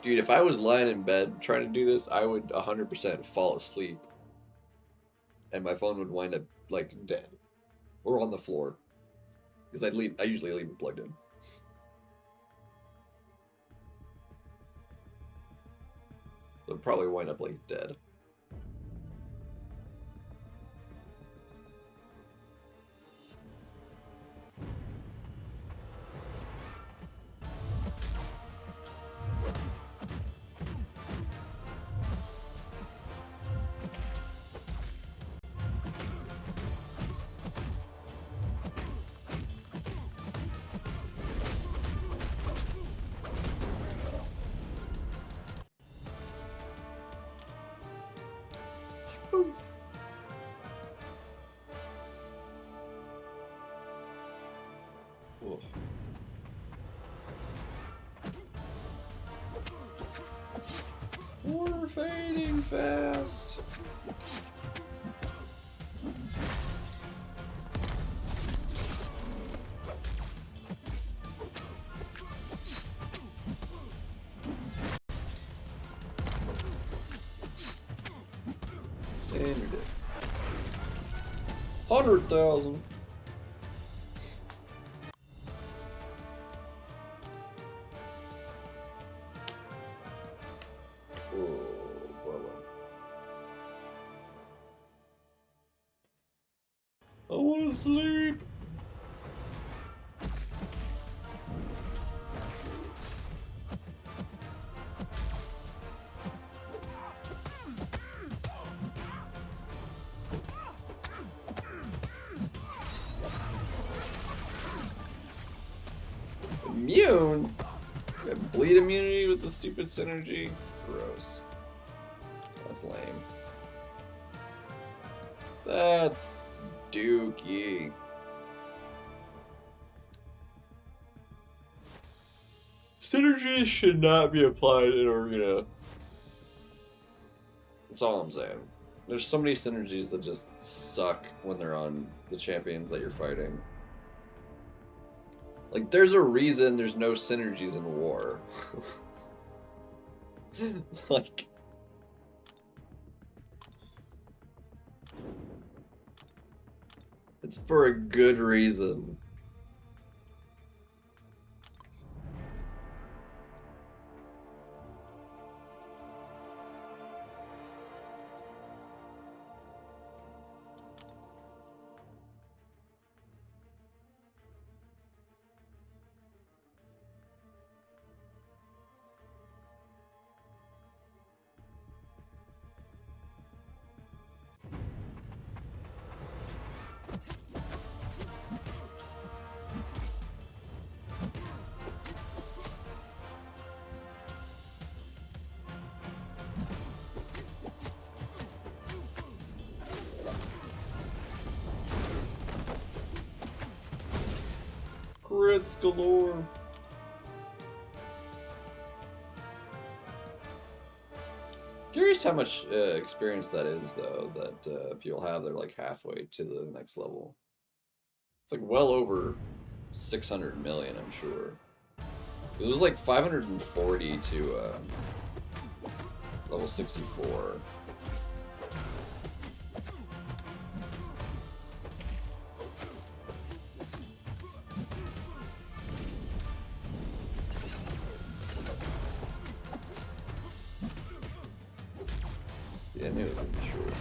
Dude, if I was lying in bed trying to do this, I would 100% fall asleep. And my phone would wind up, like, dead. Or on the floor. Because I usually leave it plugged in. So it'd probably wind up, like, dead. Oof. Oof. We're fading fast. And you're dead. 100,000. I want to sleep. Immune? Got bleed immunity with the stupid synergy? Gross. That's lame. That's dookie. Synergies should not be applied in Arena. That's all I'm saying. There's so many synergies that just suck when they're on the champions that you're fighting. Like, there's a reason there's no synergies in war. Like... It's for a good reason. Crits galore. Curious how much experience that is, though, that people have. They're like halfway to the next level. It's like well over 600 million, I'm sure. It was like 540 to level 64. Yeah, I knew it was gonna be short.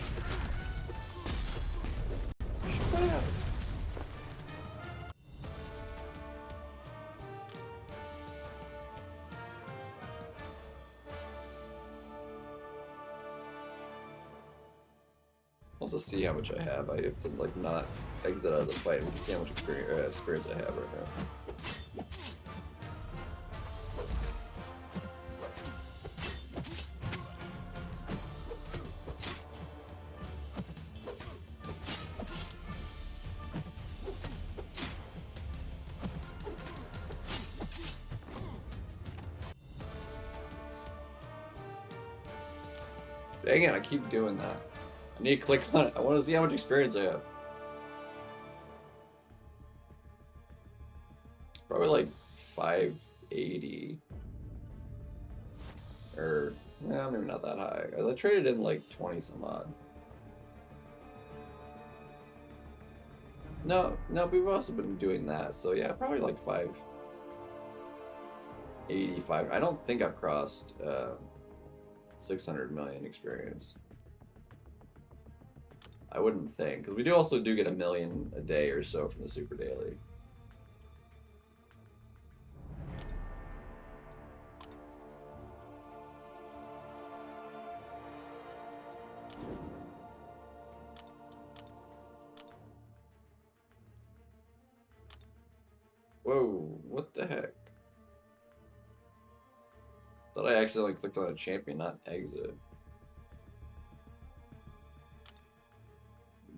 I'll just see how much I have. I have to like not exit out of the fight. We can see how much experience I have right now. Dang it, I keep doing that. I need to click on it. I want to see how much experience I have. Probably like 580. Yeah, maybe not that high. I traded in like 20 some odd. No, we've also been doing that, so yeah, probably like 585. I don't think I've crossed 600 million experience. I wouldn't think, because we do also get 1 million a day or so from the Super Daily. Whoa, what the heck? Thought I accidentally clicked on a champion, not exit.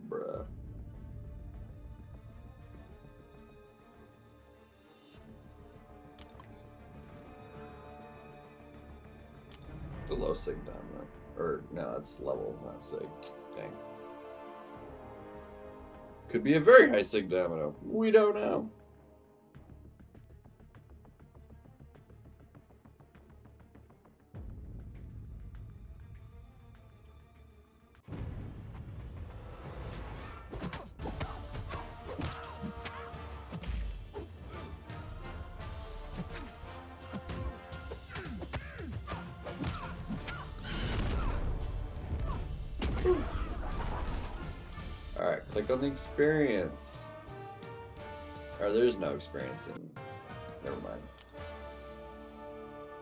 Bruh. The low sig down though. Or, no, it's level, not sig. Dang. Could be a very high sig domino. We don't know. Alright, click on the experience. Or there's no experience in... Never mind.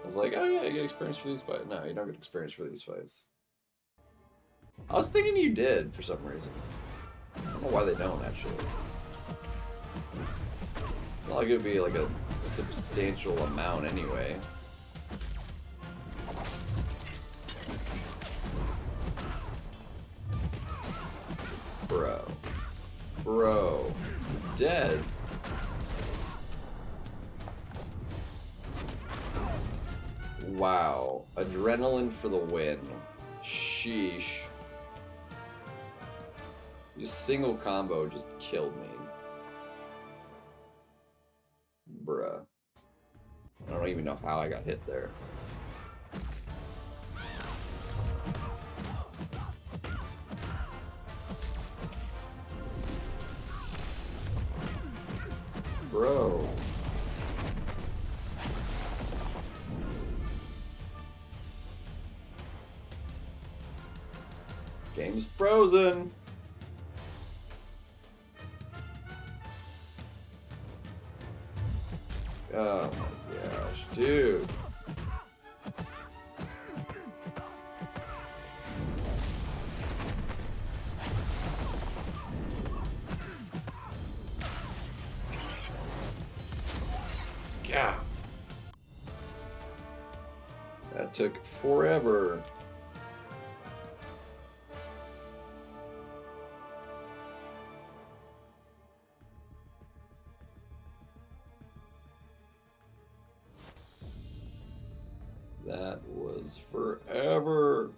I was like, oh yeah, you get experience for these fights. No, you don't get experience for these fights. I was thinking you did, for some reason. I don't know why they don't, actually. It's not like it would be like a substantial amount anyway. Bro. Dead? Wow. Adrenaline for the win. Sheesh. Just single combo just killed me. Bruh. I don't even know how I got hit there. Bro. Game's frozen. Oh my gosh, dude. Yeah. That took forever. That was forever.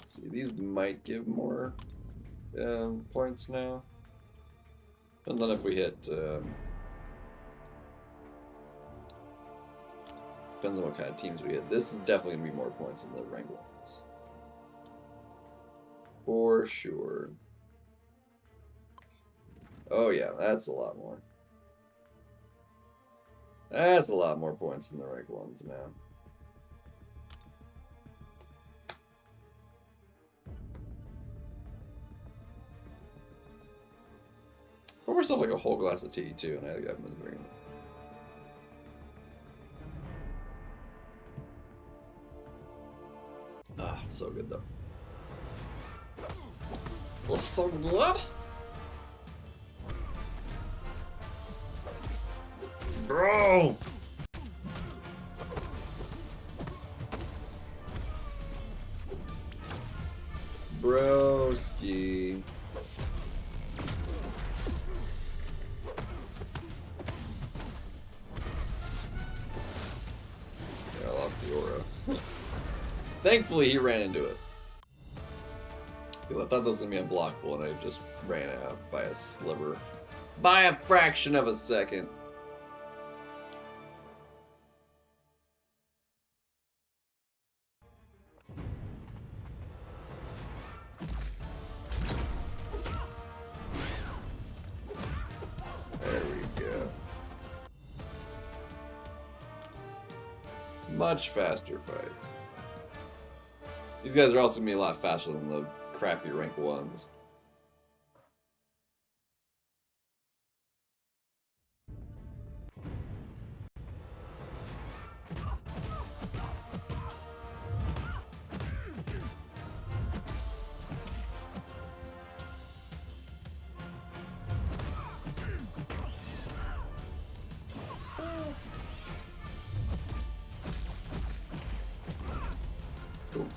See, these might give more points now. Depends on if we hit. Depends on what kind of teams we hit. This is definitely gonna be more points than the ranked ones. For sure. Oh yeah, that's a lot more. That's a lot more points than the ranked ones now. Pour myself like a whole glass of tea too, and I got been drinking it. Ah, it's so good though. It's so good. Bro! Broski. Thankfully, he ran into it. I thought that was going to be unblockable, and I just ran out by a sliver. By a fraction of a second. There we go. Much faster fights. These guys are also going to be a lot faster than the crappy rank 1s. Cool.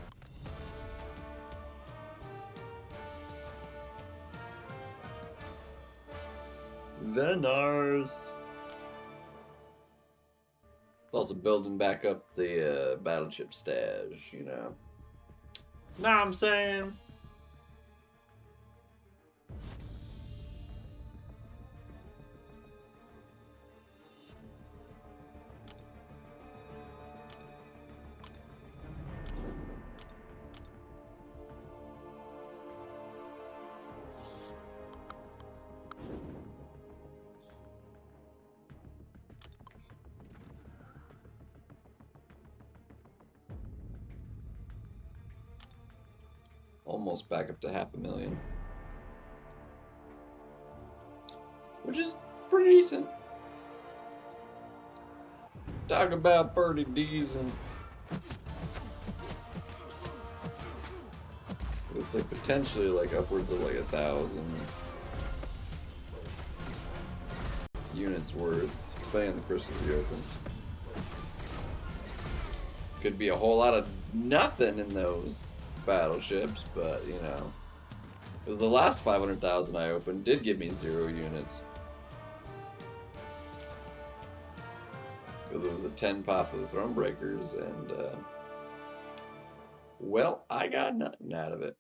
Venars. Also building back up the battleship stash, you know. Know what I'm saying? Almost back up to 500,000. Which is pretty decent. Talk about pretty decent. With like potentially like upwards of like 1,000 units worth, depending on the crystals you open. Could be a whole lot of nothing in those battleships, but you know, because the last 500,000 I opened did give me 0 units. Because it was a 10 pop of the Thronebreakers, and well, I got nothing out of it.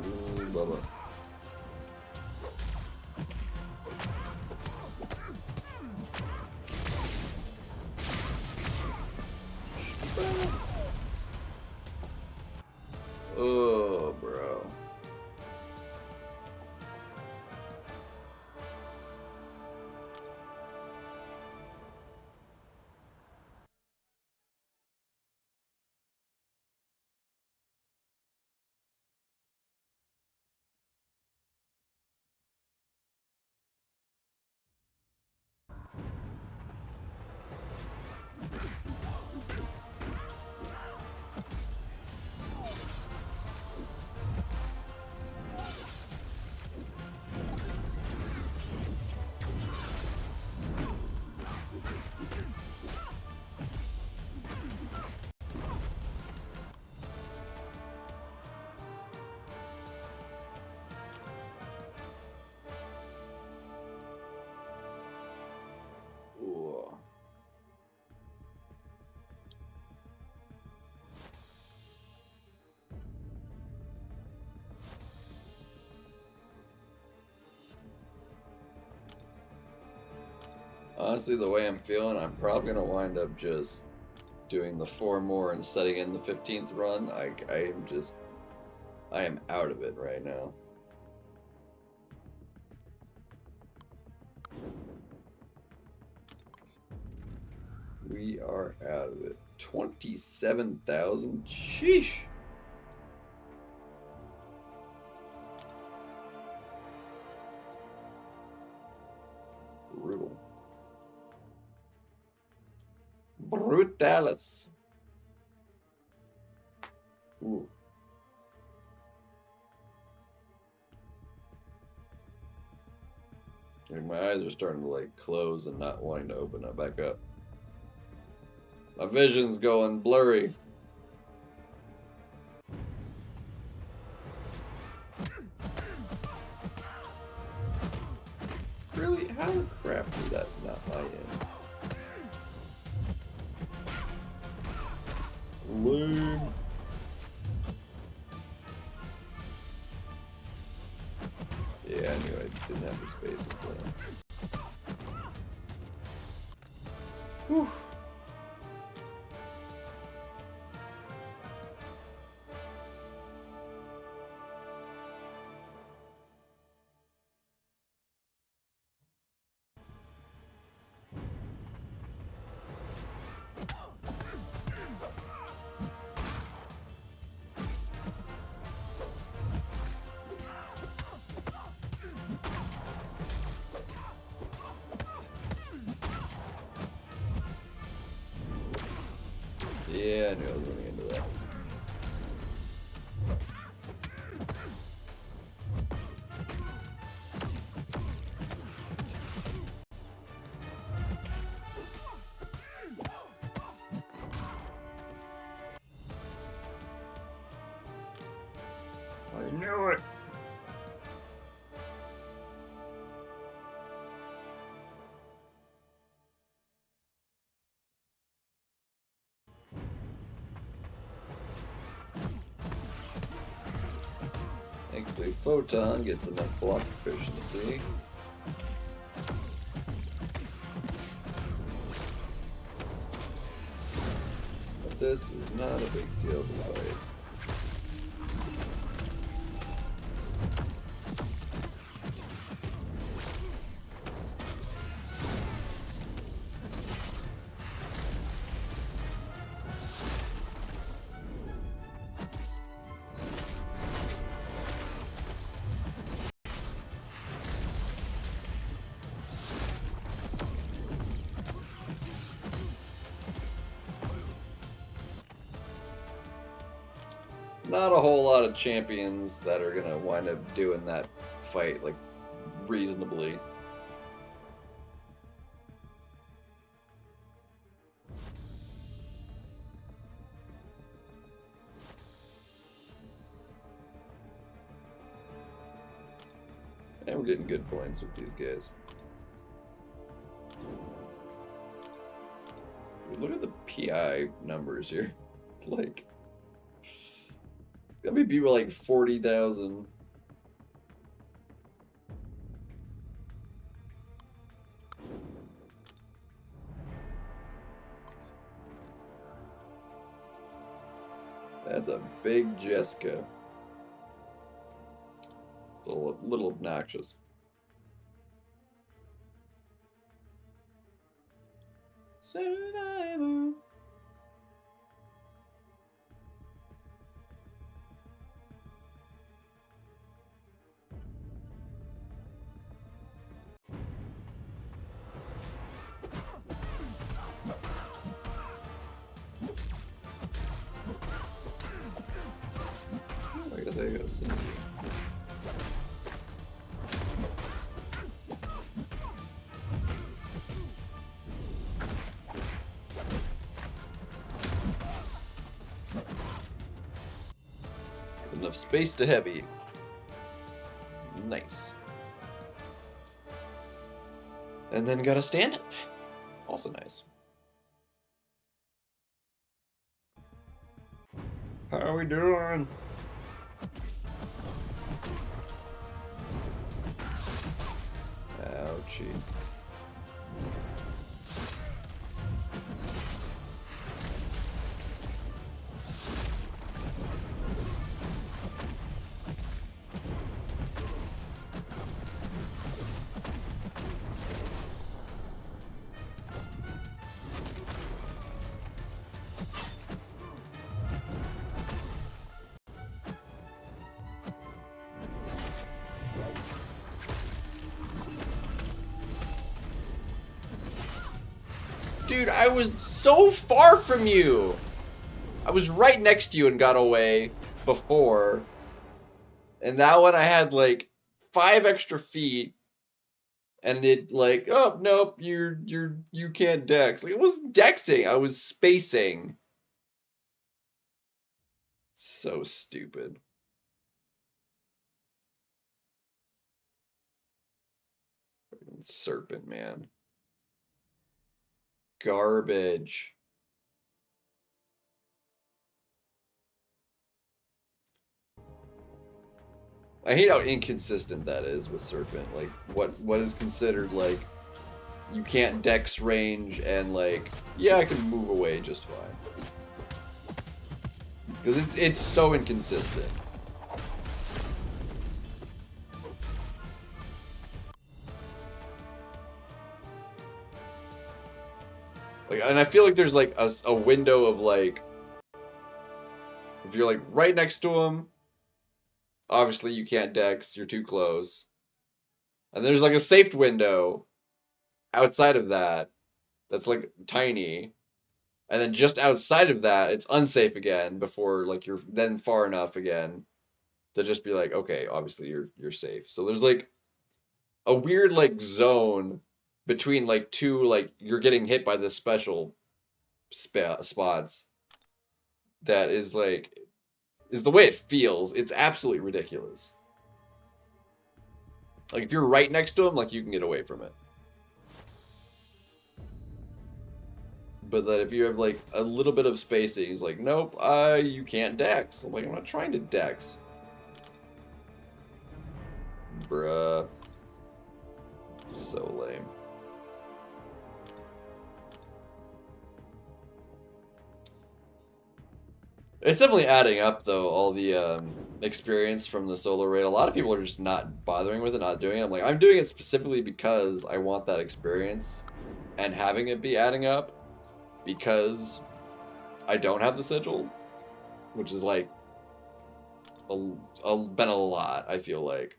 Ooh, Bubba. Oh, bro. Ooh. Honestly, the way I'm feeling, I'm probably gonna wind up just doing the 4 more and setting in the 15th run. I am out of it right now. We are out of it. 27,000? Sheesh! Brutal. Brutalis. Ooh. Like my eyes are starting to like close and not wanting to open up back up. My vision's going blurry. Really? How the crap did that not lie in? Lame. Yeah, I knew I didn't have the space to play. Whew. Yeah, I knew I was running into that. I knew it. Thankfully, Photon gets enough block efficiency. But this is not a big deal to fight. Not a whole lot of champions that are gonna wind up doing that fight, like, reasonably. And we're getting good points with these guys. Look at the PI numbers here. It's like... That may be like 40,000. That's a big Jessica. It's a little obnoxious. Survivor. I guess I gotta send you. Enough space to heavy. Nice. And then got a stand-up. Also nice. How are we doing? Ouchie. Dude, I was so far from you! I was right next to you and got away before. And that one I had like 5 extra feet. and it like, oh nope, you can't dex. Like, it wasn't dexing, I was spacing. So stupid. Serpent, man. Garbage. I hate how inconsistent that is with Serpent. Like, what is considered, like, you can't dex range, and, like, yeah, I can move away just fine. Because it's so inconsistent. Like, and I feel like there's, like, a window of, like, if you're, like, right next to him, obviously you can't dex, you're too close. And there's, like, a safe window outside of that that's, like, tiny. And then just outside of that, it's unsafe again before, like, you're then far enough again to just be like, okay, obviously you're safe. So there's, like, a weird, like, zone between, like, two, like, you're getting hit by this special spots that is, like, is the way it feels. It's absolutely ridiculous. Like, if you're right next to him, like, you can get away from it. But that if you have, like, a little bit of spacing, he's like, nope, you can't dex. I'm like, I'm not trying to dex. Bruh. So lame. It's definitely adding up, though, all the experience from the solo raid. A lot of people are just not bothering with it, not doing it. I'm like, I'm doing it specifically because I want that experience and having it be adding up because I don't have the sigil, which is, like, been a lot, I feel like.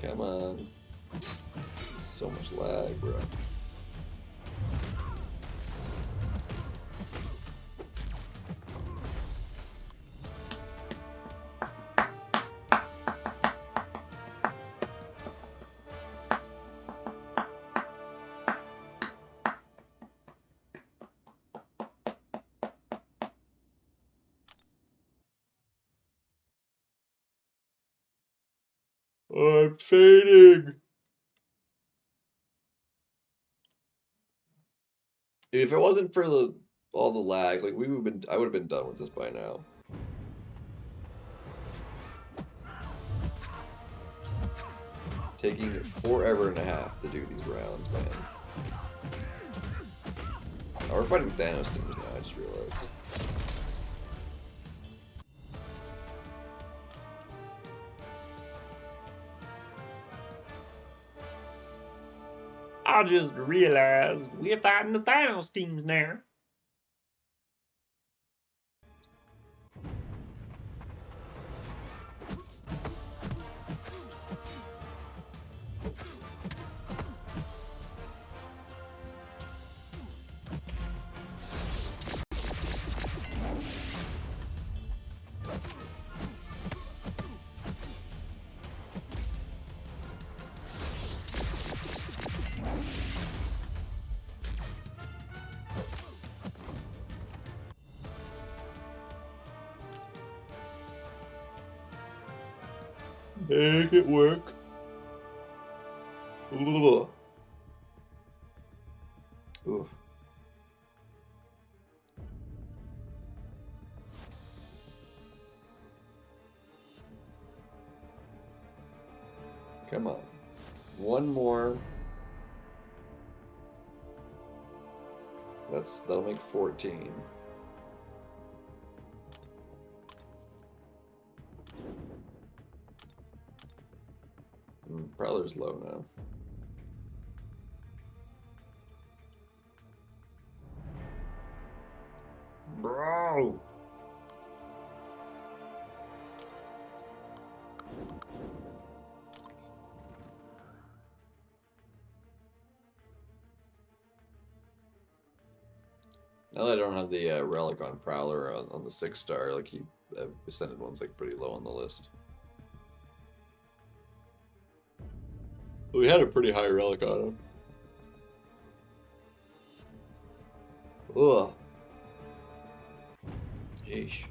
Come on. So much lag, bro. I'm fading. Dude, if it wasn't for all the lag, like I would have been done with this by now. Taking forever and a half to do these rounds, man. Oh, we're fighting Thanos teams now, I just realized. I just realized we're fighting the Thanos teams now. Make it work. Ugh. Oof. Come on. One more. That'll make 14. Prowler's low now. Bro! Now that I don't have the relic on Prowler on the 6-star, like Ascended one's like pretty low on the list. We had a pretty high relic on him. Ugh. Yeesh.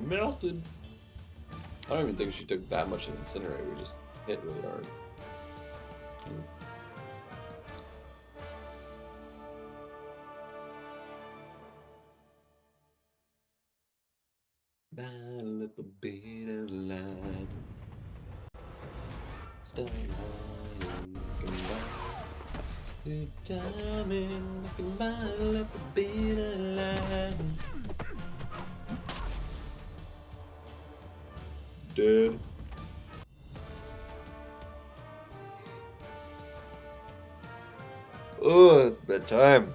Melted. I don't even think she took that much of Incinerate. We just hit really hard. By a little bit of light. Start looking back. Good timing, looking by a little bit of light. Dead. Oh, it's bedtime.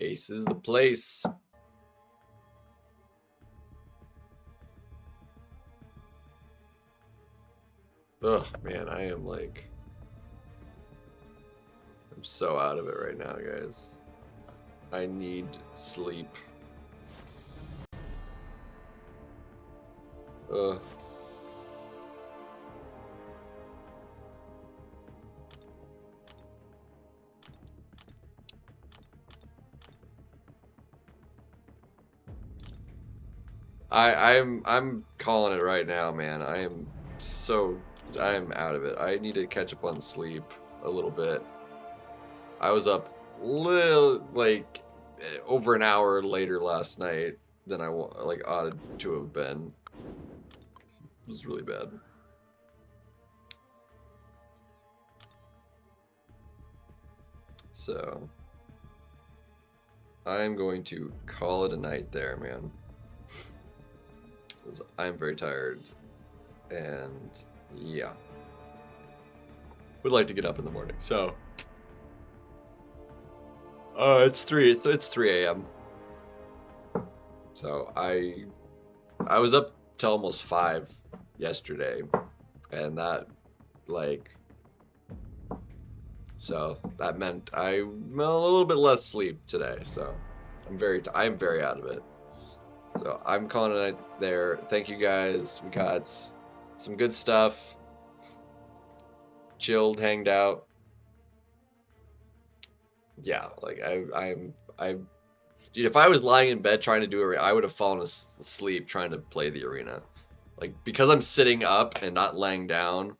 Ace is the place. Ugh, man, I am like... I'm so out of it right now, guys. I need sleep. Ugh. I'm calling it right now, man. I'm out of it. I need to catch up on sleep a little bit. I was up like over an hour later last night than I like ought to have been. It was really bad. So I'm going to call it a night there, man. Because I'm very tired, and yeah, would like to get up in the morning. So it's 3 a.m. So I was up till almost 5 yesterday, and that so that meant I'm a little bit less sleep today. So I'm very out of it. So I'm calling it a night there. Thank you guys. We got some good stuff. Chilled, hanged out. Yeah, like dude, if I was lying in bed trying to do it, I would have fallen asleep trying to play the arena. Like, because I'm sitting up and not laying down,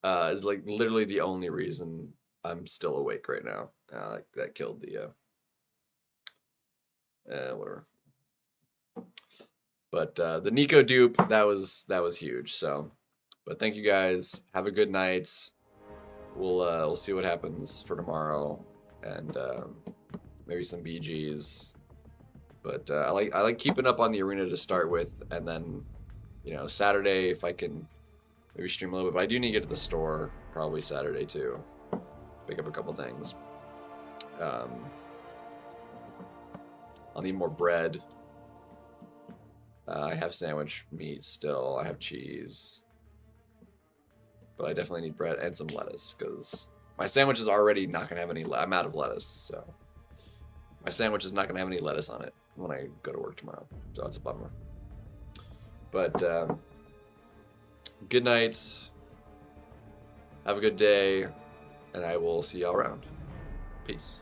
is like literally the only reason I'm still awake right now. That killed the whatever. But the Nico dupe, that was huge. So, but thank you guys. Have a good night. We'll see what happens for tomorrow, and maybe some BGs. But I like keeping up on the arena to start with, and then Saturday if I can maybe stream a little bit. But I do need to get to the store probably Saturday too. Pick up a couple things. I'll need more bread. I have sandwich meat still. I have cheese. But I definitely need bread and some lettuce, because my sandwich is already not going to have any... I'm out of lettuce, so... My sandwich is not going to have any lettuce on it when I go to work tomorrow. So that's a bummer. But good night. Have a good day, and I will see y'all around. Peace.